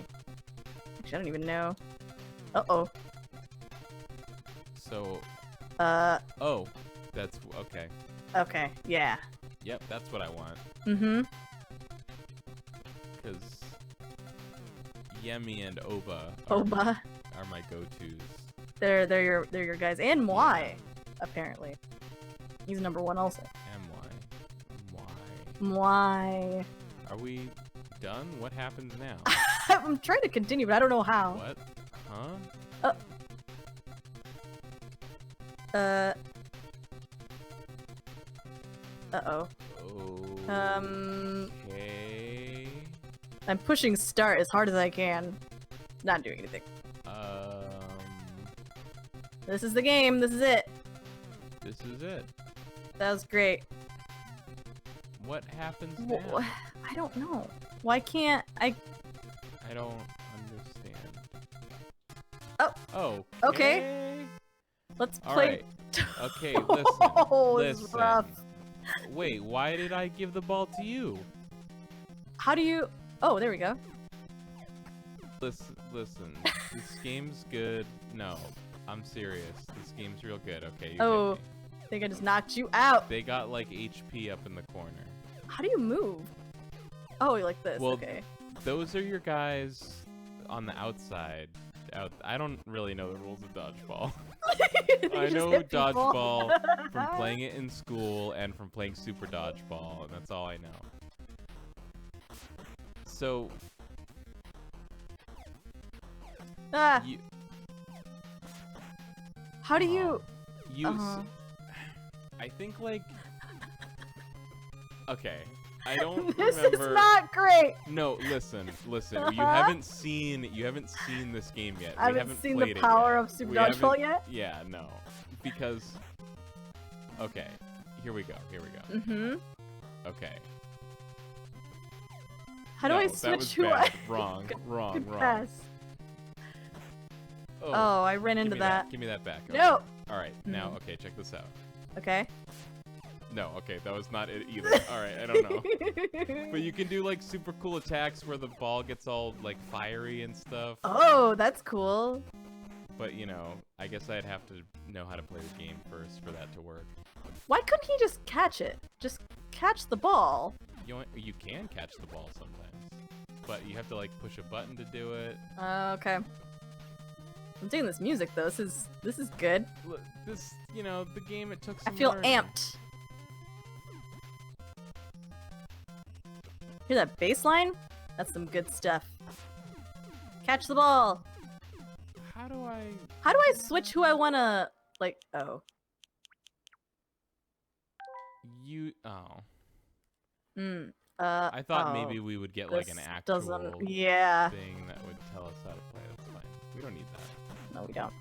[SPEAKER 1] Actually, I don't even know. Uh-oh.
[SPEAKER 2] So... Oh, that's... Okay.
[SPEAKER 1] Okay, yeah.
[SPEAKER 2] Yep, that's what I want.
[SPEAKER 1] Mm-hmm.
[SPEAKER 2] Because... Yemi and Oba are my go-tos.
[SPEAKER 1] They're your guys. And Mwai, apparently. He's #1 also. Mwai.
[SPEAKER 2] Are we done? What happens now?
[SPEAKER 1] I'm trying to continue, but I don't know how.
[SPEAKER 2] What? Huh?
[SPEAKER 1] Uh-oh.
[SPEAKER 2] Okay.
[SPEAKER 1] I'm pushing start as hard as I can. Not doing anything. This is the game. This is it.
[SPEAKER 2] This is it.
[SPEAKER 1] That was great.
[SPEAKER 2] What happens now?
[SPEAKER 1] I don't know. Why can't I...
[SPEAKER 2] I don't understand.
[SPEAKER 1] Oh.
[SPEAKER 2] Oh.
[SPEAKER 1] Okay. Let's play...
[SPEAKER 2] Alright. Okay, listen.
[SPEAKER 1] Oh, this is
[SPEAKER 2] listen.
[SPEAKER 1] rough.
[SPEAKER 2] Wait, why did I give the ball to you?
[SPEAKER 1] How do you... Oh, there we go.
[SPEAKER 2] Listen. This game's good. No, I'm serious. This game's real good. Okay, you get me.
[SPEAKER 1] I think I just knocked you out.
[SPEAKER 2] They got like HP up in the corner.
[SPEAKER 1] How do you move? Oh, like this.
[SPEAKER 2] Well,
[SPEAKER 1] okay.
[SPEAKER 2] Those are your guys on the outside, out. I don't really know the rules of dodgeball.
[SPEAKER 1] You
[SPEAKER 2] I
[SPEAKER 1] just
[SPEAKER 2] know
[SPEAKER 1] hit people.
[SPEAKER 2] dodgeball from playing it in school and from playing Super Dodgeball, and that's all I know. So,
[SPEAKER 1] Ah,
[SPEAKER 2] you,
[SPEAKER 1] how do you?
[SPEAKER 2] I think like, okay, I don't
[SPEAKER 1] This
[SPEAKER 2] remember.
[SPEAKER 1] is not great.
[SPEAKER 2] No, listen. You haven't seen this game yet.
[SPEAKER 1] I
[SPEAKER 2] We
[SPEAKER 1] haven't seen
[SPEAKER 2] played
[SPEAKER 1] the
[SPEAKER 2] it
[SPEAKER 1] power
[SPEAKER 2] yet.
[SPEAKER 1] of Super
[SPEAKER 2] We
[SPEAKER 1] Dodgeball
[SPEAKER 2] haven't-
[SPEAKER 1] yet.
[SPEAKER 2] Yeah, no, because. Okay, here we go.
[SPEAKER 1] Mm-hmm.
[SPEAKER 2] Okay.
[SPEAKER 1] How do
[SPEAKER 2] No,
[SPEAKER 1] I
[SPEAKER 2] that
[SPEAKER 1] switch
[SPEAKER 2] was
[SPEAKER 1] who
[SPEAKER 2] bad.
[SPEAKER 1] I?
[SPEAKER 2] Wrong.
[SPEAKER 1] Good pass.
[SPEAKER 2] Oh,
[SPEAKER 1] Oh, I ran into that.
[SPEAKER 2] Give me that back. Okay.
[SPEAKER 1] No.
[SPEAKER 2] All right, now,
[SPEAKER 1] Mm.
[SPEAKER 2] okay, check this out.
[SPEAKER 1] Okay.
[SPEAKER 2] No, okay, that was not it either. All right, I don't know. But you can do like super cool attacks where the ball gets all like fiery and stuff.
[SPEAKER 1] Oh, that's cool.
[SPEAKER 2] But you know, I guess I'd have to know how to play the game first for that to work.
[SPEAKER 1] Why couldn't he just catch it? Just catch the ball.
[SPEAKER 2] You can catch the ball sometimes, but you have to like push a button to do it.
[SPEAKER 1] Okay. I'm digging this music though. This is good.
[SPEAKER 2] Look, this, you know, the game, it took
[SPEAKER 1] I
[SPEAKER 2] some
[SPEAKER 1] feel
[SPEAKER 2] learning.
[SPEAKER 1] amped. Hear that bass line? That's some good stuff. Catch the ball.
[SPEAKER 2] How do I
[SPEAKER 1] switch who I wanna like? Oh.
[SPEAKER 2] Oh.
[SPEAKER 1] I
[SPEAKER 2] I thought maybe we would get like an actual
[SPEAKER 1] Yeah.
[SPEAKER 2] thing that would tell us how to play. That's fine. We don't need that.
[SPEAKER 1] No, we don't.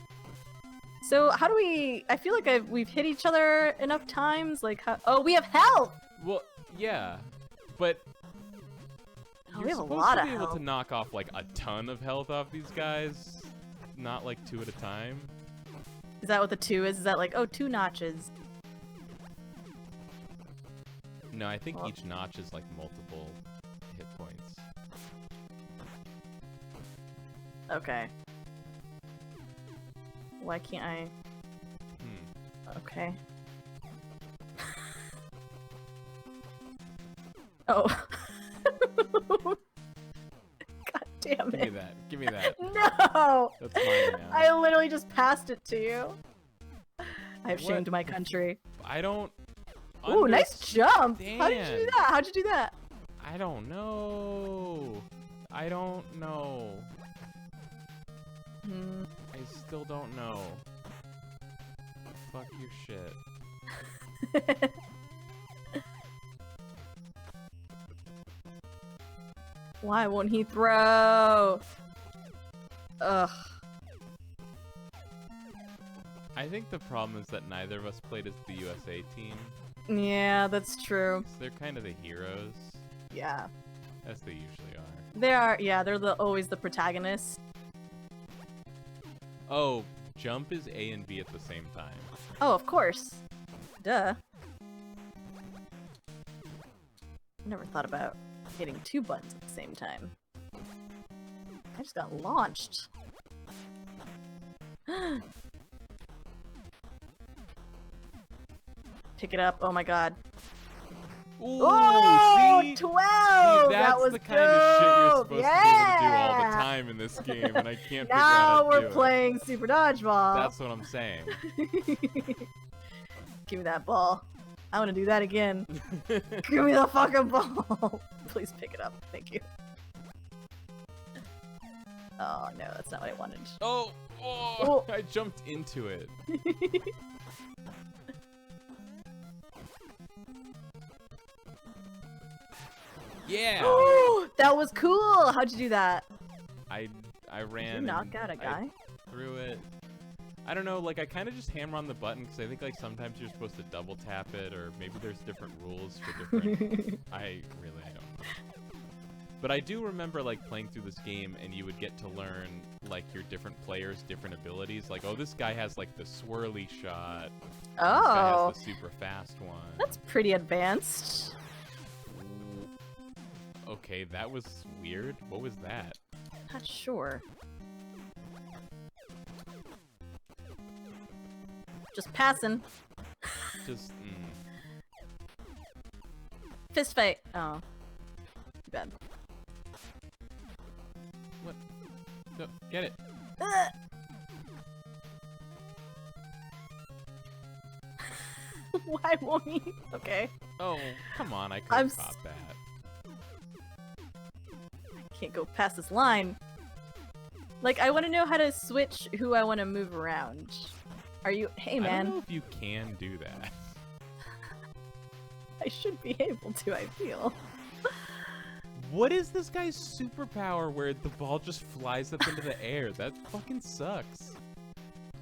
[SPEAKER 1] So how do we? I feel like we've hit each other enough times. Like, oh, we have health.
[SPEAKER 2] Well, yeah, but
[SPEAKER 1] Oh,
[SPEAKER 2] you're
[SPEAKER 1] we have a
[SPEAKER 2] supposed
[SPEAKER 1] lot
[SPEAKER 2] to
[SPEAKER 1] of
[SPEAKER 2] be able to
[SPEAKER 1] health.
[SPEAKER 2] knock off like a ton of health off these guys, not like 2 at a time.
[SPEAKER 1] Is that what the 2 is? Is that like, oh, 2 notches?
[SPEAKER 2] No, I think
[SPEAKER 1] Well-
[SPEAKER 2] each notch is like multiple hit points.
[SPEAKER 1] Okay. Why can't I? Okay. Oh. God damn
[SPEAKER 2] Give me
[SPEAKER 1] it.
[SPEAKER 2] that. Give me that.
[SPEAKER 1] No!
[SPEAKER 2] That's mine now.
[SPEAKER 1] I literally just passed it to you. I have
[SPEAKER 2] What?
[SPEAKER 1] shamed my country.
[SPEAKER 2] I don't.
[SPEAKER 1] Ooh, nice jump! How did you do
[SPEAKER 2] understand.
[SPEAKER 1] that? How'd you do that?
[SPEAKER 2] I don't know. I don't know.
[SPEAKER 1] Hmm.
[SPEAKER 2] I still don't know. Fuck your shit.
[SPEAKER 1] Why won't he throw? Ugh.
[SPEAKER 2] I think the problem is that neither of us played as the USA team.
[SPEAKER 1] Yeah, that's true.
[SPEAKER 2] So they're kind of the heroes,
[SPEAKER 1] Yeah.
[SPEAKER 2] as they usually are.
[SPEAKER 1] They are, yeah, they're always the protagonists.
[SPEAKER 2] Oh, jump is A and B at the same time.
[SPEAKER 1] Oh, of course. Duh. Never thought about hitting 2 buttons at the same time. I just got launched. Pick it up. Oh my god.
[SPEAKER 2] Ooh,
[SPEAKER 1] Oh,
[SPEAKER 2] see?
[SPEAKER 1] 12!
[SPEAKER 2] See,
[SPEAKER 1] that
[SPEAKER 2] that's
[SPEAKER 1] was
[SPEAKER 2] the kind of shit you're
[SPEAKER 1] dope!
[SPEAKER 2] supposed to be able to do all the
[SPEAKER 1] Yeah!
[SPEAKER 2] time in this game, and I can't figure out
[SPEAKER 1] Now
[SPEAKER 2] how to
[SPEAKER 1] we're
[SPEAKER 2] do it.
[SPEAKER 1] playing Super Dodgeball.
[SPEAKER 2] That's what I'm saying.
[SPEAKER 1] Give me that ball. I want to do that again. Give me the fucking ball. Please pick it up. Thank you. Oh no, that's not what I wanted.
[SPEAKER 2] Oh,
[SPEAKER 1] Oh.
[SPEAKER 2] I jumped into it. Yeah.
[SPEAKER 1] That was cool. How'd you do that?
[SPEAKER 2] I ran.
[SPEAKER 1] Did you knock
[SPEAKER 2] and
[SPEAKER 1] out a guy?
[SPEAKER 2] I threw it. I don't know, like I kind of just hammer on the button because I think like sometimes you're supposed to double tap it, or maybe there's different rules for different. I don't know. But I do remember like playing through this game, and you would get to learn like your different players' different abilities. Like, oh, this guy has like the swirly shot. This guy
[SPEAKER 1] Oh,
[SPEAKER 2] has the super fast one.
[SPEAKER 1] that's pretty advanced.
[SPEAKER 2] Okay, that was weird. What was that?
[SPEAKER 1] Not sure. Just passing.
[SPEAKER 2] Just.
[SPEAKER 1] Fist fight. Oh. Too bad.
[SPEAKER 2] What? No, get it.
[SPEAKER 1] Why won't he? Okay.
[SPEAKER 2] Oh, come on, I
[SPEAKER 1] I'm
[SPEAKER 2] couldn't pop that.
[SPEAKER 1] Can't go past this line. Like, I want to know how to switch who I want to move around. Are you? Hey,
[SPEAKER 2] I
[SPEAKER 1] man.
[SPEAKER 2] don't know if you can do that.
[SPEAKER 1] I should be able to, I feel.
[SPEAKER 2] What is this guy's superpower where the ball just flies up into the air? That fucking sucks.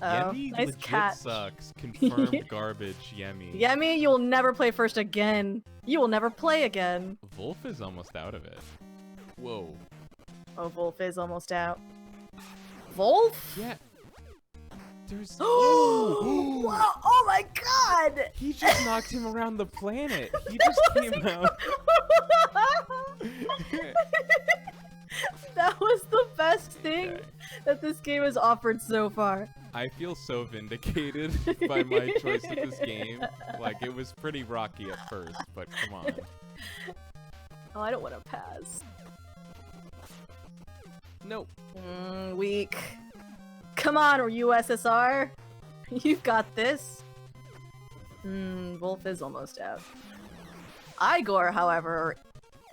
[SPEAKER 2] Yemi
[SPEAKER 1] Nice
[SPEAKER 2] legit
[SPEAKER 1] catch.
[SPEAKER 2] sucks. Confirmed garbage, Yemi.
[SPEAKER 1] Yemi, you'll never play first again. You will never play again.
[SPEAKER 2] Wolf is almost out of it. Whoa.
[SPEAKER 1] Oh, Wolf is almost out. Wolf?
[SPEAKER 2] Yeah. There's.
[SPEAKER 1] Oh! Wow! Oh my god!
[SPEAKER 2] He just knocked him around the planet. He just came out.
[SPEAKER 1] That was the best thing
[SPEAKER 2] Okay.
[SPEAKER 1] that this game has offered so far.
[SPEAKER 2] I feel so vindicated by my choice of this game. Like, it was pretty rocky at first, but come on.
[SPEAKER 1] Oh, I don't want to pass.
[SPEAKER 2] Nope.
[SPEAKER 1] Weak. Come on, USSR. You've got this. Wolf is almost out. Igor, however,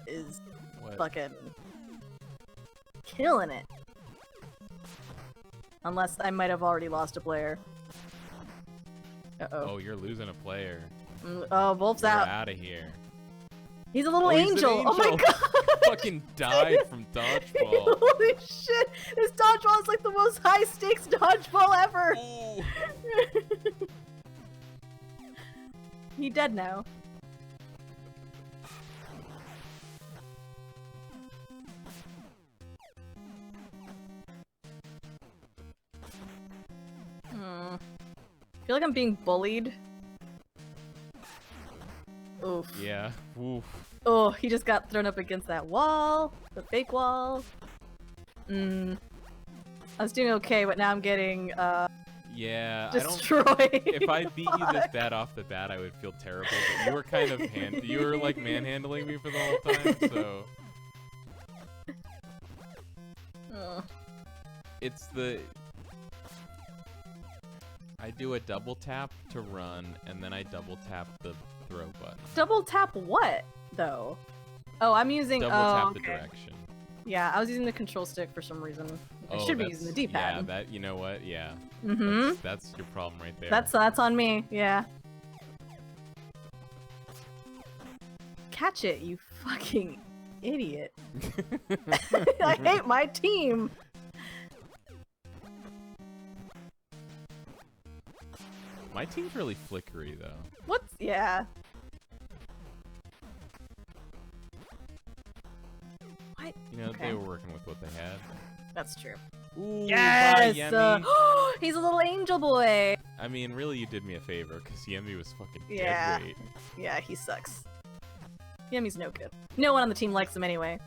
[SPEAKER 1] is
[SPEAKER 2] What?
[SPEAKER 1] fucking killing it. Unless I might have already lost a player. Uh-oh.
[SPEAKER 2] Oh, you're losing a player.
[SPEAKER 1] Oh, Wolf's
[SPEAKER 2] You're
[SPEAKER 1] out.
[SPEAKER 2] out of here.
[SPEAKER 1] He's a little
[SPEAKER 2] Oh, he's an
[SPEAKER 1] angel. Oh my
[SPEAKER 2] angel.
[SPEAKER 1] god!
[SPEAKER 2] Fucking died from dodgeball.
[SPEAKER 1] Holy shit! This dodgeball is like the most high stakes dodgeball ever!
[SPEAKER 2] Ooh.
[SPEAKER 1] He dead now. I feel like I'm being bullied. Oof.
[SPEAKER 2] Yeah. Oof.
[SPEAKER 1] Oh, he just got thrown up against that wall. The fake wall. I was doing okay, but now I'm getting,
[SPEAKER 2] Yeah,
[SPEAKER 1] destroyed.
[SPEAKER 2] If I beat you this bad off the bat, I would feel terrible. But you were kind of you were like manhandling me for the whole time, so it's the. I do a double tap to run, and then I double tap the throw button.
[SPEAKER 1] Double tap what, though? Oh, I'm using.
[SPEAKER 2] Double tap the direction.
[SPEAKER 1] Yeah, I was using the control stick for some reason. I should be using the D-pad.
[SPEAKER 2] Yeah, that. You know what? Yeah.
[SPEAKER 1] Mm-hmm.
[SPEAKER 2] That's your problem right there.
[SPEAKER 1] That's on me. Yeah. Catch it, you fucking idiot! I hate my team.
[SPEAKER 2] My team's really flickery though.
[SPEAKER 1] What's yeah? What?
[SPEAKER 2] You know,
[SPEAKER 1] Okay.
[SPEAKER 2] they were working with what they had.
[SPEAKER 1] That's true.
[SPEAKER 2] Ooh,
[SPEAKER 1] Yes!
[SPEAKER 2] bye, Yemi.
[SPEAKER 1] He's a little angel boy.
[SPEAKER 2] I mean, really, you did me a favor, because Yemi was fucking
[SPEAKER 1] Yeah.
[SPEAKER 2] dead weight.
[SPEAKER 1] Yeah, he sucks. Yemi's no good. No one on the team likes him anyway.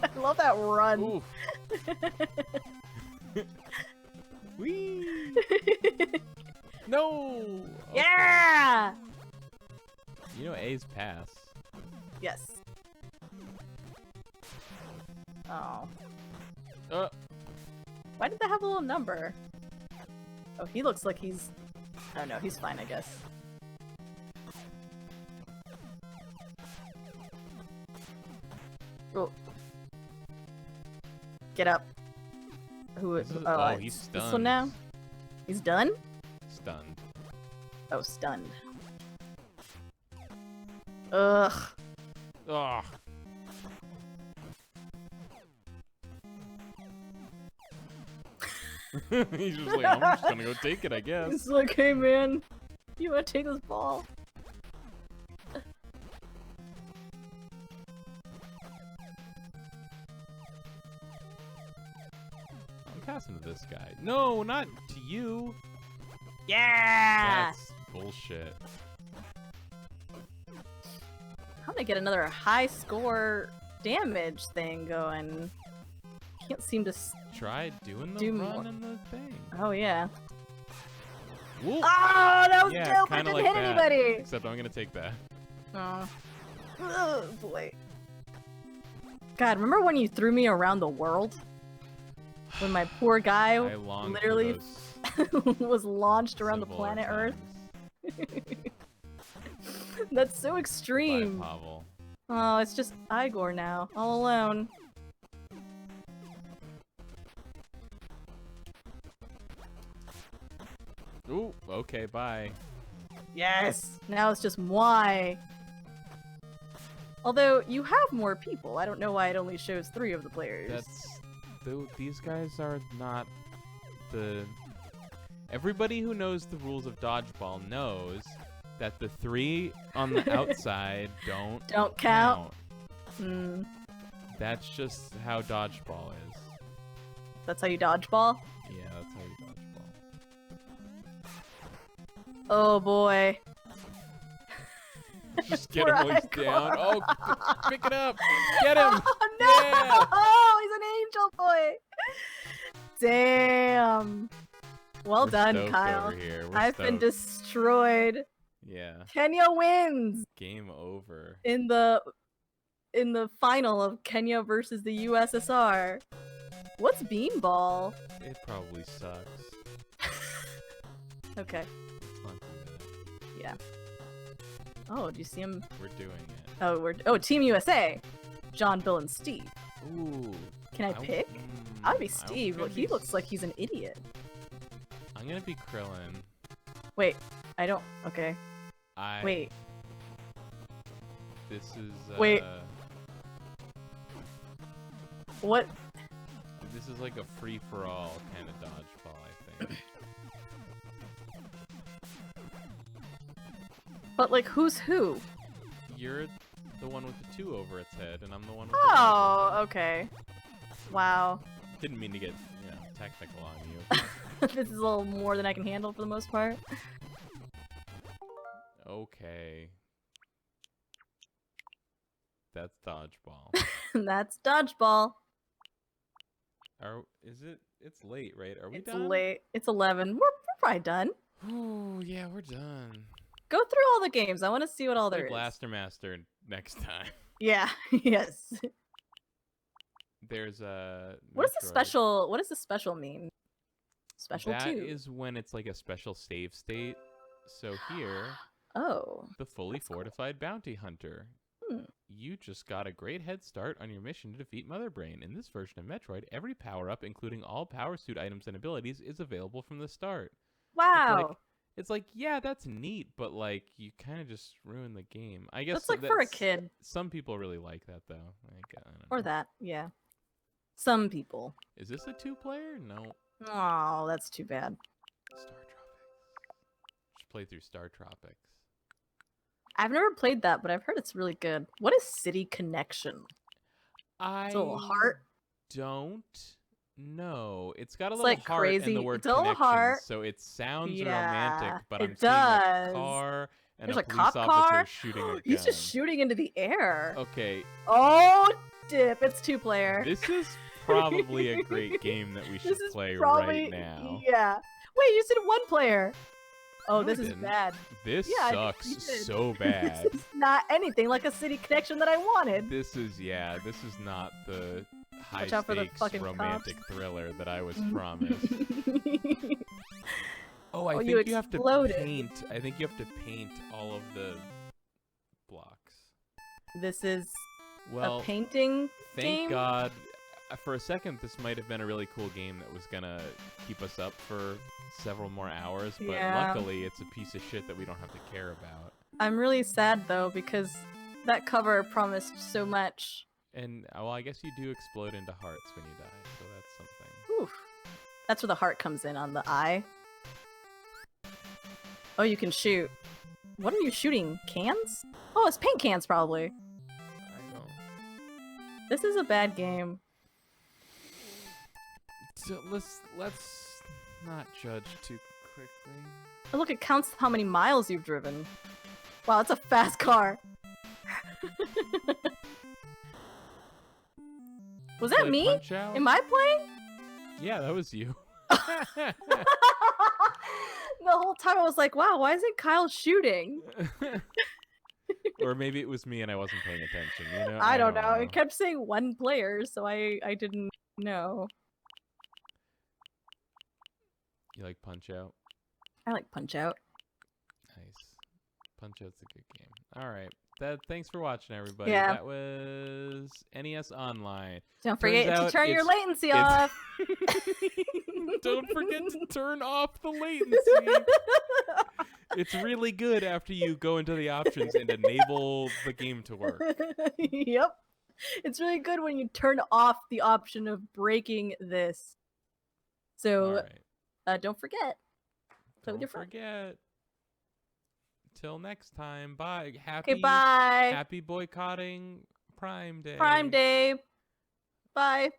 [SPEAKER 1] I love that run.
[SPEAKER 2] Oof. Whee! No! Okay.
[SPEAKER 1] Yeah!
[SPEAKER 2] You know A's pass.
[SPEAKER 1] Yes. Oh. Why did that have a little number? Oh, he looks like he's... Oh no, he's fine, I guess. Oh. Get up. Who is...
[SPEAKER 2] Oh, he's
[SPEAKER 1] This
[SPEAKER 2] stunned.
[SPEAKER 1] one now? He's done?
[SPEAKER 2] Stunned.
[SPEAKER 1] Oh, stunned. Ugh.
[SPEAKER 2] Ugh. He's just like, I'm just gonna go take it, I guess.
[SPEAKER 1] It's like, hey man, you wanna take this ball?
[SPEAKER 2] I'm passing to this guy. No, not to you.
[SPEAKER 1] Yeah!
[SPEAKER 2] That's bullshit.
[SPEAKER 1] I'm gonna get another high score damage thing going. Can't seem to.
[SPEAKER 2] Try doing the
[SPEAKER 1] Do
[SPEAKER 2] run
[SPEAKER 1] more.
[SPEAKER 2] and the thing.
[SPEAKER 1] Oh yeah.
[SPEAKER 2] Whoop.
[SPEAKER 1] Oh, that was
[SPEAKER 2] Yeah,
[SPEAKER 1] dope! I
[SPEAKER 2] kinda
[SPEAKER 1] didn't
[SPEAKER 2] like
[SPEAKER 1] hit
[SPEAKER 2] that.
[SPEAKER 1] anybody.
[SPEAKER 2] Except I'm gonna take that.
[SPEAKER 1] Oh boy. God, remember when you threw me around the world? When my poor guy
[SPEAKER 2] I long
[SPEAKER 1] literally
[SPEAKER 2] for those
[SPEAKER 1] was launched around the
[SPEAKER 2] simpler
[SPEAKER 1] planet Earth?
[SPEAKER 2] times.
[SPEAKER 1] That's so
[SPEAKER 2] Goodbye,
[SPEAKER 1] extreme.
[SPEAKER 2] Pavel.
[SPEAKER 1] Oh, it's just Igor now, all alone.
[SPEAKER 2] Ooh, okay, bye.
[SPEAKER 1] Yes! Now it's just moi. Although, you have more people. I don't know why it only shows 3 of the players.
[SPEAKER 2] These guys are not the... Everybody who knows the rules of dodgeball knows that the 3 on the outside don't
[SPEAKER 1] count. Hmm.
[SPEAKER 2] That's just how dodgeball is.
[SPEAKER 1] That's how you dodgeball?
[SPEAKER 2] Yeah, that's how you dodgeball.
[SPEAKER 1] Oh boy.
[SPEAKER 2] Just get him while he's down. Oh, pick it up. Get him.
[SPEAKER 1] Oh, no!
[SPEAKER 2] Yeah.
[SPEAKER 1] Oh, he's an angel boy. Damn. Well
[SPEAKER 2] We're
[SPEAKER 1] done,
[SPEAKER 2] stoked
[SPEAKER 1] Kyle.
[SPEAKER 2] over here. We're
[SPEAKER 1] I've been
[SPEAKER 2] stoked.
[SPEAKER 1] destroyed.
[SPEAKER 2] Yeah.
[SPEAKER 1] Kenya wins
[SPEAKER 2] Game over.
[SPEAKER 1] in the final of Kenya versus the USSR. What's beanball?
[SPEAKER 2] It probably sucks.
[SPEAKER 1] Okay.
[SPEAKER 2] Let's not do that.
[SPEAKER 1] Yeah. Oh, do you see him?
[SPEAKER 2] We're doing it.
[SPEAKER 1] Oh, Team USA. John, Bill, and Steve.
[SPEAKER 2] Ooh.
[SPEAKER 1] Can I pick? I would be Steve, but he looks like he's an
[SPEAKER 2] an
[SPEAKER 1] idiot.
[SPEAKER 2] I'm gonna be Krillin.
[SPEAKER 1] Wait, I don't. Okay. Wait.
[SPEAKER 2] This is.
[SPEAKER 1] Wait. What?
[SPEAKER 2] This is like a free-for-all kind of dodgeball, I think.
[SPEAKER 1] But like, who's who?
[SPEAKER 2] You're the one with the 2 over its head, and I'm the one with the 1
[SPEAKER 1] Oh,
[SPEAKER 2] over its
[SPEAKER 1] okay. Wow.
[SPEAKER 2] head. Didn't mean to get, technical on you.
[SPEAKER 1] This is a little more than I can handle for the most part.
[SPEAKER 2] Okay. That's dodgeball.
[SPEAKER 1] That's dodgeball.
[SPEAKER 2] It's late, right? Are we
[SPEAKER 1] It's
[SPEAKER 2] done?
[SPEAKER 1] late. It's 11. We're probably done.
[SPEAKER 2] Ooh, yeah, we're done.
[SPEAKER 1] Go through all the games. I want to see what all
[SPEAKER 2] Play
[SPEAKER 1] there is.
[SPEAKER 2] Blaster Master next time.
[SPEAKER 1] Yeah. Yes.
[SPEAKER 2] There's a.
[SPEAKER 1] What is the special? What does the special mean? Special
[SPEAKER 2] That
[SPEAKER 1] 2.
[SPEAKER 2] is when it's like a special save state. So here,
[SPEAKER 1] Oh.
[SPEAKER 2] the fully fortified bounty hunter. You just got a great head start on your mission to defeat Mother Brain. In this version of Metroid, every power-up, including all power suit items and abilities, is available from the start.
[SPEAKER 1] Wow.
[SPEAKER 2] It's like, yeah, that's neat, but like you kind of just ruined the game. I guess
[SPEAKER 1] That's like for a kid.
[SPEAKER 2] Some people really like that though. I don't
[SPEAKER 1] Or
[SPEAKER 2] know.
[SPEAKER 1] that. Yeah. Some people.
[SPEAKER 2] Is this a 2-player? No.
[SPEAKER 1] Oh, that's too bad.
[SPEAKER 2] Star Tropics. Just play through Star Tropics.
[SPEAKER 1] I've never played that, but I've heard it's really good. What is City Connection? It's a little heart.
[SPEAKER 2] Don't know. It's got a
[SPEAKER 1] It's
[SPEAKER 2] little
[SPEAKER 1] like
[SPEAKER 2] heart
[SPEAKER 1] crazy.
[SPEAKER 2] in the word
[SPEAKER 1] It's a little
[SPEAKER 2] connection,
[SPEAKER 1] heart.
[SPEAKER 2] so it sounds
[SPEAKER 1] Yeah,
[SPEAKER 2] romantic, but
[SPEAKER 1] it
[SPEAKER 2] I'm seeing
[SPEAKER 1] does.
[SPEAKER 2] a car and
[SPEAKER 1] There's
[SPEAKER 2] a
[SPEAKER 1] a
[SPEAKER 2] police
[SPEAKER 1] cop
[SPEAKER 2] officer
[SPEAKER 1] car.
[SPEAKER 2] shooting a gun.
[SPEAKER 1] He's just shooting into the air.
[SPEAKER 2] Okay,
[SPEAKER 1] Oh, dip. It's 2-player.
[SPEAKER 2] this is probably a great game that we should
[SPEAKER 1] This is
[SPEAKER 2] play
[SPEAKER 1] probably,
[SPEAKER 2] right now.
[SPEAKER 1] Yeah. Wait, you said 1-player. Oh,
[SPEAKER 2] No, I
[SPEAKER 1] this is
[SPEAKER 2] didn't.
[SPEAKER 1] bad.
[SPEAKER 2] This
[SPEAKER 1] Yeah, I think you
[SPEAKER 2] sucks
[SPEAKER 1] did.
[SPEAKER 2] so bad.
[SPEAKER 1] This is not anything like a City Connection that I wanted.
[SPEAKER 2] This is not the high
[SPEAKER 1] Watch out for the
[SPEAKER 2] stakes
[SPEAKER 1] fucking
[SPEAKER 2] romantic
[SPEAKER 1] cops.
[SPEAKER 2] thriller that I was promised. Oh, I
[SPEAKER 1] Oh,
[SPEAKER 2] think
[SPEAKER 1] you
[SPEAKER 2] you have to
[SPEAKER 1] exploded.
[SPEAKER 2] paint. I think you have to paint all of the blocks.
[SPEAKER 1] This is
[SPEAKER 2] Well,
[SPEAKER 1] a painting
[SPEAKER 2] thank
[SPEAKER 1] game?
[SPEAKER 2] God. For a second, this might have been a really cool game that was gonna keep us up for several more hours, but
[SPEAKER 1] Yeah.
[SPEAKER 2] luckily it's a piece of shit that we don't have to care about.
[SPEAKER 1] I'm really sad though because that cover promised so much.
[SPEAKER 2] And, well, I guess you do explode into hearts when you die, so that's something.
[SPEAKER 1] Oof. That's where the heart comes in on the eye. Oh, you can shoot. What are you shooting? Cans? Oh, it's paint cans probably.
[SPEAKER 2] I don't.
[SPEAKER 1] This is a bad game.
[SPEAKER 2] So let's not judge too quickly.
[SPEAKER 1] Oh, look, it counts how many miles you've driven. Wow, that's a fast car. Was that
[SPEAKER 2] Play
[SPEAKER 1] me?
[SPEAKER 2] Punch-Out?
[SPEAKER 1] Am I playing?
[SPEAKER 2] Yeah, that was you.
[SPEAKER 1] The whole time I was like, wow, why isn't Kyle shooting?
[SPEAKER 2] Or maybe it was me and I wasn't paying attention, you know?
[SPEAKER 1] I don't know. It kept saying 1 player, so I didn't know.
[SPEAKER 2] You like Punch-Out?
[SPEAKER 1] I like Punch-Out.
[SPEAKER 2] Nice. Punch-Out's a good game. All right. Thanks for watching, everybody.
[SPEAKER 1] Yeah.
[SPEAKER 2] That was NES Online.
[SPEAKER 1] Don't
[SPEAKER 2] Turns
[SPEAKER 1] forget to
[SPEAKER 2] out
[SPEAKER 1] turn your latency
[SPEAKER 2] it's-
[SPEAKER 1] off.
[SPEAKER 2] Don't forget to turn off the latency. It's really good after you go into the options and enable the game to work.
[SPEAKER 1] Yep. It's really good when you turn off the option of breaking this. So,
[SPEAKER 2] All right.
[SPEAKER 1] don't forget. Play with
[SPEAKER 2] Don't
[SPEAKER 1] your friends.
[SPEAKER 2] forget. Till next time. Bye.
[SPEAKER 1] Okay, bye.
[SPEAKER 2] Happy boycotting Prime Day.
[SPEAKER 1] Prime Day. Bye.